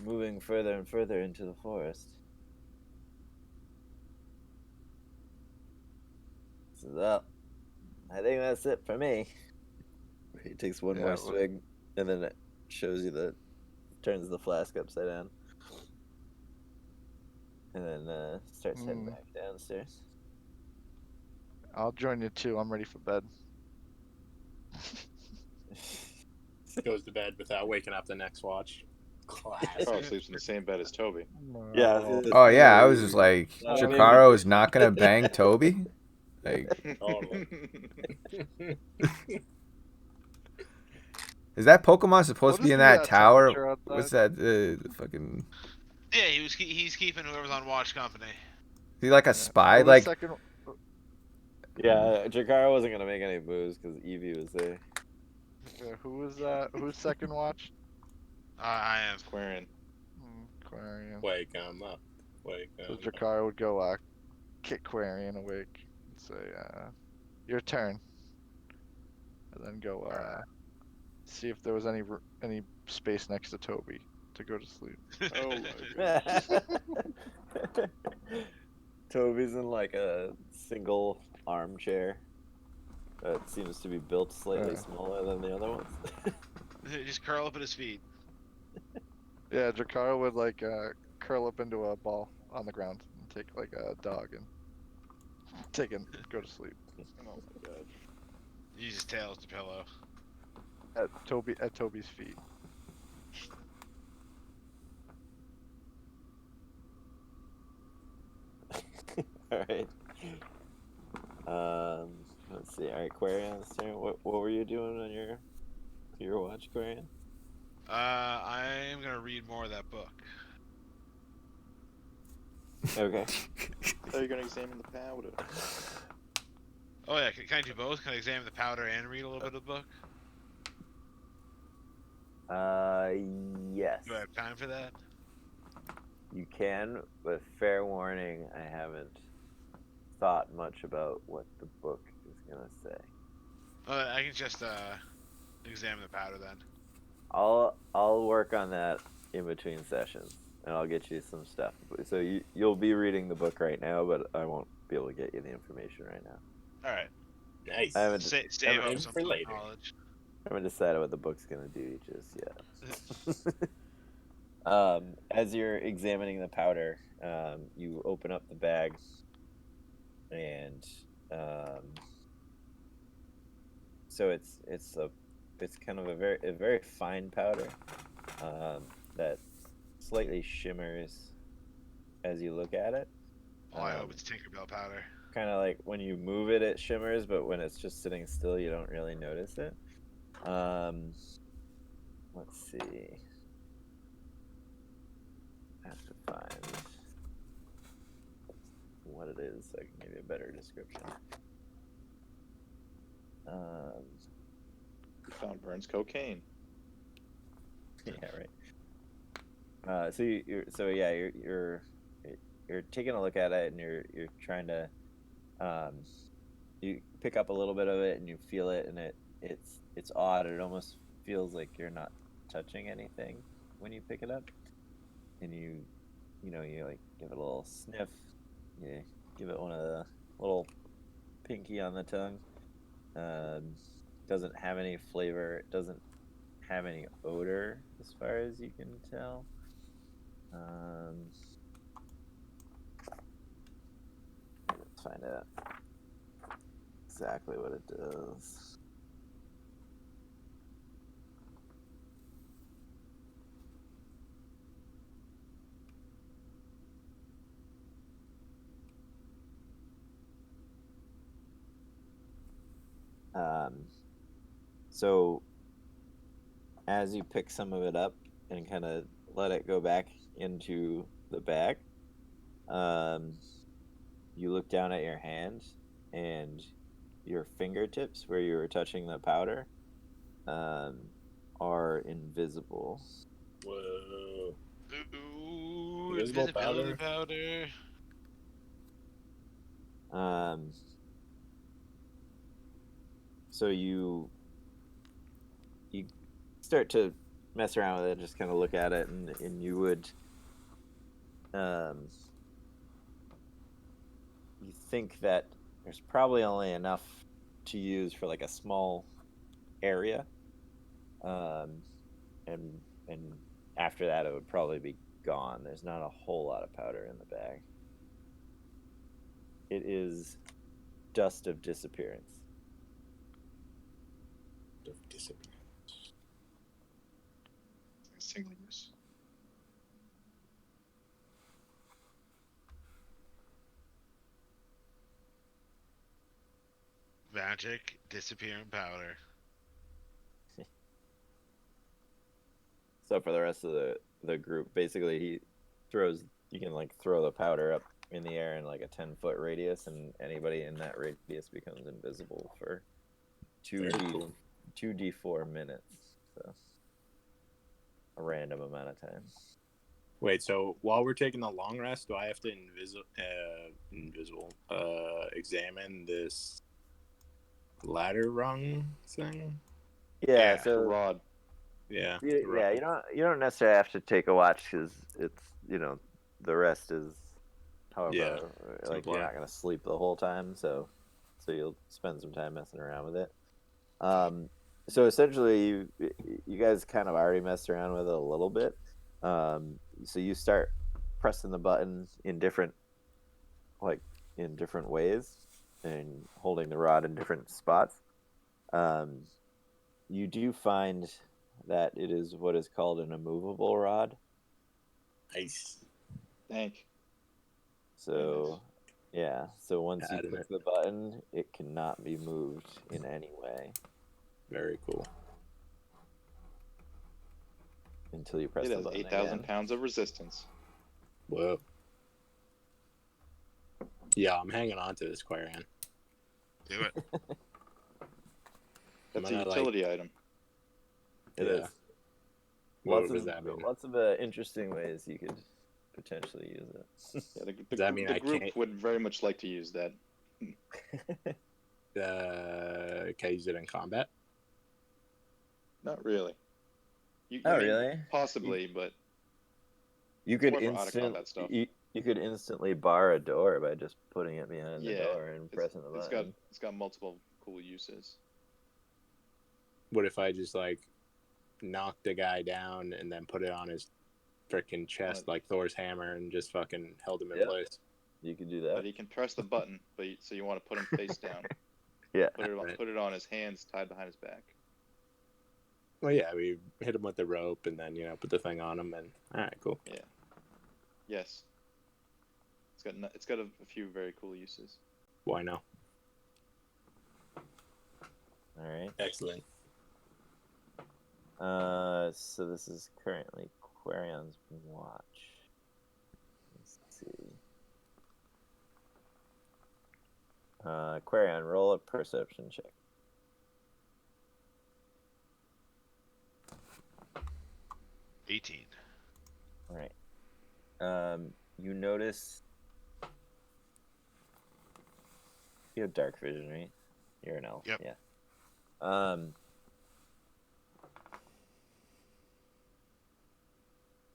moving further and further into the forest. So, I think that's it for me. He takes one more swig, and then it shows you turns the flask upside down, and then starts heading back downstairs. I'll join you too. I'm ready for bed. Goes to bed without waking up the next watch. Classic. Carl sleeps in the same bed as Toby. Yeah. Oh yeah, I was just like, No, Jakaro is not gonna bang Toby. Like, Totally. is that Pokemon supposed to What be is in the, that tower? temperature outside? What's that? Fucking. Yeah, he's keeping whoever's on watch company. Is he like a spy? Who was Like, second? Yeah, Jakaro wasn't gonna make any moves because Eevee was there. Who was that? Who's second watch? I am. Aquarian. Quarian. Wake him up. Wake So him up. Jakaro would go kick Quarian awake and say, your turn. And then go see if there was any space next to Toby to go to sleep. Oh my god. Toby's in like a single armchair that seems to be built slightly smaller than the other ones. Just curl up at his feet. Yeah, Jakaro would like curl up into a ball on the ground and take like a dog and go to sleep. Oh my god. Use his tail as the pillow. At Toby's feet. All right. Let's see. All right, Quarian's turn. What were you doing on your watch, Quarian? I am gonna read more of that book. Okay. So you're gonna examine the powder. Oh yeah, can I do both? Can I examine the powder and read a little bit of the book? Yes. Do I have time for that? You can, but fair warning, I haven't thought much about what the book is gonna say. I can just examine the powder then. I'll work on that in between sessions, and I'll get you some stuff. So you'll be reading the book right now, but I won't be able to get you the information right now. All right. Nice. I haven't Save up some for later. knowledge. I haven't decided what the book's gonna do just yet. As you're examining the powder, you open up the bag, and so it's kind of a very fine powder that slightly shimmers as you look at it. Oh, I hope it's Tinkerbell powder. Kind of like when you move it, it shimmers, but when it's just sitting still, you don't really notice it. Let's see. I have to find what it is so I can give you a better description. You found Burns cocaine. Yeah, right. You're taking a look at it, and you're trying to you pick up a little bit of it, and you feel it, and it's odd. It almost feels like you're not touching anything when you pick it up, and you like give it a little sniff. You give it one of the little pinky on the tongue. Doesn't have any flavor. It doesn't have any odor as far as you can tell. Let's find out exactly what it does. So as you pick some of it up and kind of let it go back into the bag, you look down at your hand, and your fingertips where you were touching the powder are invisible. Whoa. Ooh, Invisible invisibility powder. So you start to mess around with it, just kind of look at it, and you would you think that there's probably only enough to use for like a small area, and after that it would probably be gone. There's not a whole lot of powder in the bag. It is dust of disappearance. Disappearance. Single use. Magic disappearing powder. So for the rest of the group, basically he throws. You can like throw the powder up in the air in like a 10-foot radius, and anybody in that radius becomes invisible for Very cool. 2d4 minutes. So a random amount of time. Wait, so while we're taking a long rest, do I have to examine this ladder rung thing? Yeah. Yeah, So Rod. Yeah. yeah, you don't necessarily have to take a watch because it's the rest is however Yeah, like you're not gonna sleep the whole time, so you'll spend some time messing around with it. So essentially, you guys kind of already messed around with it a little bit. So you start pressing the button in different ways and holding the rod in different spots. You do find that it is what is called an immovable rod. Nice. Thank. So, yeah. So once you Adamant. click the button, it cannot be moved in any way Very cool. until you press It the has button 8,000 again. pounds of resistance. Whoa. Yeah, I'm hanging on to this Quarian. do it. That's a gonna, utility item. It Yeah. is. What Lots does of that mean? lots of interesting ways you could potentially use it. Yeah, Does that mean the I group can't- would very much like to use that. Can I use it in combat? Not really. You, Oh, I mean, really? Possibly, but You could more for out-of-combat stuff. you could instantly bar a door by just putting it behind the Yeah, door and pressing the button. it's got multiple cool uses. What if I just like knocked the guy down and then put it on his freaking chest like Thor's hammer and just fucking held him in Yep. place? You could do But that. he can press the button, so you want to put him face down. Yeah. Right. Put it on his hands tied behind his back. Well, yeah, we hit him with the rope and then put the thing on him and all right, cool. Yes. It's got a few very cool uses. Why no? All right. Excellent. So this is currently Quarion's watch. Let's see. Quarion, roll a perception check. $18. All right. You notice you have dark vision, right? You're an elf. Yep. Yeah.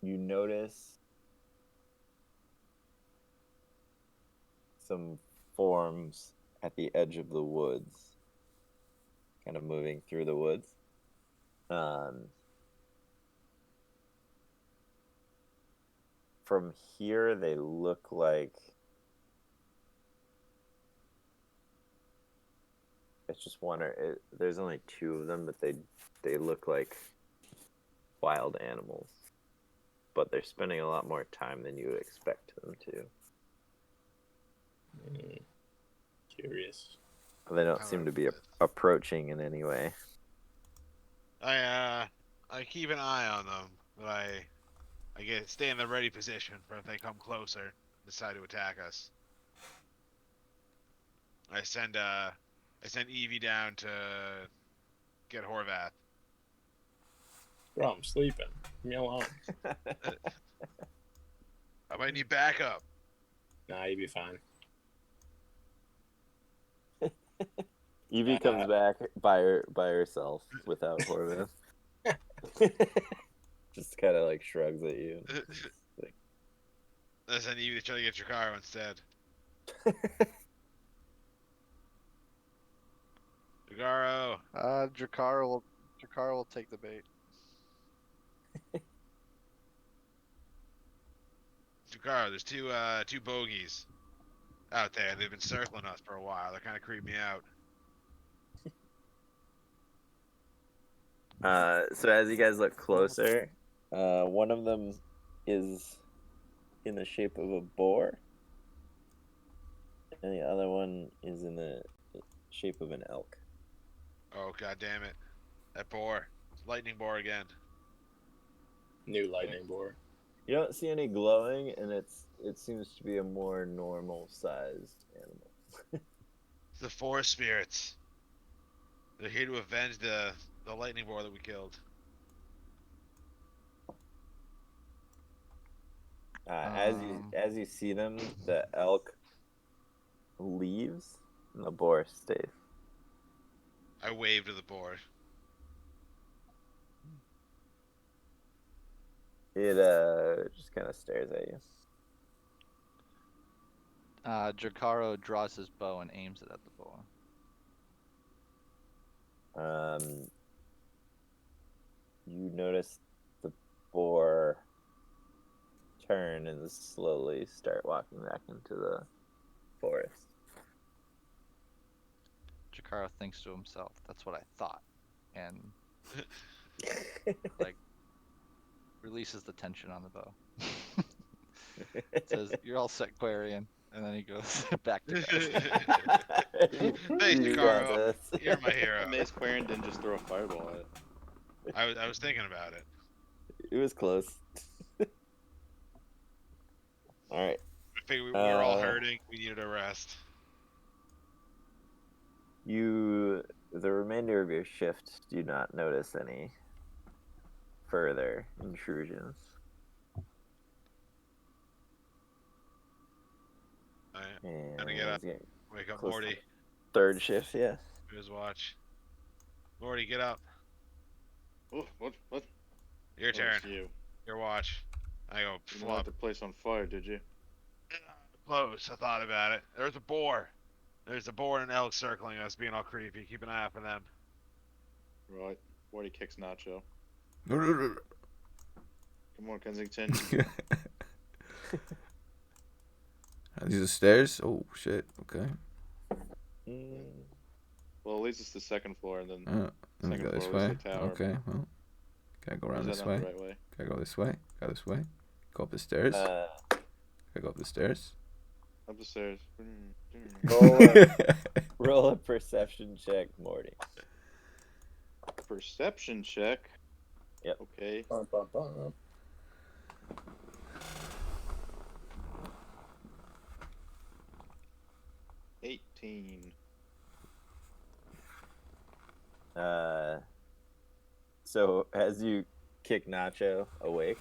You notice some forms at the edge of the woods, kind of moving through the woods. From here, they look like it's just one there's only two of them, but they look like wild animals, but they're spending a lot more time than you would expect them to. Curious. They don't seem to be approaching in any way. I keep an eye on them, but I stay in the ready position for if they come closer and decide to attack us. I send Evie down to get Horvath. Bro, I'm sleeping. Leave me alone. I might need backup. Nah, you'd be fine. Evie comes back by herself without Horvath. Just kind of like shrugs at you. I send Evie to try to get Drakaro instead. Drakaro. Drakar will take the bait. Drakaro, there's two bogeys out there. They've been circling us for a while. They're kind of creeping me out. So as you guys look closer, one of them is in the shape of a boar, and the other one is in the shape of an elk. Oh god damn it! That boar, lightning boar again. New lightning boar. You don't see any glowing, and it seems to be a more normal sized animal. It's the forest spirits. They're here to avenge the lightning boar that we killed. As you see them, the elk leaves and the boar stays. I waved to the boar. It just kind of stares at you. Jakaro draws his bow and aims it at the boar. You notice the boar turn and slowly start walking back into the forest. Jakaro thinks to himself, "That's what I thought," and like releases the tension on the bow. Says, "You're all set, Quarian," and then he goes back to bed. Thanks, You got Jakaro. this. You're my hero. Amazed Quarian didn't just throw a fireball at it. I was thinking about it. It was close. All right. I figured we were all hurting. We needed a rest. The remainder of your shift, do not notice any further intrusions. Alright, gotta get up. Wake up, close to Morty. Third shift, yeah. Do his watch. Morty, get up. Oh, what? Your turn. It's you. Your watch. I go You didn't flop. light the place on fire, did you? Close. I thought about it. There's a boar. There's a boar and an elk circling us, being all creepy. Keep an eye out for them. Right. Morty kicks Nacho. Are Come on, Kensington. these the stairs? Oh shit. Okay. Well, at least it's the second floor, and then Let me go second this floor way. is the tower. Okay. Well, gotta go around Is this that not way. the right way? Gotta go this way. Go this way. Go up the stairs. Gotta go up the stairs. Up the stairs. Roll a perception check, Morty. Perception check. Yep. Okay. Bum, bum, bum. 18. So as you kick Nacho awake,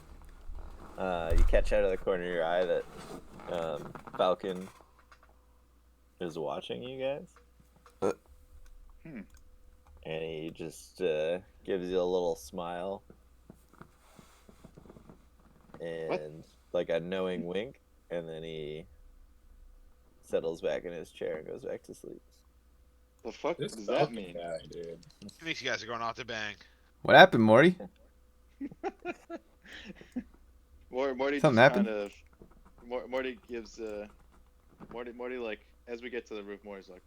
you catch out of the corner of your eye that Falcon is watching you guys. And he just gives you a little smile and like a knowing wink, and then he settles back in his chair and goes back to sleep. The fuck This does that Falcon mean? guy, dude. He thinks you guys are going off to bang. What happened, Morty? Morty Something just happened? kind of. Morty gives Morty like as we get to the roof. Morty's like,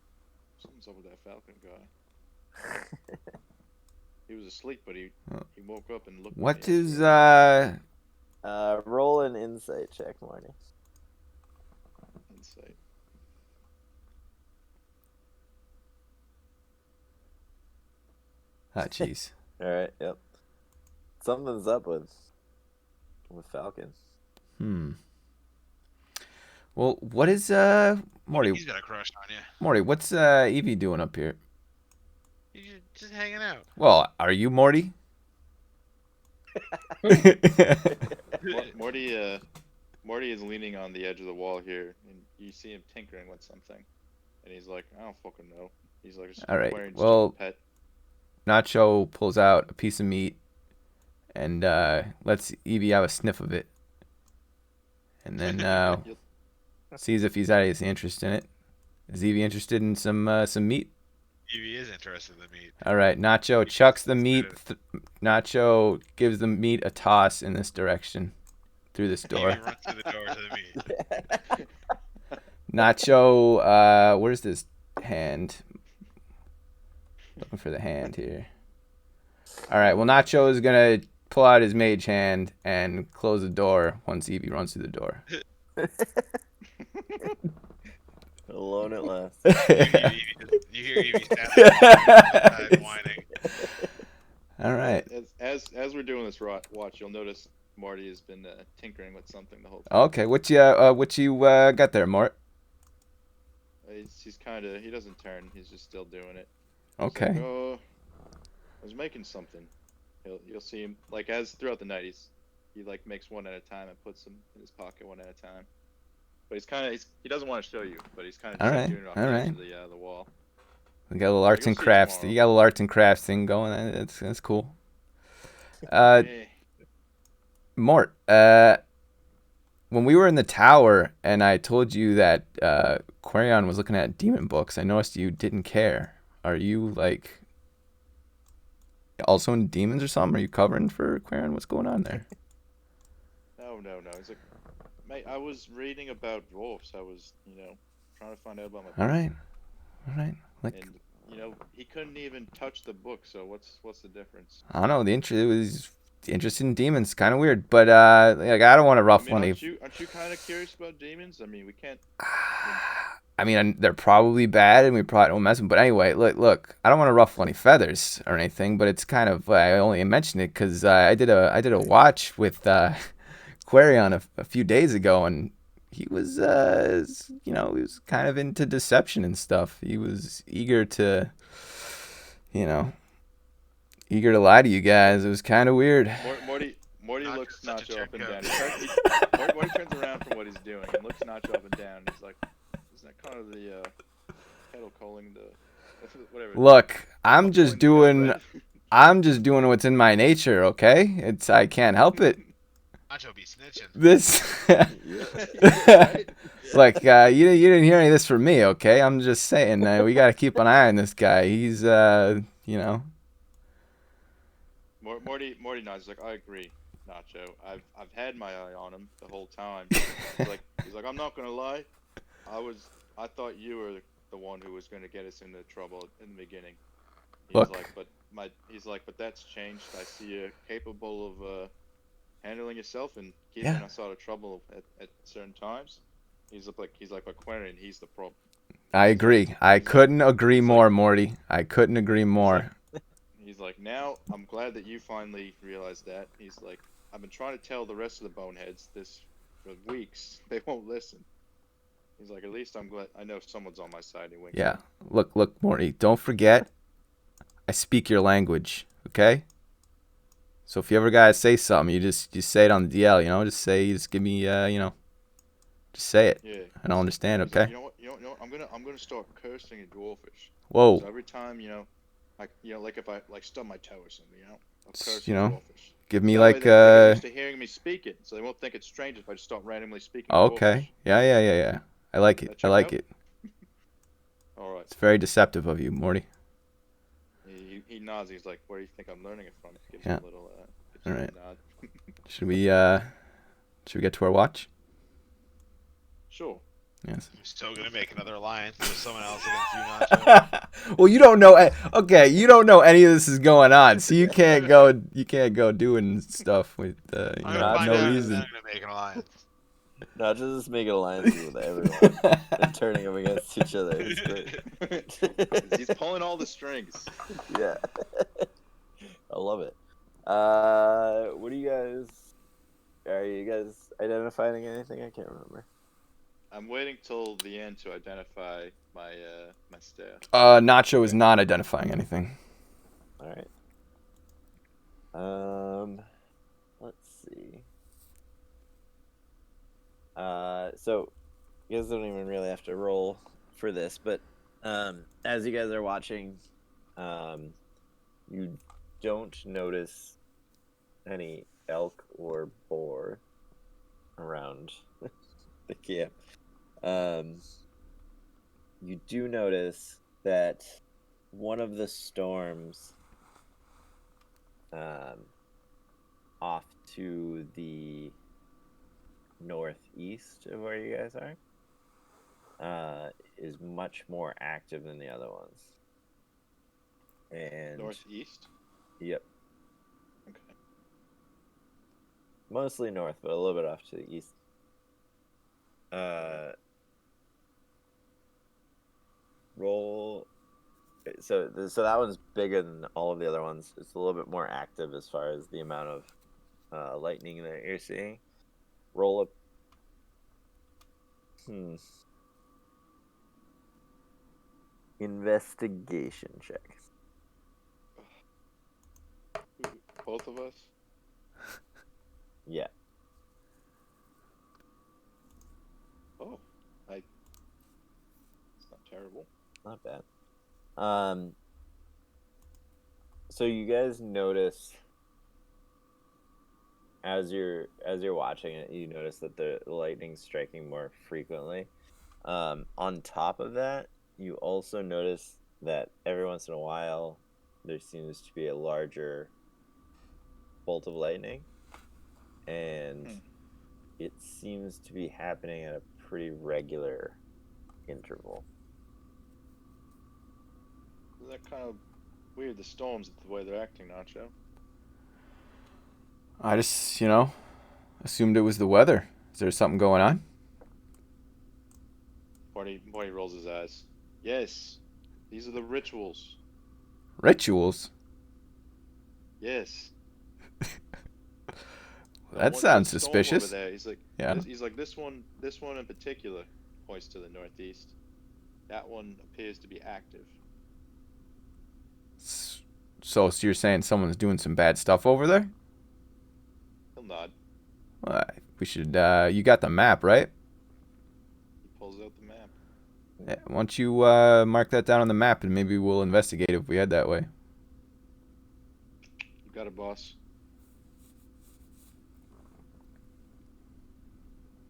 something's up with that Falcon guy. He was asleep, but he woke up and looked. What at me. is Roll an insight check, Morty. Insight. Ah, jeez. All right, yep. Something's up with Falcon. Well, what is Morty? He's got a crush on you. Morty, what's Evie doing up here? He's just hanging out. Well, are you Morty? Morty is leaning on the edge of the wall here, and you see him tinkering with something, and he's like, I don't fucking know. He's like, All right, wearing well- stupid pet. Nacho pulls out a piece of meat and lets Evie have a sniff of it, and then sees if he's had any interest in it. Is Evie interested in some meat? Evie is interested in the meat. All right, Nacho chucks the meat. Nacho gives the meat a toss in this direction, through this door. Evie runs through the door to the meat. Nacho, where's this hand? Looking for the hand here. All right, well, Nacho is gonna pull out his mage hand and close the door once Evie runs through the door. Alone at last. You hear Evie standing outside whining. All right. As we're doing this watch, you'll notice Marty has been tinkering with something the whole time. Okay. What you got there, Mort? He's kind of, he doesn't turn. He's just still doing it. Okay. Like, oh, I was making something. You'll see him like as throughout the night. He like makes one at a time and puts them in his pocket one at a time. But he doesn't want to show you. But he's kind of All doing it off right, all the edge right. of the wall. We got a little arts You'll and see crafts. tomorrow. You got a little arts and crafts thing going. That's cool. Hey, Mort, when we were in the tower and I told you that Quarion was looking at demon books, I noticed you didn't care. Are you like also in demons or something? Are you covering for Quarion? What's going on there? no. He's like, mate, I was reading about dwarfs. I was, trying to find out about my. All right. Like, And he couldn't even touch the book. So what's the difference? I don't know. It was interested in demons. Kind of weird, but like I don't want to ruffle any. Aren't you kind of curious about demons? I mean, we can't. I mean, they're probably bad, and we probably don't mess with them. But anyway, look, I don't want to ruffle any feathers or anything, but it's kind of I only mentioned it because I did a watch with Quarion a few days ago, and he was he was kind of into deception and stuff. He was eager to lie to you guys. It was kind of weird. Morty Nacho's looks such a Nacho up and down. jerk. Morty turns around from what he's doing and looks Nacho up and down. He's like, isn't that kind of the kettle calling the whatever? Look, I'm just doing Red? what's in my nature, okay? I can't help it. Nacho be snitching. This Look, you didn't hear any of this from me, okay? I'm just saying we got to keep an eye on this guy. He's Morty nods. He's like, I agree, Nacho. I've had my eye on him the whole time. He's like, I'm not gonna lie. I thought you were the one who was gonna get us into trouble in the beginning. Look. But that's changed. I see you're capable of handling yourself and keeping us out of trouble at certain times. He's like Quarion. He's the problem. I agree. I couldn't agree more, Morty. I couldn't agree more. He's like, now I'm glad that you finally realized that. He's like, I've been trying to tell the rest of the boneheads this for weeks. They won't listen. He's like, at least I'm glad I know someone's on my side. He winks. Yeah. Look, Morty. Don't forget, I speak your language. Okay. So if you ever gotta say something, you just say it on the DL. Just give me just say it. Yeah. I don't understand. He's like, Okay. you know what? I'm gonna start cursing in Dwarfish. Whoa. So every time, like if I stub my toe or something, I'll curse You in know, Dwarfish. Give me That like way they get used to hearing me speak it, so they won't think it's strange if I just start randomly speaking. Okay. Yeah. I like it. That I check like out? it. All right. It's very deceptive of you, Morty. He nods. He's like, "Where do you think I'm learning it from?" Gives Yeah. a little, All right. nod. Should we get to our watch? Sure. Yes. I'm still gonna make another alliance with someone else against you, Nacho. Well, you don't know. Okay, you don't know any of this is going on, so you can't go. You can't go doing stuff with I'm gonna find no out, and reason. then I'm gonna make an alliance. Not just making alliances with everyone and turning them against each other. It's great. He's pulling all the strings. Yeah. I love it. What do you guys... Are you guys identifying anything? I can't remember. I'm waiting till the end to identify my my staff. Nacho is not identifying anything. All right. Let's see. So you guys don't even really have to roll for this, but as you guys are watching, you don't notice any elk or boar around the camp. You do notice that one of the storms off to the northeast of where you guys are is much more active than the other ones. And Northeast. yep, Okay. mostly north, but a little bit off to the east. roll. So that one's bigger than all of the other ones. It's a little bit more active as far as the amount of lightning that you're seeing. Roll up. Investigation check. Both of us? Yeah. Oh, it's not terrible. Not bad. So you guys notice as you're watching it, you notice that the lightning's striking more frequently. On top of that, you also notice that every once in a while there seems to be a larger bolt of lightning, and it seems to be happening at a pretty regular interval. Isn't that kind of weird? The storms, the way they're acting, Nacho. I just, assumed it was the weather. Is there something going on? Barney rolls his eyes. Yes, these are the rituals. Rituals? Yes. That sounds There's a storm suspicious. over there. He's like, Yeah. He's like, this one in particular points to the northeast. That one appears to be active. So you're saying someone's doing some bad stuff over there? He'll nod. We should. You got the map, right? He pulls out the map. Yeah, why don't you mark that down on the map, and maybe we'll investigate if we head that way. You got it, boss.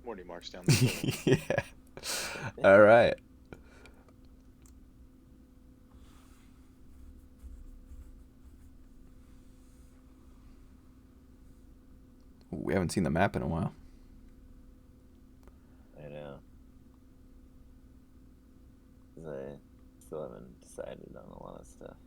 Morty marks down the Yeah. All right. Ooh, we haven't seen the map in a while. I know. 'Cause I still haven't decided on a lot of stuff.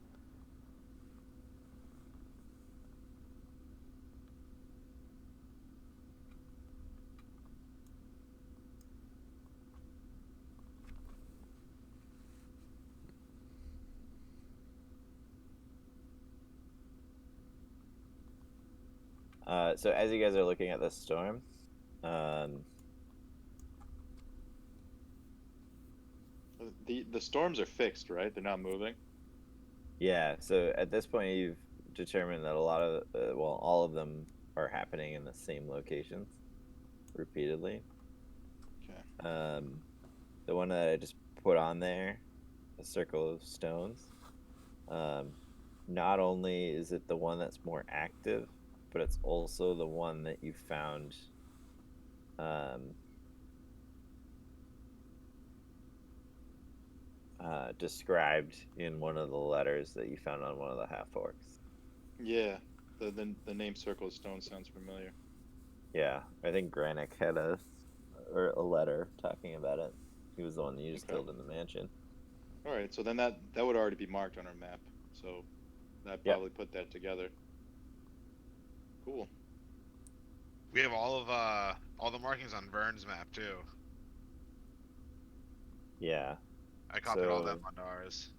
So as you guys are looking at this storm, The storms are fixed, right? They're not moving. yeah. So at this point, you've determined that a lot of, all of them are happening in the same locations, repeatedly. Okay. The one that I just put on there, the circle of stones. Not only is it the one that's more active, but it's also the one that you found described in one of the letters that you found on one of the half-orcs. Yeah. The name Circle of Stone sounds familiar. Yeah, I think Granick had a letter talking about it. He was the one that you just killed in the mansion. All right, so then that would already be marked on our map. So that probably put that together. Cool. We have all the markings on Vern's map too. Yeah. I copied all them onto ours.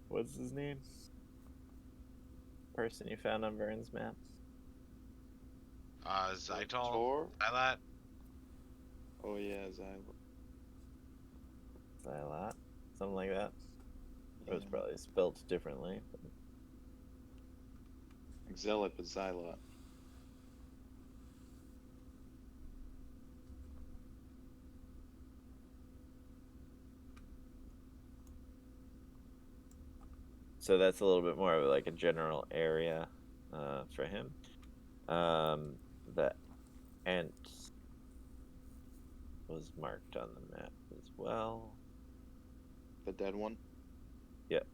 What's his name? Person you found on Vern's map? Zytol? Zylat? Oh yeah, Zylat. Zylat? Something like that. It was probably spelled differently. Zealot, but Zylat. So that's a little bit more of like a general area for him. The Ent was marked on the map as well. The dead one? Yep.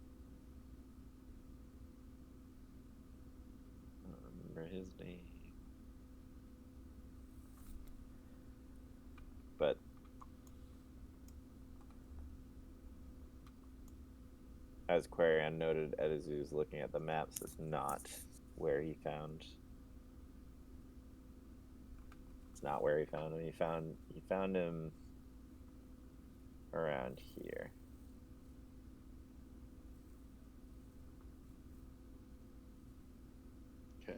I don't remember his name. But as Quarion noted, Edizu's looking at the maps, that's not where he found. It's not where he found him. He found him around here. Okay.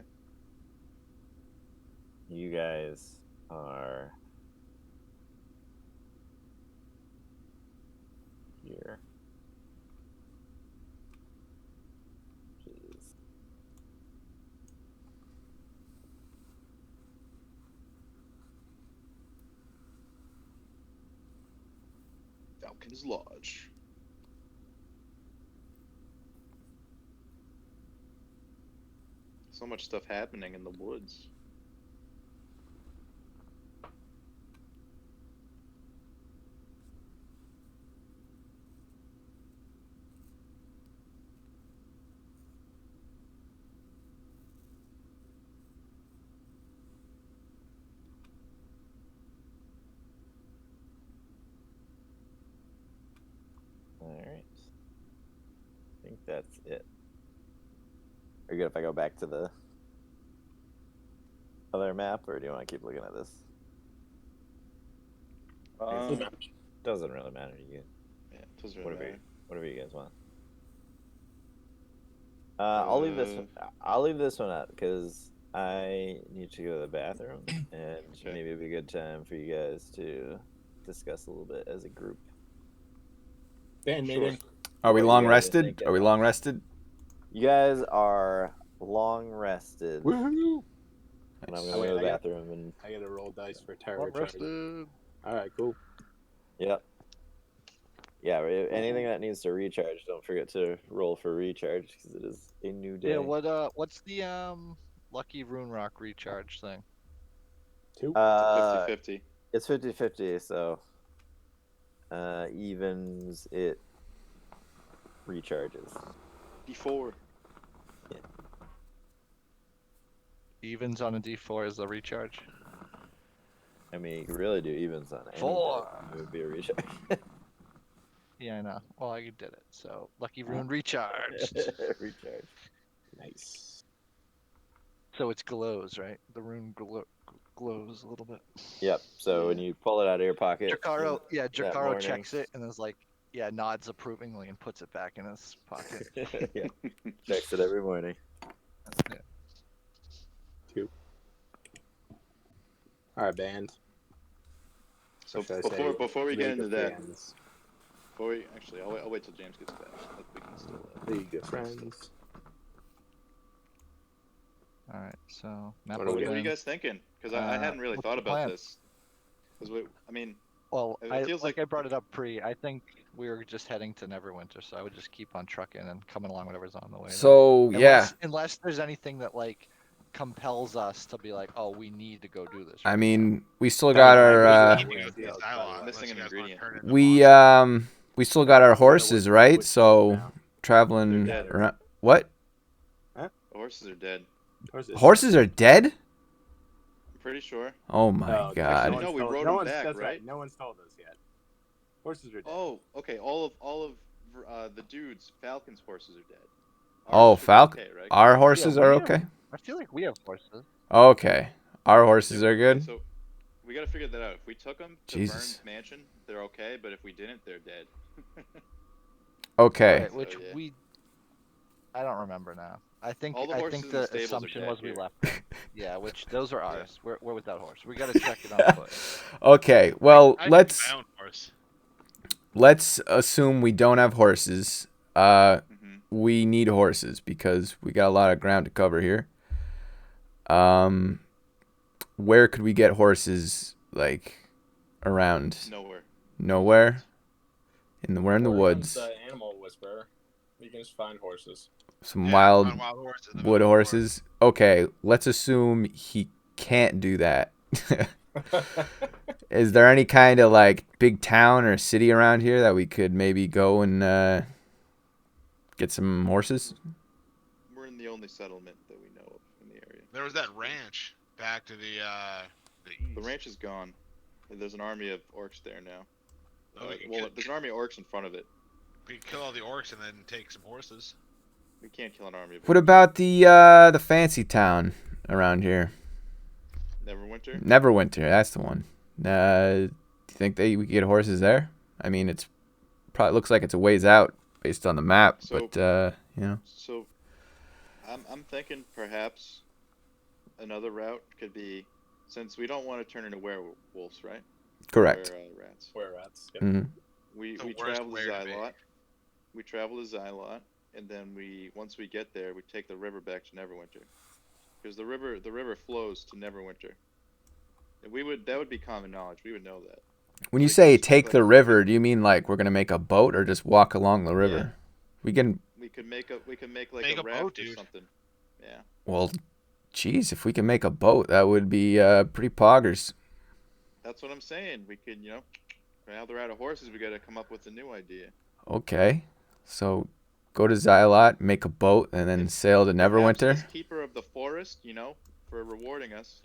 You guys are here. Jeez. Falcon's Lodge. So much stuff happening in the woods. Alright. I think that's it. Are you good if I go back to the other map, or do you want to keep looking at this? Doesn't really matter to you. Yeah, it doesn't really matter. Whatever you guys want. I'll leave this. I'll leave this one up because I need to go to the bathroom, and Okay. maybe it'd be a good time for you guys to discuss a little bit as a group. Band Sure. meeting. Are we What do you long guys rested? think? Are we long rested? You guys are long rested, Woohoo! and I'm Oh, gonna wait, go to the I got- bathroom and. I gotta roll dice for terror Well charge. rested. All right, cool. Yep. Yeah, anything that needs to recharge, don't forget to roll for recharge because it is a new day. Yeah. What's the Lucky Rune Rock recharge thing? 2. Uh, 50-50. it's 50-50, so evens it recharges. D4. Evens on a D4 is the recharge. I mean, you could really do evens on any 4. die, it would be a recharge. Yeah, I know. Well, I did it. So Lucky Rune recharged. Recharge. Nice. So it's glows, right? The rune glows a little bit. Yep. So when you pull it out of your pocket, Jakaro, yeah, that Jakaro morning- checks it and is like, yeah, nods approvingly and puts it back in his pocket. yeah, checks it every morning. Yeah. 2. All right, band. So Or should I say before we get League into of that, Fans. I'll wait till James gets back. We can still. League of Friends. All right, so map What are we What are you open. guys thinking? Because I hadn't really what's thought the about plan? this. Because I mean, Well, It feels like like- I brought it up I think we were just heading to Neverwinter, so I would just keep on trucking and coming along whatever's on the way. So yeah, Unless there's anything that like compels us to be like, oh, we need to go do this. I right mean, we still got our Eating Yeah, of the yeah, Cylon, missing unless an you guys wanna ingredient. turn into we monsters. we still got our horses, right? So now. traveling They're dead. around. What? The horses are dead. Horses are dead? I'm pretty sure. Oh my Oh, god. No, we rode no them one's, back, that's right? No one's told us yet. Horses are dead. Oh, okay. All of the dudes, Falcon's horses are dead. Oh, Ours should be Falcon. okay, right? Our horses we are have- okay. I feel like we have horses. Okay. Our horses are good. So we gotta figure that out. If we took them to Jesus. Vern's mansion, they're okay. But if we didn't, they're dead. Okay. Right, which yeah. I don't remember now. I think All the horses in the the stables are assumption dead was we here. left them. Yeah, which those are ours. We're without horse. We gotta check it on foot. Okay. Well, I let's think my own horse. assume we don't have horses. hmm We need horses because we got a lot of ground to cover here. Where could we get horses like around? Nowhere. Nowhere. We're in the Here woods. comes the animal whisperer. You can just find horses. Some Yeah, wild find wild horses in the wood middle of the horses. Okay, let's assume he can't do that. Is there any kind of like big town or city around here that we could maybe go and get some horses? We're in the only settlement that we know of in the area. There was that ranch back to the east. The ranch is gone. There's an army of orcs there now. Oh, we can Well, get- there's an army of orcs in front of it. We can kill all the orcs and then take some horses. We can't kill an army of What orcs. about the fancy town around here? Neverwinter? Neverwinter, that's the one. Do you think we could get horses there? I mean, it's probably looks like it's a ways out based on the map, So- but you know. So, I'm thinking perhaps another route could be, since we don't want to turn into werewolves, right? Correct. Or rats. Where rats? Yep. hmm We The worst travel to where to be. Zylot. We travel to Zylot, and then once we get there, we take the river back to Neverwinter, because the river flows to Neverwinter. And that would be common knowledge. We would know that. When you Like, say just take like- the river, do you mean like we're gonna make a boat or just walk along the river? We can. We could make like Make a a raft boat, or dude. something. Yeah. Well, geez, if we can make a boat, that would be pretty poggers. That's what I'm saying. We could, now they're out of horses, we gotta come up with a new idea. Okay, so go to Zylot, make a boat, and then sail to Perhaps Neverwinter. this keeper of the forest, for rewarding us,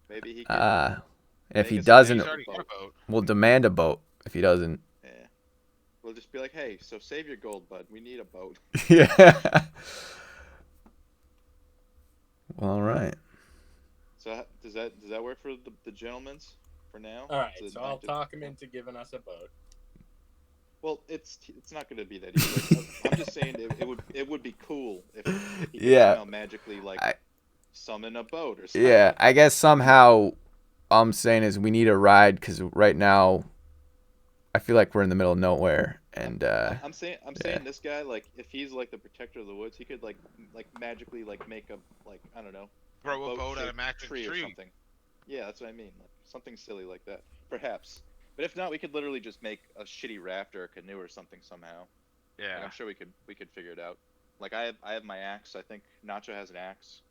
maybe he could. Ah, if make he us a doesn't, He's nice already got a boat. boat. we'll demand a boat. If he doesn't, Yeah. We'll just be like, hey, so save your gold, bud. We need a boat. yeah. Well, all right. So does that work for the gentlemen's for now? All right, Is it so I'll active? talk him into giving us a boat. Well, it's not going to be that easy. Like, I'm just saying it would be cool if he could Yeah. somehow magically I- summon a boat or something. Yeah, I guess somehow all I'm saying is we need a ride because right now I feel like we're in the middle of nowhere, and I'm saying this guy, like, if he's like the protector of the woods, he could like magically make a, like, I don't know, Throw a boat at a boat-shaped magic tree or tree. something. Yeah, that's what I mean. Like, something silly like that, perhaps. But if not, we could literally just make a shitty raft or a canoe or something somehow. Like, Yeah. I'm sure we could figure it out. Like, I have my axe. I think Nacho has an axe.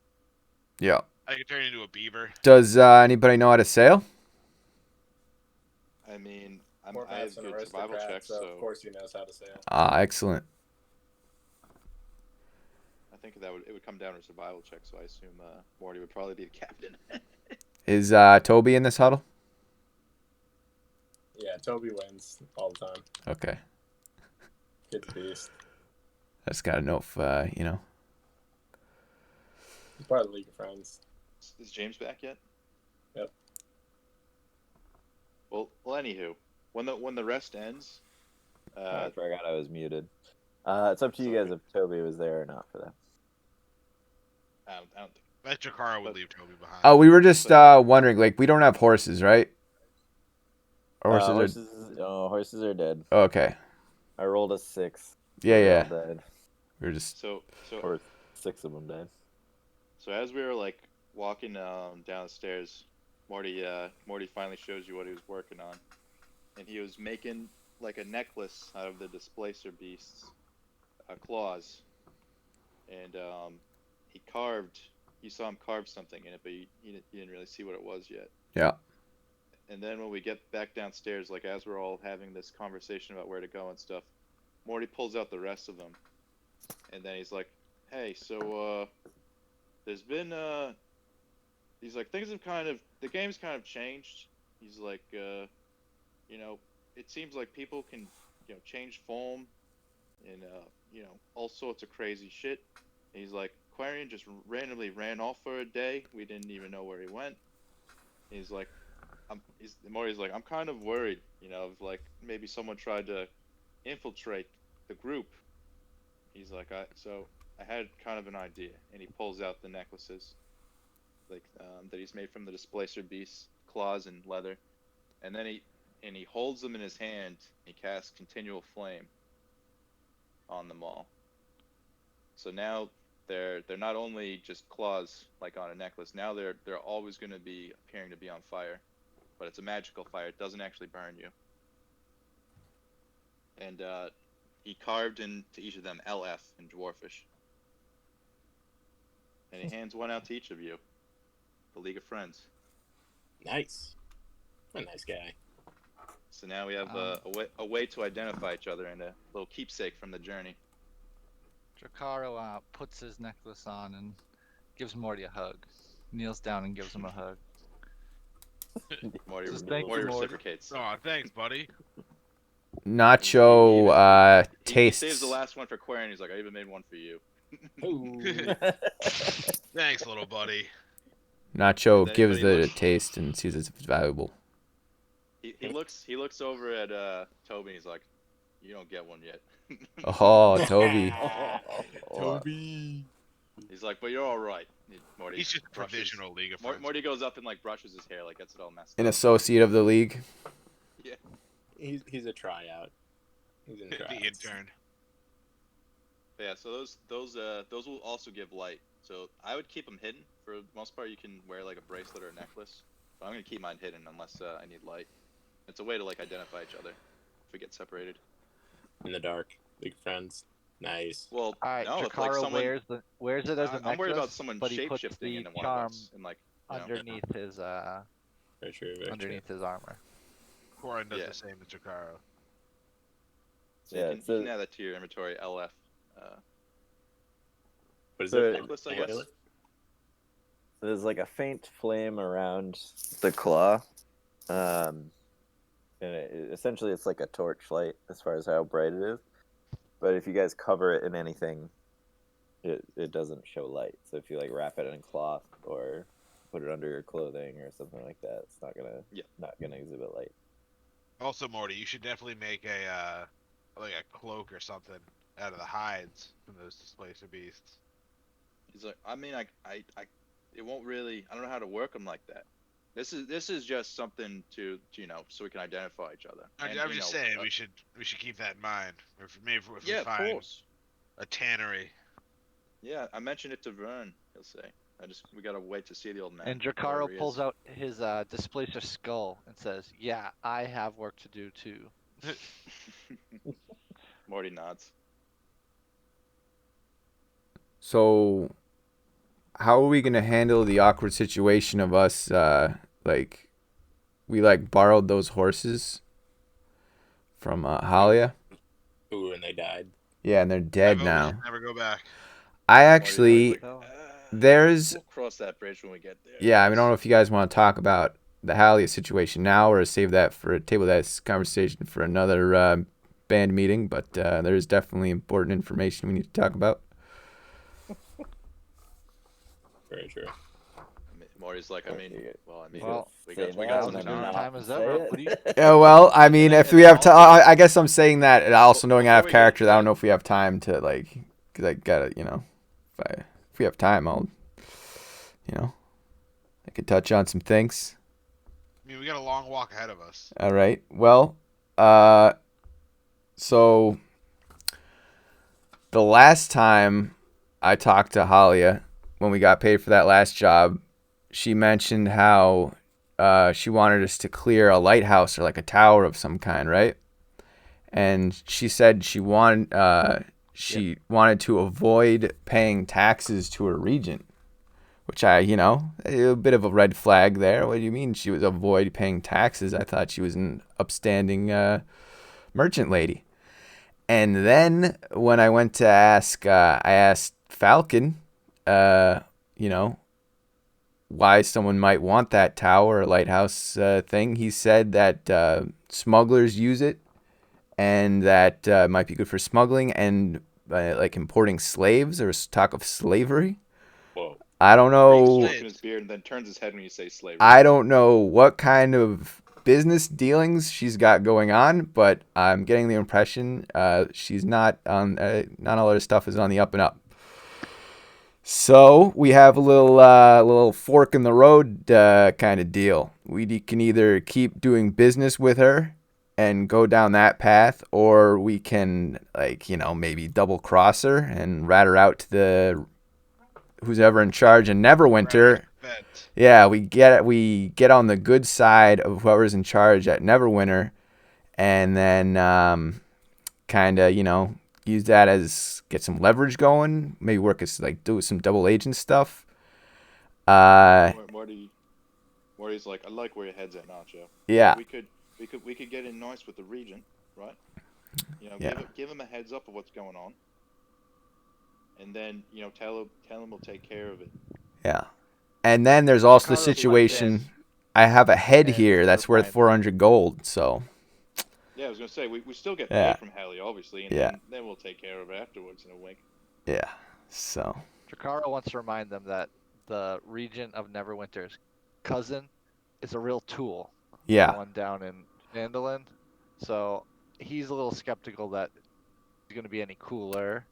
yeah. I could turn into a beaver. Does anybody know how to sail? I mean, I have Morvath's an good survival aristocrat, checks, so so of course he knows how to sail. Ah, excellent. I think it would come down to survival checks. So I assume Morty would probably be the captain. Is Toby in this huddle? Yeah, Toby wins all the time. Okay, Kid's beast. I just gotta know if He's part of the League of Friends. Is James back yet? Yep. Well, anywho, when the rest ends, I forgot I was muted. It's up to you guys if Toby was there or not for that. I don't think. Bet Jakara would But- leave Toby behind. Oh, we were just wondering, like, we don't have horses, right? Or horses Horses are dead. are... Okay. I rolled a 6. Yeah, They all yeah. died. We were just... So Or 6 of them died. So as we were like walking down the stairs, Morty finally shows you what he was working on, and he was making like a necklace out of the displacer beast's claws, and you saw him carve something in it, but you didn't really see what it was yet. Yeah. And then when we get back downstairs, like as we're all having this conversation about where to go and stuff, Morty pulls out the rest of them, and then he's like, "Hey, so there's been he's like, the game's kind of changed." He's like, it seems like people can, change form and all sorts of crazy shit. And he's like, Quarian just randomly ran off for a day. We didn't even know where he went. And he's like, Morty's like, I'm kind of worried, if like maybe someone tried to infiltrate the group. He's like, I had kind of an idea, and he pulls out the necklaces, like that he's made from the displacer beast's claws and leather, and then he holds them in his hand. He casts continual flame on them all. So now they're not only just claws like on a necklace. Now they're always going to be appearing to be on fire, but it's a magical fire. It doesn't actually burn you. And he carved into each of them LF in Dwarfish. And he hands one out to each of you. The League of Friends. Nice. A nice guy. So now we have a way to identify each other and a little keepsake from the journey. Drakaro puts his necklace on and gives Morty a hug. Kneels down and gives him a hug. Morty, Just thank you, Morty Morty. reciprocates. Oh, thanks, buddy. Nacho He tastes... saves the last one for Quarian. He's like, I even made one for you. Ooh. Thanks, little buddy. Nacho Does gives anybody it a look- taste and sees it's valuable. He looks over at Toby. And he's like, "You don't get one yet." Oh, Toby. Toby. He's like, "But you're all right." Morty. He's just a brushes- provisional League of Friends. Morty goes up and like brushes his hair, like gets it all messed An up. associate of the league. He's a tryout. He's in The tryouts. intern. Yeah, so those will also give light. So I would keep them hidden. For the most part, you can wear like a bracelet or a necklace. But I'm gonna keep mine hidden unless I need light. It's a way to like identify each other if we get separated. In the dark. Big friends. Nice. Well, All right, no, if like Jakaro someone, wears it as a necklace. I'm worried about someone but he puts shapeshifting the into one charm of us and like you know. underneath his Very true. Very underneath his armor. Corin does Yeah. the same as Jakaro. So Yeah, you so- can add that to your inventory. LF. What is So- it? Necklace, I guess. So there's like a faint flame around the claw, and essentially it's like a torchlight as far as how bright it is. But if you guys cover it in anything, it doesn't show light. So if you like wrap it in cloth or put it under your clothing or something like that, it's not gonna exhibit light. Also, Morty, you should definitely make a like a cloak or something out of the hides from those displacer beasts. He's like, I mean, I, it won't really. I don't know how to work them like that. This is just something to you know, so we can identify each other. And, I'm you just know, saying we should keep that in mind. If maybe if yeah, we of find course. a tannery. Yeah, I mentioned it to Vern. He'll say. We gotta wait to see the old man. And wherever Jakaro he pulls is. out his displacer skull and says, "Yeah, I have work to do too." Morty nods. So, how are we gonna handle the awkward situation of us? Like, we like borrowed those horses from Halia. Ooh, and they died. Yeah, and they're dead I vote we now. should never go back. I Morty actually, nods like, there's We'll cross that bridge when we get there. yeah. I mean, I don't know if you guys want to talk about the Halia situation now or save that for table that conversation for another band meeting. But there is definitely important information we need to talk about. Very true. Morty's like, I mean, Well, we say got that some and then time. not Time is say up. it. What do you? Yeah, well, I mean, if we have time, I guess I'm saying that, and also knowing out of Before we get character, into I don't that- know if we have time to like, cause I gotta, you know, if we have time, I'll, you know, I could touch on some things. I mean, we got a long walk ahead of us. All right. Well, so the last time I talked to Halia when we got paid for that last job, she mentioned how she wanted us to clear a lighthouse or like a tower of some kind, right? And she said she wanted to avoid paying taxes to her regent, which a bit of a red flag there. What do you mean she was avoid paying taxes? I thought she was an upstanding merchant lady. And then when I went to ask, I asked Falcon, why someone might want that tower or lighthouse thing. He said that smugglers use it and that it might be good for smuggling and like importing slaves. There was talk of slavery. Whoa. I don't know. Smoking his beard and then turns his head when you say slavery. I don't know what kind of business dealings she's got going on, but I'm getting the impression she's not on. Not all her stuff is on the up and up. So we have a little fork in the road kind of deal. We can either keep doing business with her and go down that path, or we can maybe double cross her and rat her out to who's ever in charge in Neverwinter. Yeah, we get on the good side of whoever's in charge at Neverwinter, and then kind of use that as get some leverage going. Maybe work as do some double agent stuff. Morty's like, I like where your head's at, Nacho. Yeah. We could get in nice with the Regent, right? Yeah. Give him a heads up of what's going on, and then tell him we'll take care of it. Yeah. And then there's also the Carlos went situation. dead. I have a head And here that's worth Ryan. 400 gold. So Yeah, I was gonna say we still get Yeah. paid from Hallie, obviously, and Yeah. then we'll take care of it afterwards in a wink. yeah. So Jakaro wants to remind them that the Regent of Neverwinter's cousin is a real tool. yeah. The one down in Vandalin, so he's a little skeptical that he's going to be any cooler.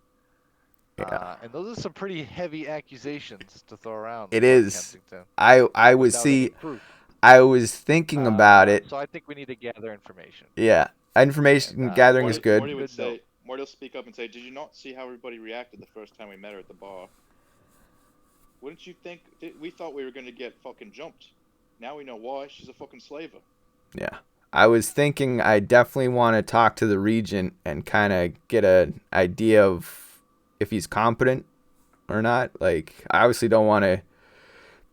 Yeah. And those are some pretty heavy accusations to throw around. It Lord is. Kensington, I was without any see. proof. I was thinking about it. So I think we need to gather information. Yeah, information And, gathering is good. Morty would Good say, note. Morty will speak up and say, "Did you not see how everybody reacted the first time we met her at the bar? Wouldn't you think we thought we were gonna get fucking jumped? Now we know why. She's a fucking slaver." Yeah. I was thinking I definitely want to talk to the regent and kind of get an idea of if he's competent or not. Like, I obviously don't want to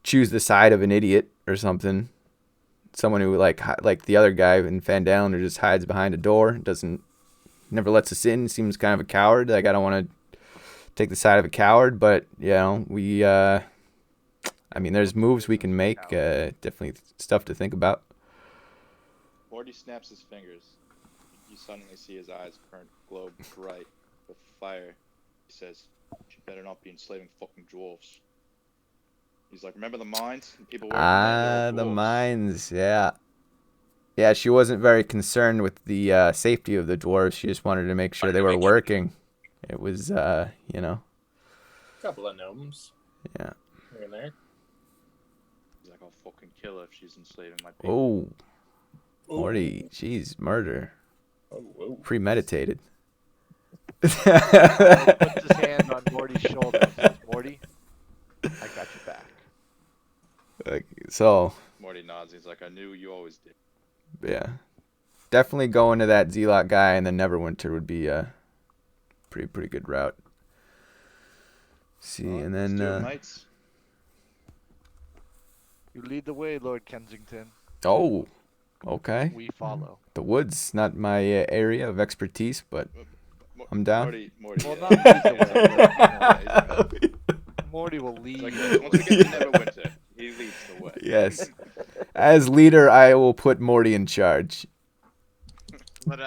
choose the side of an idiot or something. Someone who like the other guy in Van Dalen, who just hides behind a door, never lets us in, seems kind of a coward. Like, I don't want to take the side of a coward, but I mean, there's moves we can make. Definitely stuff to think about. Morty snaps his fingers. You suddenly see his eyes glow bright with fire. He says, "She better not be enslaving fucking dwarves." He's like, "Remember the mines? And people working there, The dwarves." mines, yeah. Yeah, she wasn't very concerned with the safety of the dwarves. She just wanted to make sure they were working. It was, Couple of gnomes. Yeah. Here and there. He's like, "I'll fucking kill her if she's enslaving my people." Oh, Morty, jeez, murder. Oh, whoa. Premeditated. Puts his hand on Morty's shoulder and says, "Morty, I got your back." So, Morty nods. He's like, "I knew you always did." yeah. Definitely going to that Zealot guy and then Neverwinter would be a pretty good route. See, and then Let's do it, mates. You lead the way, Lord Kensington. oh, okay. We follow. The woods, not my area of expertise, but I'm down. Morty. Well, yeah. not lead the way. Yeah, Morty will lead. Like, the once we get to Neverwinter, he leads the way. Yes. As leader, I will put Morty in charge. Let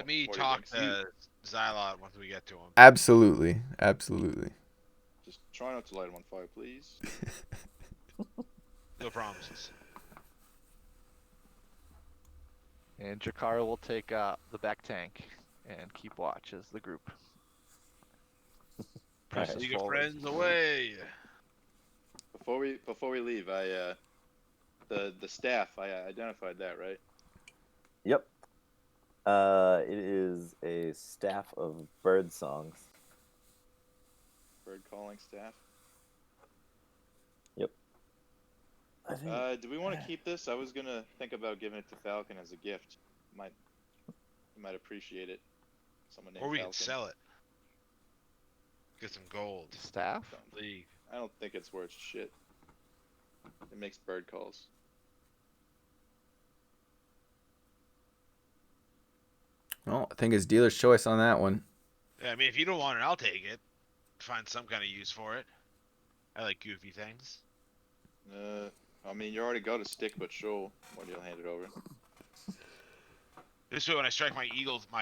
me Morty talk thinks to Xylot once we get to him. Absolutely. Just try not to light him on fire, please. No promises. And Jakara will take the back tank and keep watch as the group presses League of forward. Friends away. Before we leave, the staff, I identified that, right? Yep. It is a staff of bird songs. Bird calling staff. Yep. I think Do we want to keep this? I was gonna think about giving it to Falcon as a gift. He might appreciate it. Someone named Or we Falcon. can sell it. Get some gold. Staff? League. I don't think it's worth shit. It makes bird calls. Oh, I think it's dealer's choice on that one. Yeah, I mean, if you don't want it, I'll take it. Find some kind of use for it. I like goofy things. I mean, you already got a stick, but sure. Morty will hand it over. This way, when I strike my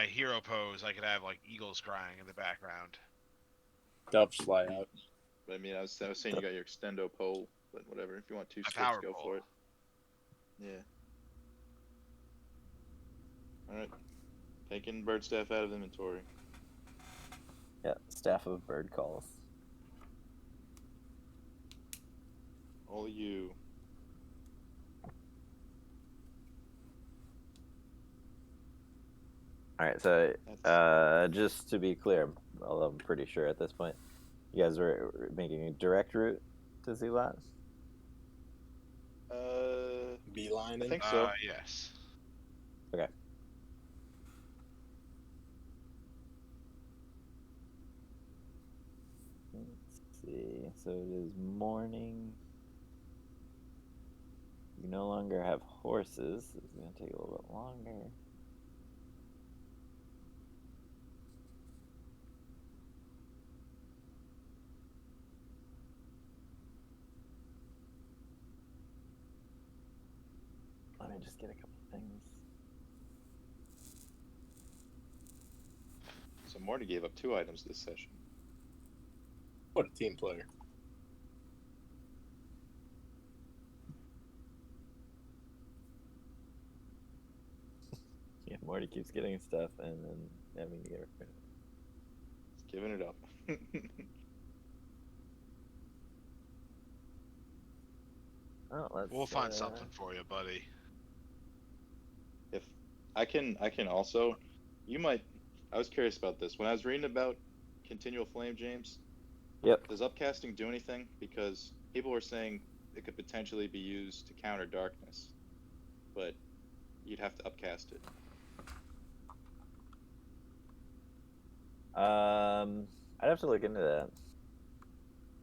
hero pose, I could have like eagles crying in the background. Doves fly out. But I mean, I was saying you got your extendo pole, but whatever. If you want two A sticks, power go pole. for it. Yeah. Alright. Taking bird staff out of inventory. yeah, staff of bird calls. All you. All right, so That's... just to be clear, although I'm pretty sure at this point, you guys were making a direct route to Zealot? Beeline. I think so. Yes. Okay. Let's see. So it is morning. You no longer have horses. This is going to take a little bit longer. Let me just get a couple things. So Morty gave up 2 items this session. What a team player. Morty keeps getting stuff and then having to get rid of it. Just giving it up. Oh, let's, We'll find something for you, buddy. If I can also, you might. I was curious about this when I was reading about continual flame, James. Yep. Does upcasting do anything? Because people were saying it could potentially be used to counter darkness, but you'd have to upcast it. I'd have to look into that.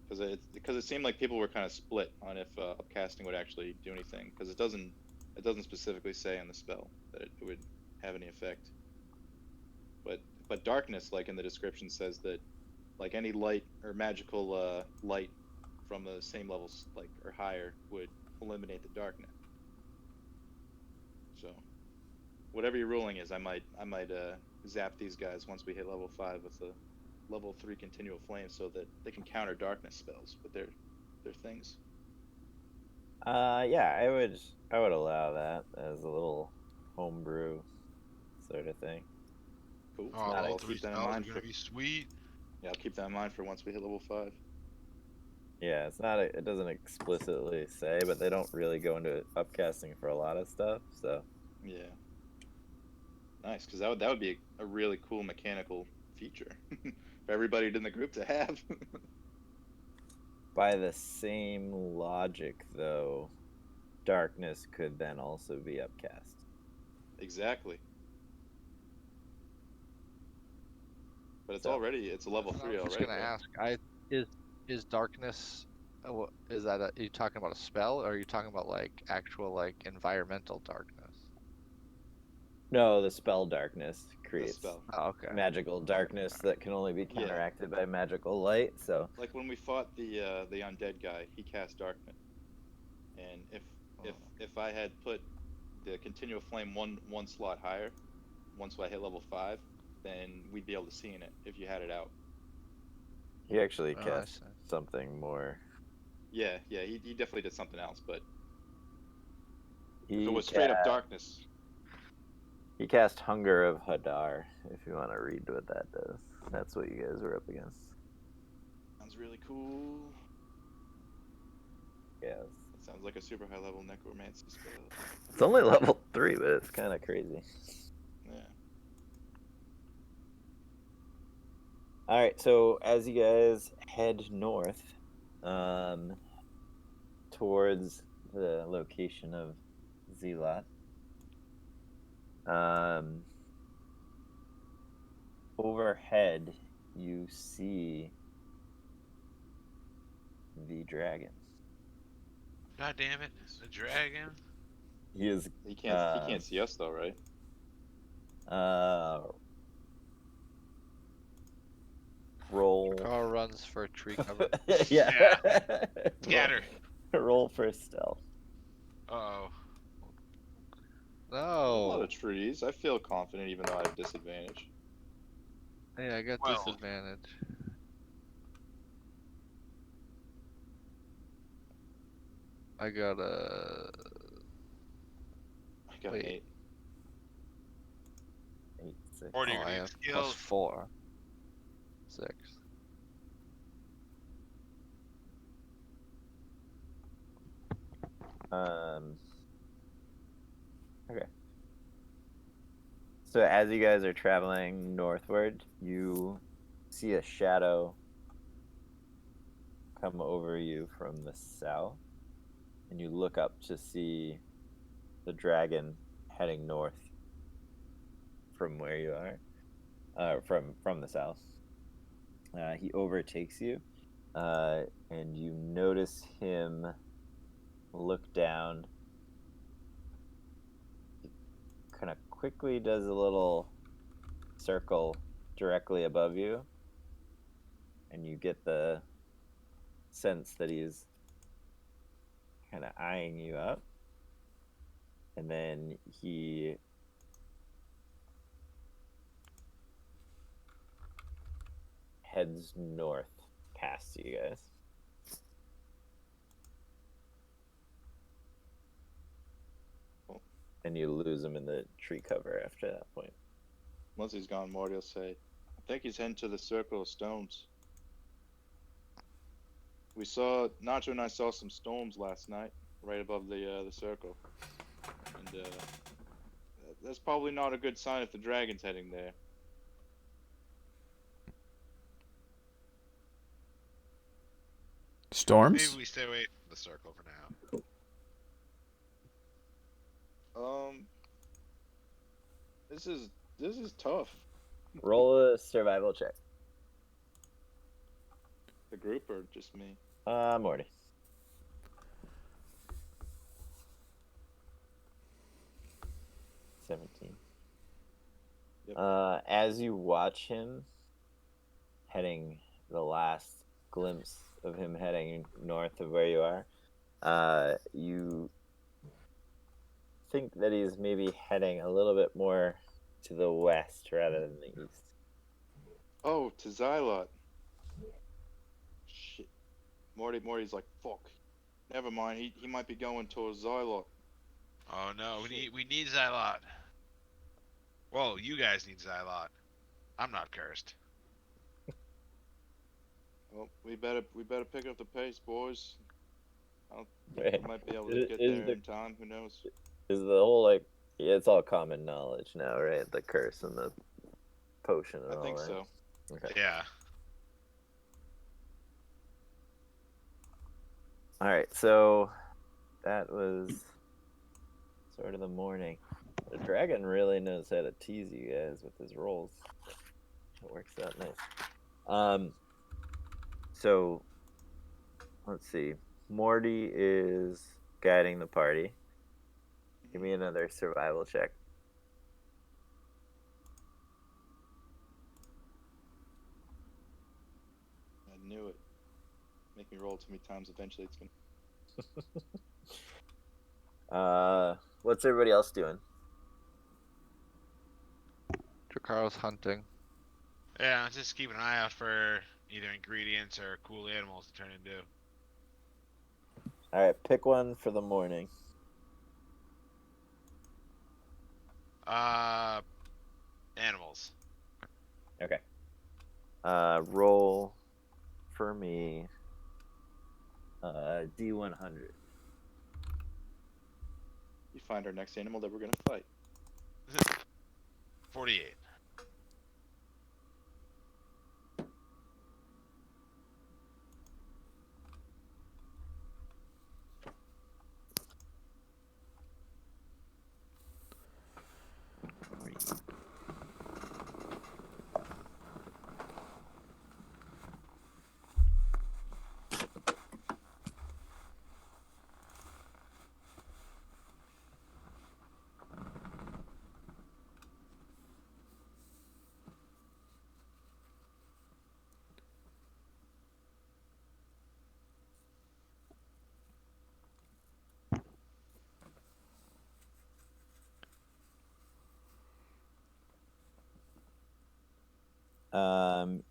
Because it seemed like people were kind of split on if upcasting would actually do anything. Because it doesn't specifically say in the spell that it would have any effect. But darkness, like in the description, says that like any light or magical light from the same levels like or higher would eliminate the darkness. So whatever your ruling is, I might zap these guys once we hit level 5 with the level 3 continual flame so that they can counter darkness spells with their things. Yeah, I would allow that as a little homebrew sort of thing. Cool. Oh, not level a- 3 keep that in spells are mind gonna for- be sweet. Yeah, I'll keep that in mind for once we hit level 5. Yeah, it's not. It doesn't explicitly say, but they don't really go into upcasting for a lot of stuff. So Yeah. Nice, because that would be a really cool mechanical feature for everybody in the group to have. by the same logic, though, darkness could then also be upcast. Exactly. But it's So- it's a level 3 I was already. gonna right? ask. Is darkness? Is that? Are you talking about a spell, or are you talking about like actual like environmental darkness? No, the spell darkness The creates spell. Oh, okay. magical darkness that can only be Yeah. counteracted by magical light. So Like when we fought the undead guy, he cast darkness. And if I had put the continual flame one slot higher, once I hit level 5, then we'd be able to see in it if you had it out. he actually Oh, I cast see. something more. Yeah, he definitely did something else, but He if it was straight up ca- darkness, He cast Hunger of Hadar. If you want to read what that does, that's what you guys were up against. sounds really cool. Yes. Sounds like a super high level necromancy spell. It's only level 3, but it's kind of crazy. Yeah. All right, so as you guys head north, towards the location of Zealot, overhead you see the dragon. God damn it, the dragon. He is He can't see us though, right? roll. Carl runs for tree cover. Yeah. Scatter. Roll for stealth. Uh-oh. A lot No. of trees. I feel confident even though I have disadvantage. Hey, I got Well. disadvantage. I got a. I got Wait. an 8. 8, 6. Or do you I need have skills? +4. 6. Okay. So as you guys are traveling northward, you see a shadow come over you from the south, and you look up to see the dragon heading north from where you are, from the south. He overtakes you, and you notice him look down. He kind of quickly does a little circle directly above you, and you get the sense that he's kind of eyeing you up, and then he heads north past you guys. and you lose him in the tree cover after that point. Once he's gone, Morty will say, I think he's heading to the circle of stones. Nacho and I saw some storms last night, right above the circle. And that's probably not a good sign if the dragon's heading there. Storms? Maybe we stay away from the circle for now. This is tough. Roll a survival check. The group or just me? Morty. $17. Yep. As you watch him heading, the last glimpse of him heading north of where you are, you think that he's maybe heading a little bit more to the west rather than the east. Oh, to Xylot. Shit. Morty's like, fuck. Never mind, he might be going towards Xylot. Oh no, we need Xylot. Well, you guys need Xylot. I'm not cursed. Well, we better pick up the pace, boys. Right. We might be able to get there in time. Who knows? Is the whole it's all common knowledge now, right? The curse and the potion and I all think that. so. Okay. Yeah. All right, so that was sort of the morning. The dragon really knows how to tease you guys with his rolls. It works out nice. So let's see. Morty is guiding the party. Give me another survival check. I knew it. Make me roll too many times. Eventually, it's gonna. What's everybody else doing? Dracaro's hunting. Yeah, just keeping an eye out for either ingredients or cool animals to turn into. All right, pick one for the morning. Animals. Okay. Roll for me. D100. You find our next animal that we're gonna fight. 48.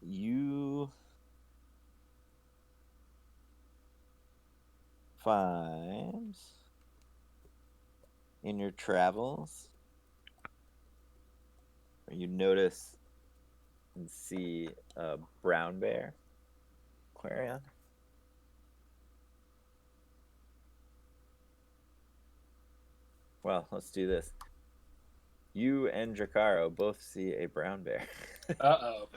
You find in your travels, or you notice and see a brown bear, Quarion. Well, let's do this. You and Dracaro both see a brown bear. Uh-oh.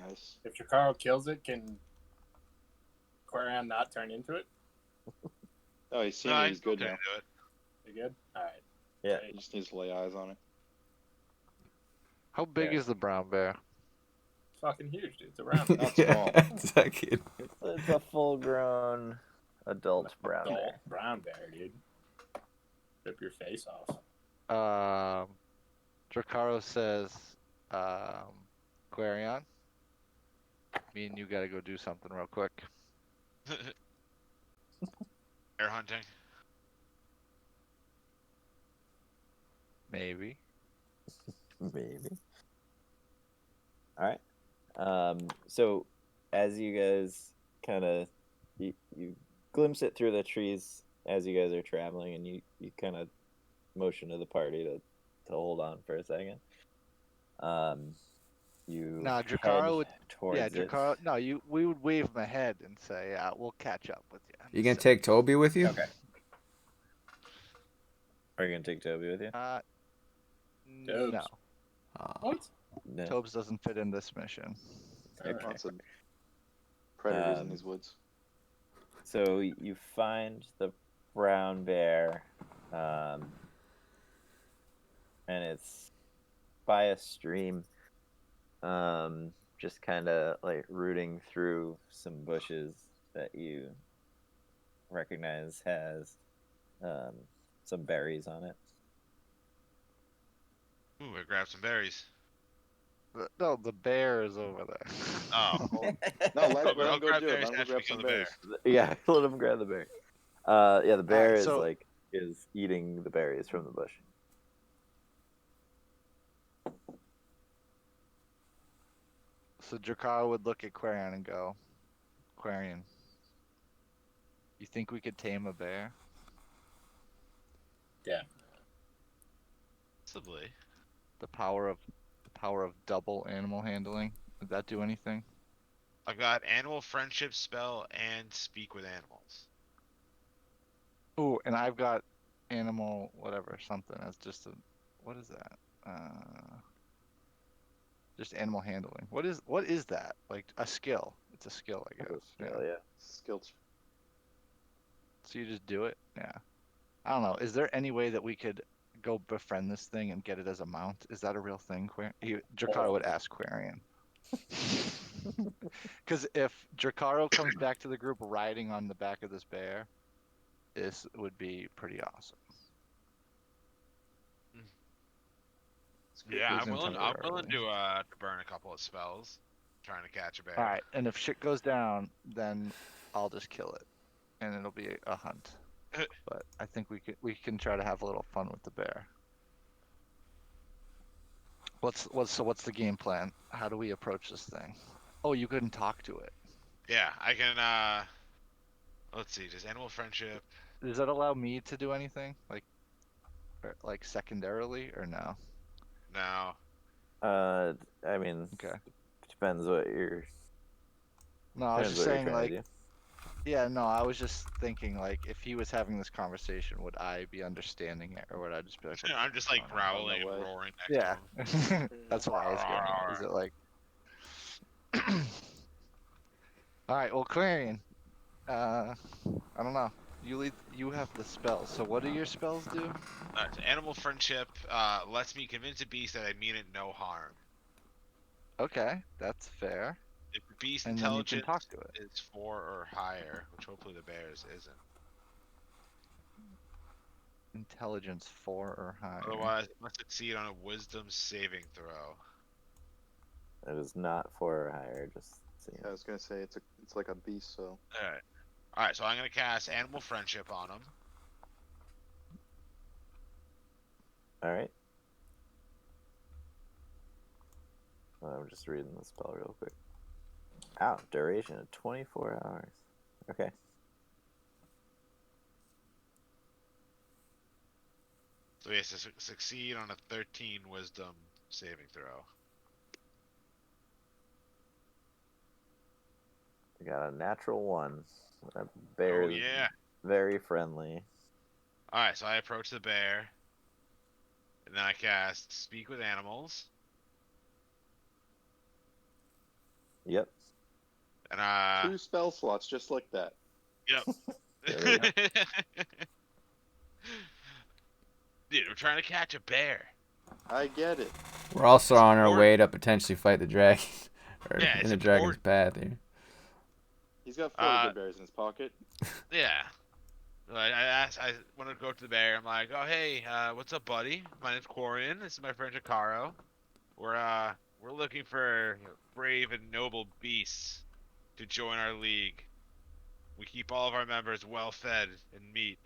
Nice. If Dracaro kills it, can Quarion not turn into it? Oh, he's seen No, it. He's good turn now. into it. You good? All right. Yeah. He just needs to lay eyes on it. How big Yeah. is the brown bear? Fucking huge, dude. It's around. Not small. Exactly. It's a full-grown adult brown Adult bear. brown bear, dude. Rip your face off. Dracaro says, Quarion, me and you gotta go do something real quick. Bear hunting. Maybe. Maybe. All right. So as you guys kind of you glimpse it through the trees as you guys are traveling, and you kind of motion to the party to hold on for a second. You Nah, head Drakara would. towards Yeah, it. Drakara. No, we would wave him ahead and say, "Yeah, we'll catch up with you." You gonna take Toby with you? Okay. Are you gonna take Toby with you? Tobes. No, What? No. Tobes doesn't fit in this mission. Okay. Lots of predators in Um, these woods. So you find the brown bear, and it's by a stream, just kind of like rooting through some bushes that you recognize has some berries on it. Ooh, I grabbed some berries. No, the bear is over there. Oh. No, let but I'll him go grab do it. berries Let him go after grab we kill some the bear. berries. Yeah, let him grab the berry. Yeah, the bear Alright, so- is eating the berries from the bush. So Drakara would look at Quarian and go, "Quarian, you think we could tame a bear?" Possibly. The power of double animal handling. Would that do anything? I got animal friendship spell and speak with animals. Oh, and I've got animal whatever something as just a what is that? Just animal handling. What is that? Like a skill? It's a skill, I guess. Yeah, yeah. Skills. So you just do it? Yeah. I don't know. Is there any way that we could go befriend this thing and get it as a mount? Is that a real thing? Drakara would ask Quarian. Because if Drakaro comes back to the group riding on the back of this bear, this would be pretty awesome. Yeah, Losing I'm willing temporarily. to burn a couple of spells, trying to catch a bear. All right, and if shit goes down, then I'll just kill it, and it'll be a hunt. But I think we can try to have a little fun with the bear. What's the game plan? How do we approach this thing? Oh, you couldn't talk to it. Yeah, I can. Let's see. Does animal friendship? Does that allow me to do anything like secondarily or no? No. I mean, Okay. depends what you're. No, I was Depends just what you're saying trying to like do. yeah, no, I was just thinking like if he was having this conversation, would I be understanding it or would I just be like, I'm just like growling no and way. roaring next yeah, to him. that's why I was getting it. Is it like all right, well, Clarion, I don't know. You have the spells. So what do your spells do? So animal friendship lets me convince a beast that I mean it no harm. Okay, that's fair. If the beast And then you can intelligence talk to it. is 4 or higher, which hopefully the bear's isn't. Intelligence 4 or higher. Otherwise, it must succeed on a wisdom saving throw. It is not 4 or higher. Just so you Yeah, I was gonna say it's like a beast. So Alright, so I'm gonna cast animal friendship on him. All right. I'm just reading the spell real quick. Ow, duration of 24 hours. Okay. So he has to succeed on a 13 wisdom saving throw. We got a natural 1. That bear Oh is yeah. very friendly. Alright, so I approach the bear. And then I cast Speak with Animals. Yep. And 2 spell slots just like that. Yep. Dude, we're trying to catch a bear. I get it. We're also on our Or- way to potentially fight the dragon, or Yeah, in it's the dragon's important. path here. He's got 40 good berries in his pocket. Yeah. I want to go to the bear. I'm like, oh hey, what's up, buddy? My name's Quarian. This is my friend Jakaro. We're looking for brave and noble beasts to join our league. We keep all of our members well fed and meat.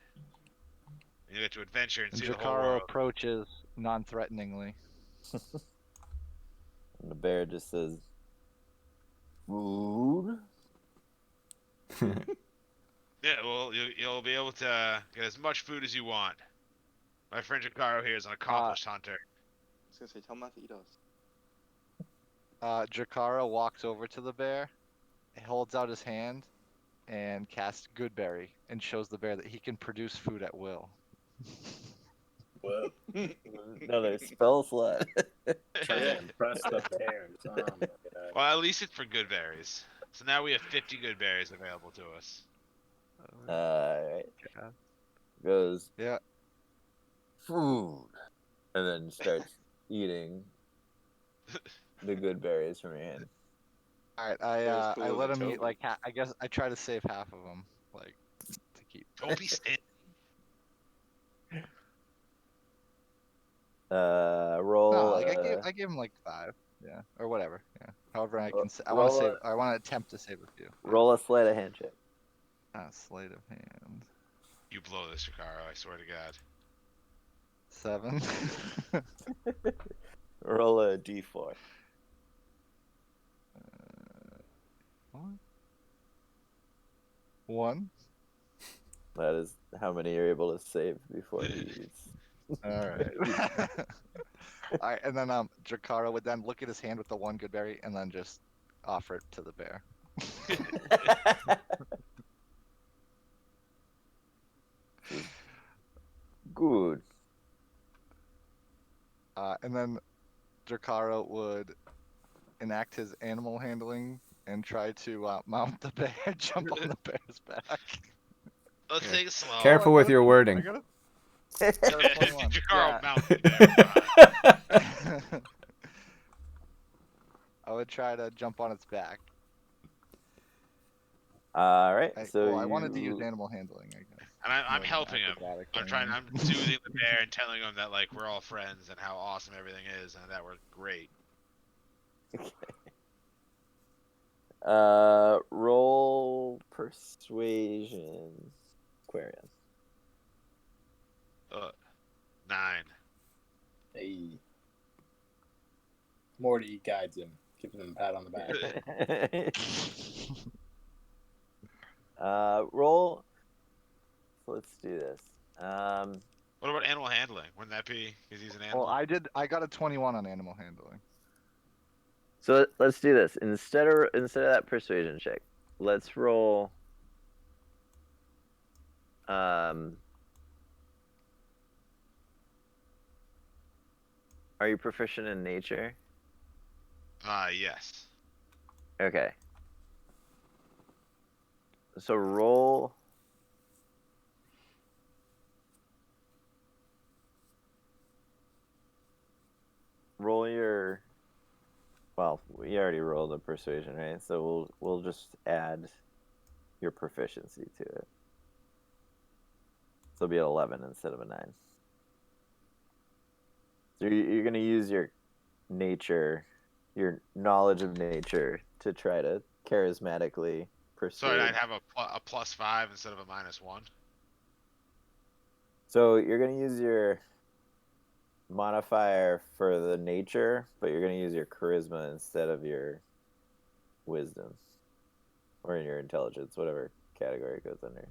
And you get to adventure and And see the whole Drakaro world. approaches non-threateningly. And the bear just says, "Food." Yeah, well, you'll be able to get as much food as you want. My friend Jakaro here is an accomplished hunter. I was gonna say, tell him not to eat us. Jakara walks over to the bear, holds out his hand, and casts Goodberry, and shows the bear that he can produce food at will. Whoa. Another spell slot. Trying to impress the bears. Oh my god. Well, at least it's for good berries. So now we have 50 good berries available to us. Alright. Yeah. Goes Yeah. food, and then starts eating the good berries from your hand. All right, Goes I full let of him eat Toby. like I guess I try to save half of them, like to keep. Don't be stingy. Roll. No, like I gave him like 5, yeah, or whatever, yeah. However I can. I want to roll save. I want to attempt to save a few. roll a sleight of hand check. Sleight of hand. You blow this, Jakaro, I swear to God. 7. Roll a d4. What? 1. That is how many you're able to save before he eats. All right. All right, and then Jakara would then look at his hand with the 1 good berry, and then just offer it to the bear. Good. And then Jakara would enact his animal handling and try to mount the bear, jump on the bear's back. Let's Yeah. take it slow. Careful with your I wording. got it. Jakaro Yeah. mounted there. I would try to jump on its back. All right. So I wanted to use animal handling, I guess. And I'm more than helping him. acrobatic I'm soothing the bear and telling him that like we're all friends and how awesome everything is and that we're great. Roll persuasion, Aquarian. 9. Hey. Morty guides him, giving him a pat on the back. Roll. So let's do this. What about animal handling? Wouldn't that be because he's an animal? Well, I got a 21 on animal handling. So let's do this. Instead of that persuasion check, let's roll. Are you proficient in nature? Yes. Okay. So roll. Roll your. Well, we already rolled a persuasion, right? So we'll just add your proficiency to it. So it'll be an 11 instead of a 9. So you're gonna use your nature, your knowledge of nature, to try to charismatically persuade. So I'd have a +5 instead of a -1. So you're gonna use your modifier for the nature, but you're gonna use your charisma instead of your wisdom, or in your intelligence, whatever category it goes under.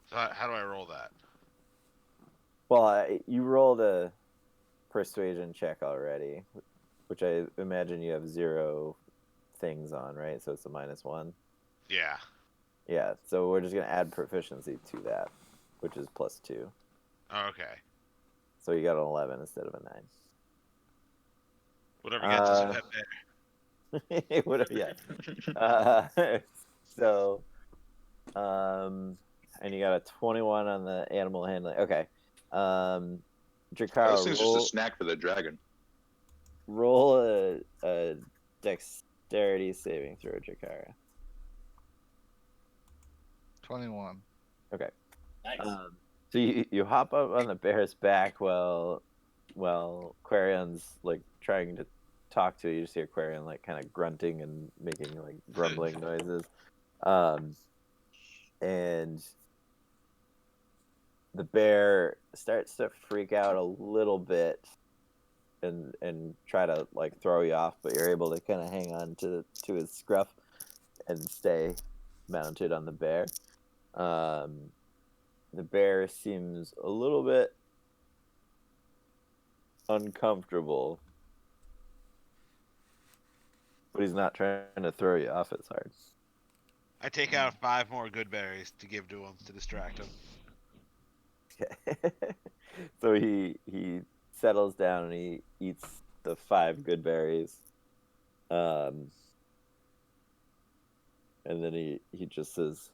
So how do I roll that? Well, you rolled a persuasion check already, which I imagine you have 0 things on, right? So it's a -1. Yeah. Yeah, so we're just gonna add proficiency to that, which is +2. Oh, okay. So you got an 11 instead of a 9. Whatever gets us with that bear. Whatever, yeah. So, and you got a 21 on the animal handling. Okay. Jakaro, Those things just a snack for the dragon. roll a dexterity saving throw, Jakaro. 21. Okay. Nice. So you hop up on the bear's back while Quarian's like trying to talk to you. You just hear Quarian like kind of grunting and making like grumbling noises, and the bear starts to freak out a little bit and try to like throw you off, but you're able to kind of hang on to his scruff and stay mounted on the bear. The bear seems a little bit uncomfortable, but he's not trying to throw you off as hard. I take out 5 more good berries to give to him to distract him. Okay. So he settles down and he eats the 5 good berries. And then he just says,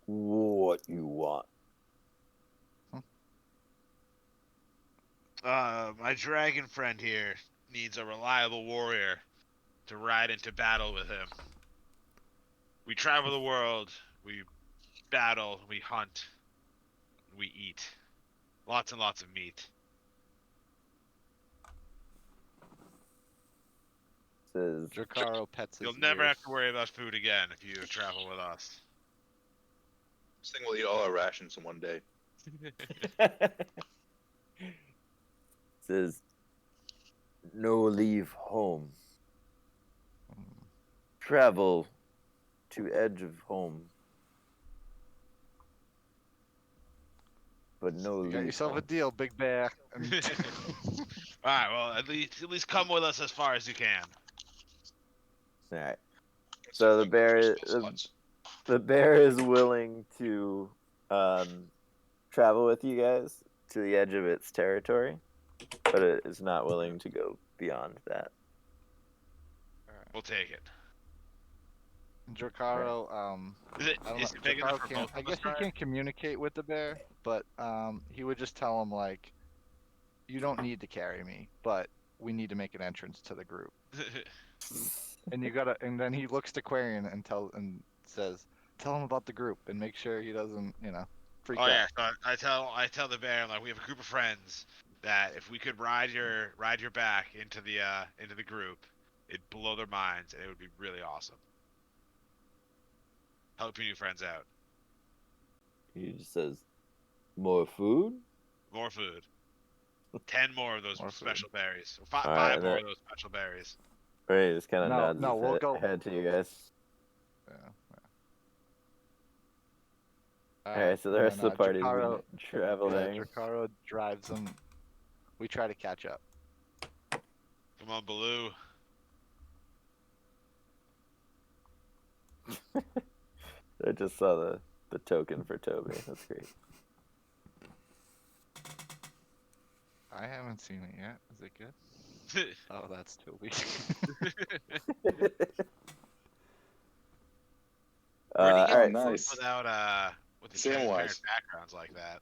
"What you want?" My dragon friend here needs a reliable warrior to ride into battle with him. We travel the world, we battle, we hunt, we eat. Lots and lots of meat. Says, Drakaro pets his You'll never ears. have to worry about food again if you travel with us. This thing will eat all our rations in one day. says, "No leave home. Travel to edge of home. But no You leave got yourself a home." deal, Big Bear. Alright, well at least come with us as far as you can. All right. So the bear, the bear is willing to travel with you guys to the edge of its territory, but it is not willing to go beyond that. We'll take it. Drakaro, Is it, I don't is know. it big enough Drakaro for can't. both I of guess us? he can't communicate with the bear, but he would just tell him like, "You don't need to carry me, but we need to make an entrance to the group." And you gotta. And then he looks to Quarian and says, "Tell him about the group and make sure he doesn't, freak Oh out." yeah, so I tell the bear, like, we have a group of friends that if we could ride your back into the group, it'd blow their minds and it would be really awesome. Help your new friends out. He just says, "More food." More food. 10 more of those More food. special berries. Or five, All right, five more that- of those special berries. Right, he just kind of No, nods no, his we'll head, go- head to you guys. Yeah. All right, so the rest of the party Drakaro, traveling. Drakaro drives them. We try to catch up. Come on, Baloo. I just saw the token for Toby. That's great. I haven't seen it yet. Is it good? Oh, that's Toby. Where do you all get right, nice. without with the Samwise. transparent backgrounds like that?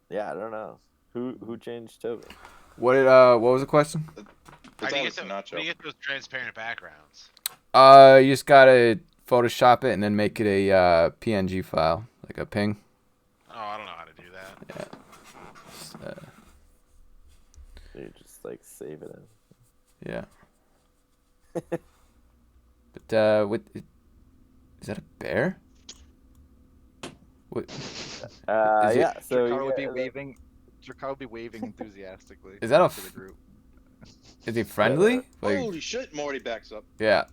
yeah, I don't know who changed Toby. What was the question? How do you get Nacho. where do you get those transparent backgrounds? You just gotta Photoshop it and then make it a PNG file, like a ping. Oh, I don't know how to do that. So you just like save it in. Yeah. But is that a bear? What Is it- Yeah. So Drakaro would be yeah, waving. Drakaro would be waving enthusiastically. Is that a to the f- group? is he friendly? Like Holy shit! Morty backs up. yeah.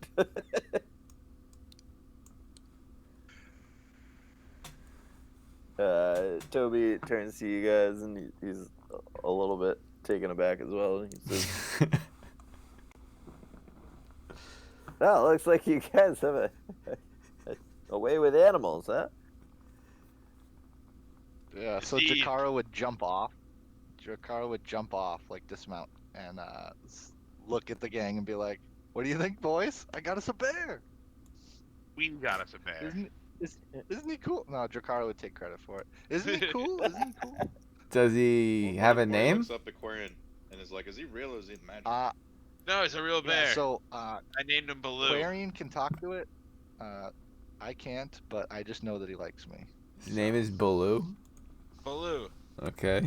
Toby turns to you guys and he's a little bit taken aback as well. And he says, "Oh, looks like you guys have a way with animals, huh?" Yeah. So Indeed. Drakaro would jump off. Drakaro would jump off, like dismount, and look at the gang and be like, "What do you think, boys? I got us a bear. We got us a bear. Isn't he cool?" No, Drakaro would take credit for it. Isn't he cool? Isn't he cool? Does he have a Morty name? looks up at Quarian and is like, "Is he real or is he magic?" No, it's a real bear. Yeah, so I named him Baloo. Quarian can talk to it. I can't, but I just know that he likes me. His name is Baloo. Baloo. Okay.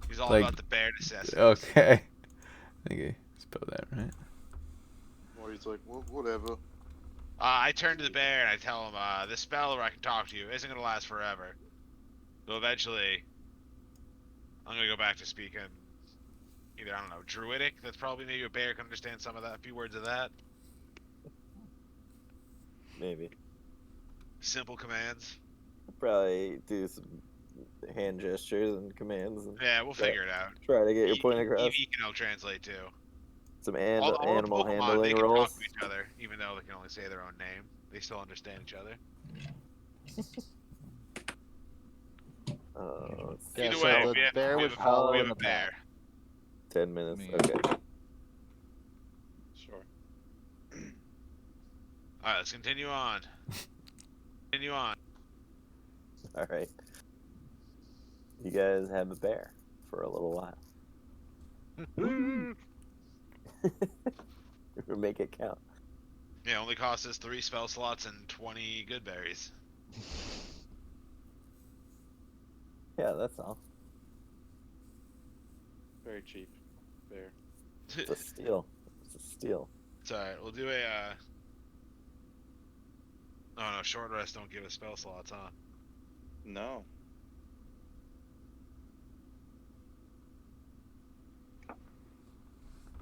He's all Like- about the bear necessities. Okay. I think I spelled that right. Morty's like, "Whatever." I turn to the bear and I tell him, this spell where I can talk to you isn't gonna last forever. So eventually, I'm gonna go back to speaking either, I don't know, Druidic. That's probably maybe a bear can understand some of that, a few words of that. maybe. Simple commands. Probably do some hand gestures and commands and Yeah, we'll figure it out. try to get your point across. Eevee can translate too. Some All the animal Pokemon, handling they can talk rolls. to each other, even though they can only say their own name. They still understand each other. Oh, Yeah, Either so way, the we have, bear we would have, follow we in have the a bear. back. 10 minutes. Me. Okay. Sure. All right, let's continue on. Continue on. All right. You guys have a bear for a little while. Make it count. Yeah, only costs us 3 spell slots and 20 good berries. Yeah, that's all. Very cheap. Bear. It's a steal. It's a steal. It's alright. We'll do a. Oh no, short rest don't give us spell slots, huh? No.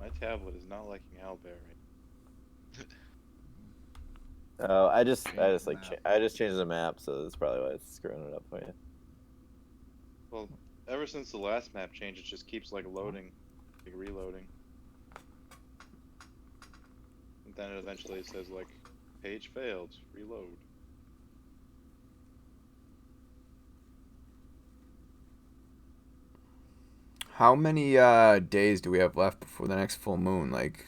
My tablet is not liking Owlbear right. Oh, I just Change the like map. I just changed the map, so that's probably why it's screwing it up for you. Well, ever since the last map change, it just keeps like loading, like reloading. And then it eventually says like, page failed, reload. How many days do we have left before the next full moon? Like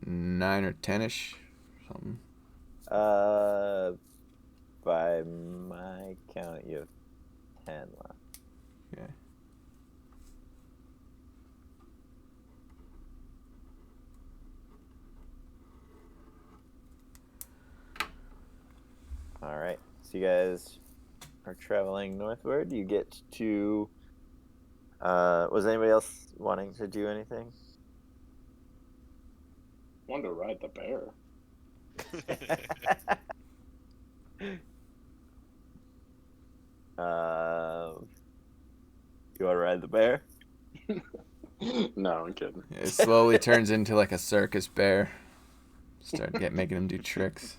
9 or 10ish, something. By my count, you have 10 left. Okay. All right. So you guys are traveling northward. You get to. Was anybody else wanting to do anything? Wanted to ride the bear. You want to ride the bear? No, I'm kidding. It slowly turns into like a circus bear. Making him do tricks.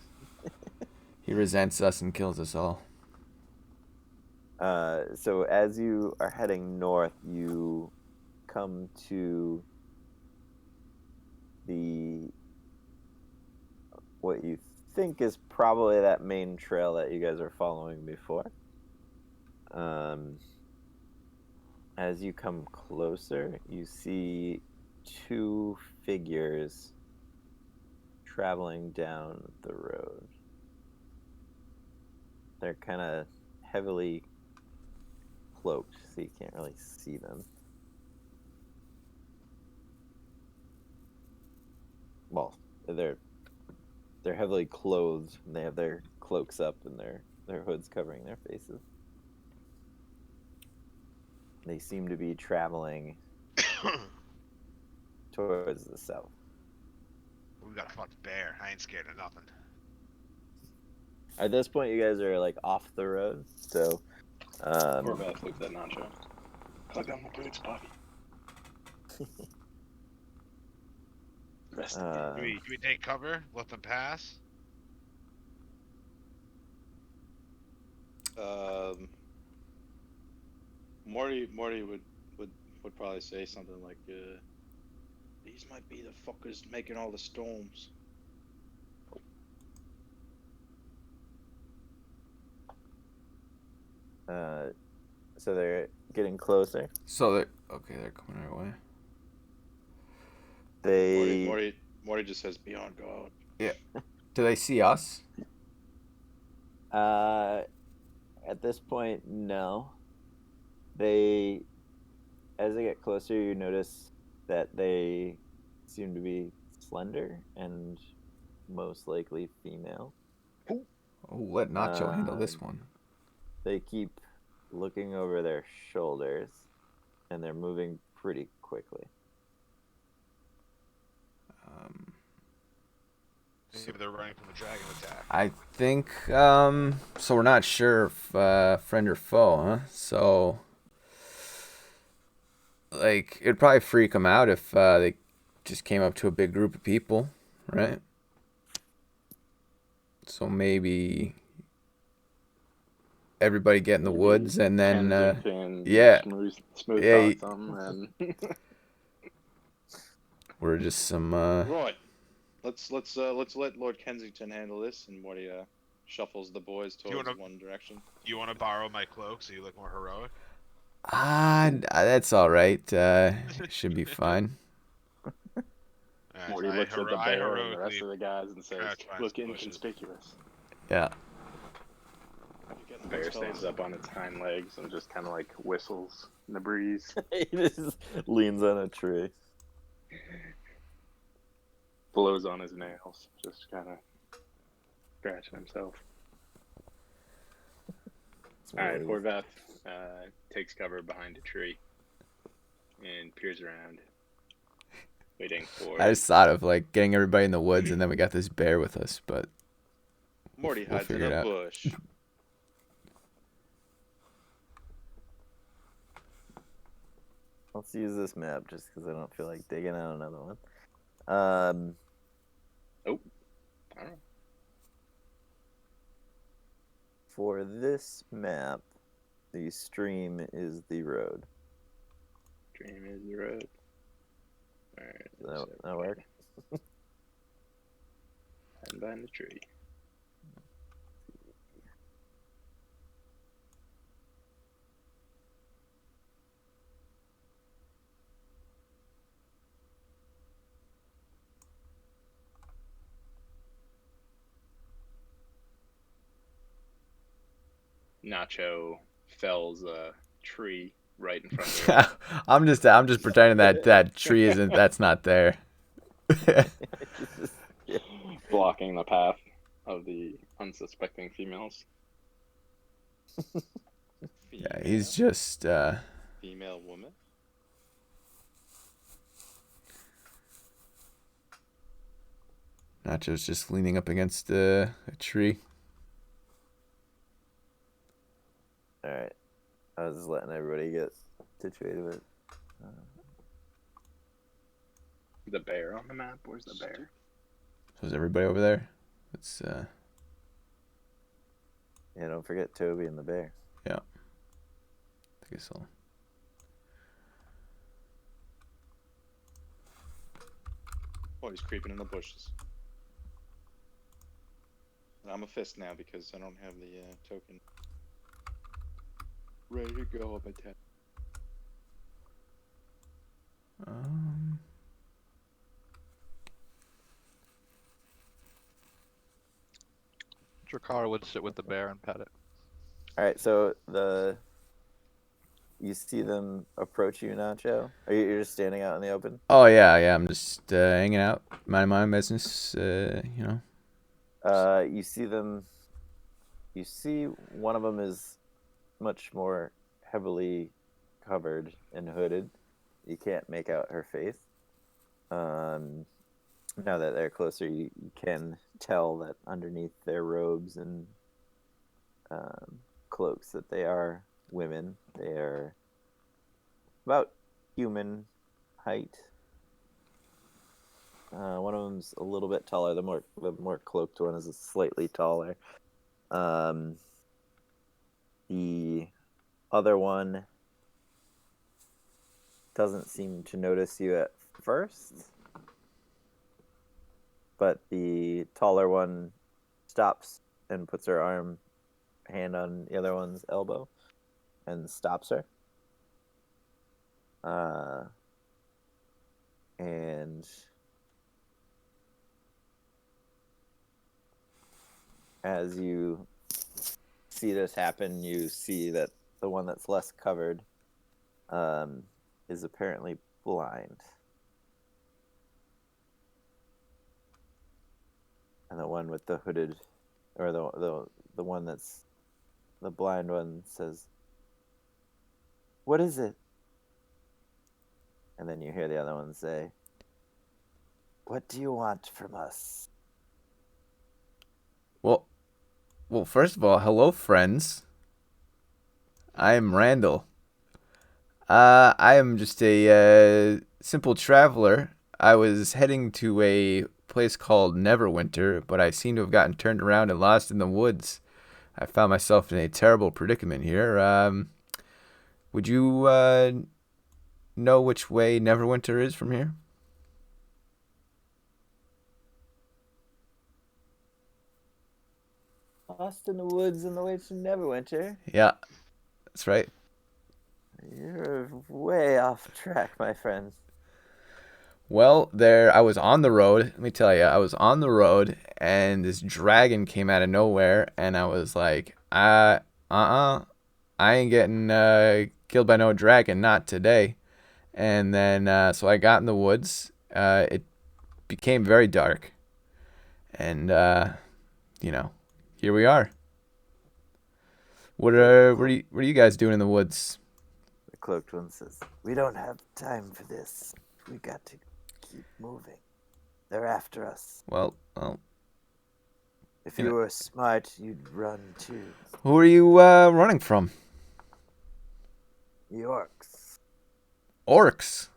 He resents us and kills us all. So as you are heading north, you come to what you think is probably that main trail that you guys are following before. As you come closer, you see 2 figures traveling down the road. They're kind of heavily cloaked, so you can't really see them. Well, they're heavily clothed, and they have their cloaks up and their hoods covering their faces. They seem to be traveling towards the south. We got a fucking bear. I ain't scared of nothing. At this point, you guys are like off the road, so Corvette, flip that nacho. Plug on the boots, Bobby. Rest in peace. Do we take cover? Let them pass? Morty would probably say something like, these might be the fuckers making all the storms. So they're getting closer. So they're coming our way. Morty just says, be on guard. Do they see us? At this point, no. As they get closer, you notice that they seem to be slender and most likely female. Oh, let Nacho handle this one. They keep looking over their shoulders, and they're moving pretty quickly. Maybe they're running from a dragon attack. I think so we're not sure if friend or foe, huh? So like it'd probably freak them out if they just came up to a big group of people, right? So maybe everybody get in the Maybe woods and then Kensington, yeah. smooth Yeah, talk them, and we're just some Right. Let's let Lord Kensington handle this, and Morty shuffles the boys you towards wanna- one direction. Do you want to borrow my cloak so you look more heroic? that's all right. Should be fine. Alright, Morty so looks at the I bear and the rest heroically of the guys and says, crouch behind "Look some bushes. inconspicuous." Yeah. The bear stands up on its hind legs and just kind of like whistles in the breeze. He just leans on a tree. Blows on his nails, just kind of scratching himself. All right, Horvath takes cover behind a tree and peers around, waiting for. I just thought of like getting everybody in the woods and then we got this bear with us, but Morty we'll hides in figure it a out. bush. Let's use this map just because I don't feel like digging out another one. I don't know. For this map, the stream is the road. Dream is the road. All right, That work? Hiding behind the tree. Nacho fells a tree right in front of him. I'm just pretending that tree that's not there. Blocking the path of the unsuspecting females. Yeah, he's Female? just Female woman. Nacho's just leaning up against a tree. Alright. I was just letting everybody get situated with it. The bear on the map. Where's the bear? So is everybody over there? It's Yeah, don't forget Toby and the bear. I guess I'll Oh, he's creeping in the bushes. I'm a fist now because I don't have the token. Ready to go up at 10. Drakar would sit with the bear and pet it. Alright, so you see them approach you, Nacho? You're just standing out in the open? Oh yeah, I'm just hanging out, minding my own business, you know. You see them. You see one of them is much more heavily covered and hooded. You can't make out her face. Now that they're closer, you can tell that underneath their robes and cloaks that they are women. They are about human height. One of them's a little bit taller. The more cloaked one is slightly taller. The other one doesn't seem to notice you at first, but the taller one stops and puts her hand on the other one's elbow and stops her. And as you see this happen, you see that the one that's less covered is apparently blind. And the one with the hooded, or the one that's the blind one says, "What is it?" And then you hear the other one say, "What do you want from us?" Well, first of all, hello, friends. I am Randall. I am just a simple traveler. I was heading to a place called Neverwinter, but I seem to have gotten turned around and lost in the woods. I found myself in a terrible predicament here. Would you know which way Neverwinter is from here? Lost in the woods on the way to Neverwinter. Yeah, that's right. You're way off track, my friend. Well, I was on the road. Let me tell you, I was on the road, and this dragon came out of nowhere, and I was like, I ain't getting killed by no dragon, not today. And then, so I got in the woods. It became very dark, and here we are. What are you guys doing in the woods? The cloaked one says, "We don't have time for this. We got to keep moving. They're after us. Well, If you were smart, you'd run too. who are you running from? The orcs. Orcs.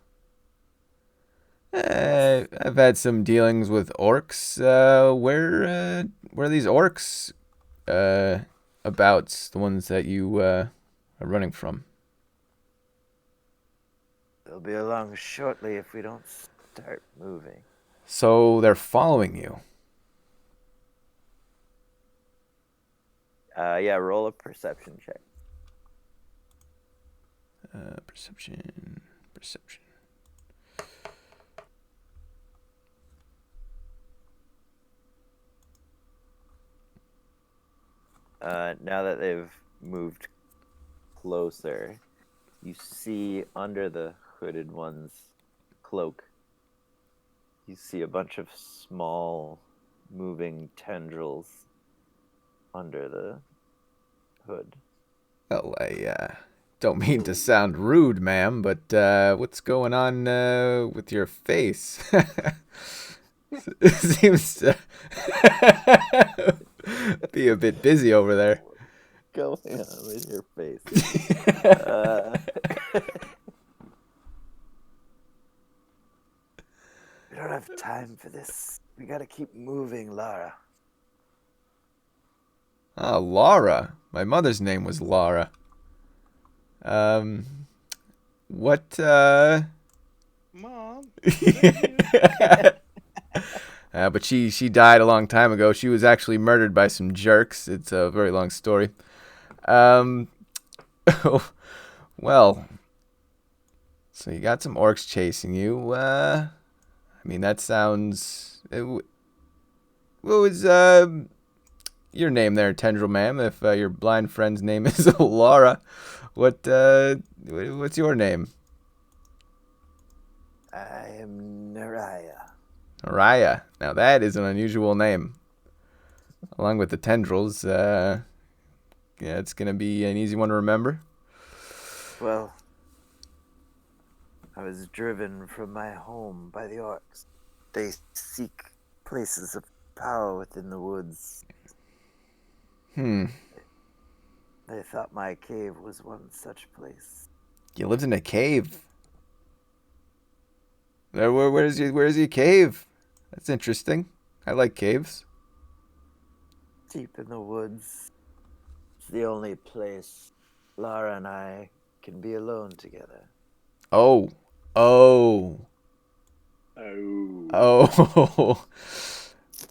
I've had some dealings with orcs. Where are these orcs? Abouts the ones that you are running from. They'll be along shortly if we don't start moving." So they're following you. Yeah, roll a perception check. Perception. Now that they've moved closer, you see under the hooded one's cloak, you see a bunch of small moving tendrils under the hood. Well, I don't mean to sound rude, ma'am, but what's going on with your face? It seems to be a bit busy over there. Going on with your face? We don't have time for this. We gotta keep moving, Lara. Ah, Laura. My mother's name was Laura. What, Mom. but she died a long time ago. She was actually murdered by some jerks. It's a very long story. Well, so you got some orcs chasing you. I mean, that sounds. What was your name there, Tendril ma'am? If your blind friend's name is Laura, what's your name? I am Naraya. Raya. Now that is an unusual name. Along with the tendrils, yeah, it's gonna be an easy one to remember. Well, I was driven from my home by the orcs. They seek places of power within the woods. Hmm. They thought my cave was one such place. You lived in a cave. Where's your cave? That's interesting. I like caves. Deep in the woods. It's the only place Lara and I can be alone together. Oh.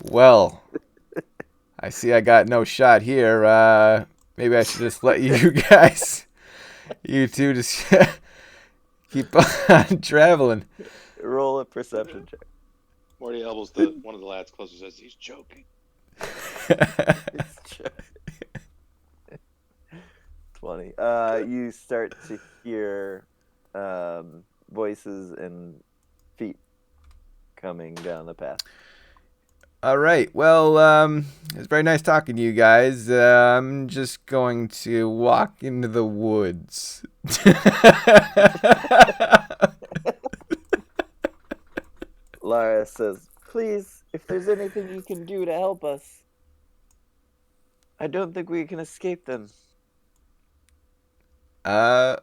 Well, I see I got no shot here. Maybe I should just let you guys, you two, just keep on traveling. Roll a perception check. Morty elbows one of the lads closer, says he's joking. It's 20. You start to hear voices and feet coming down the path. All right. Well, it's very nice talking to you guys. I'm just going to walk into the woods. Lara says, "Please, if there's anything you can do to help us. I don't think we can escape them." Well,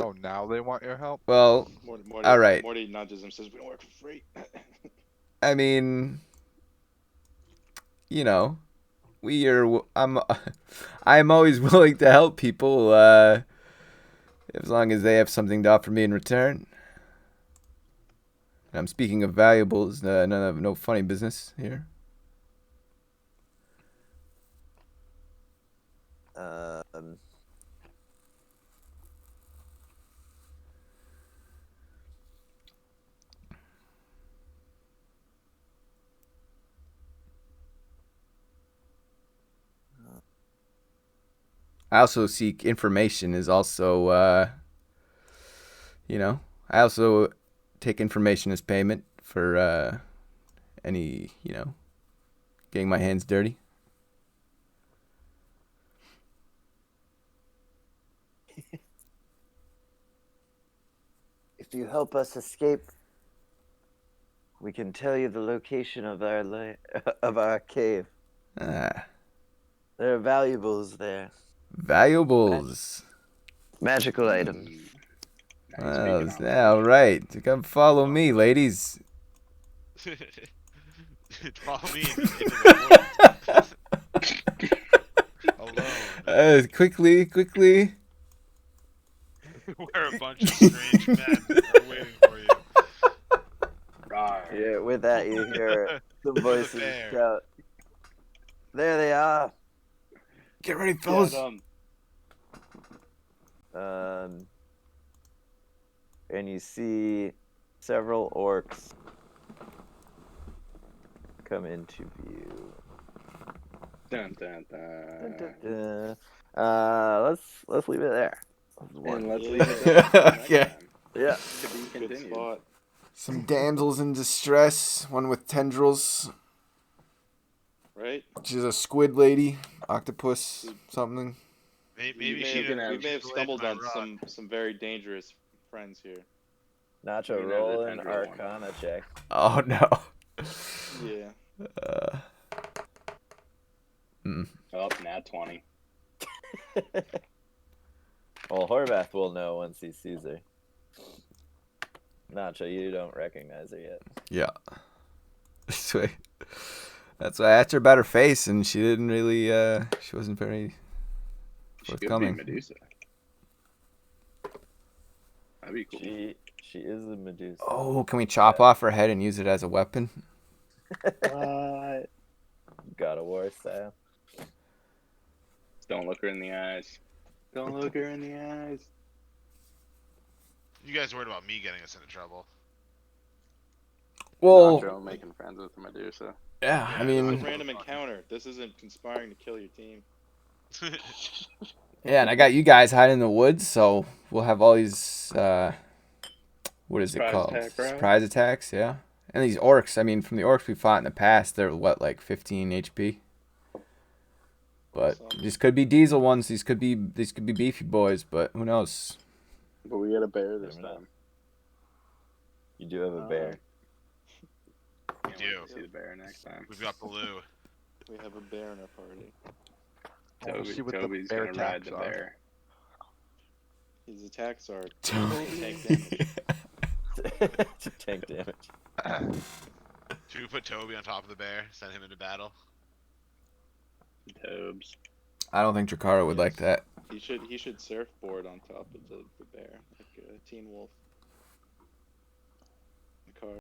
Oh, now they want your help? well, Morty, all right. Morty nudges him, says we don't work for free. I mean, you know, I'm always willing to help people, as long as they have something to offer me in return. And I'm speaking of valuables, no funny business here. I also seek information is also, I also take information as payment for any, getting my hands dirty. If you help us escape, we can tell you the location of our cave. Ah, There are valuables there. valuables. Magical items. Well, all right. Come follow me, ladies. Follow me into the woods. Alone. Quickly. Where a bunch of strange men are waiting for you. Yeah, with that you hear the voices bear. shout. There they are. Get ready, fellas. And you see several orcs come into view. Dun, dun, dun. Let's leave it there. And let's Yeah. leave it there. for next Okay. time. Yeah. To be Good continued. spot. Some damsels in distress. One with tendrils. Right? She's a squid lady, octopus, something. Maybe may she have been We out. may have delayed stumbled my on rock. some very dangerous friends here. Nacho, You know the roll an tendril one. Arcana check. Oh no. Yeah. Oh, nat 20. Well, Horvath will know once he sees her. Nacho, you don't recognize her yet. Yeah. Sweet. That's why I asked her about her face, and she didn't really. She wasn't very She could be forthcoming. Medusa. That'd be cool. She is a Medusa. Oh, can we chop off her head and use it as a weapon? What? God of War style. Don't look her in the eyes. Don't look her in the eyes. You guys worried about me getting us into trouble. Well, Nacho making friends with Medusa. yeah. I It's mean, a random encounter. This isn't conspiring to kill your team. yeah, and I got you guys hiding in the woods, so we'll have all these. What is it Surprise called? attack, bro. Surprise attacks, yeah. And these orcs. I mean, from the orcs we fought in the past, they're what, like 15 HP. But these could be diesel ones. These could be beefy boys. But who knows? But we got a bear this Never know. time. You do have a bear. Can't wait do. to see the bear next time. We've got Baloo. We have a bear in our party. We'll see what the Toby's bear gonna ride attacks the are. bear. His attacks are tank damage. Tank damage. Should we put Toby on top of the bear? Send him into battle? Tobes. I don't think Drakara would like that. He should surfboard on top of the bear, like Teen Wolf.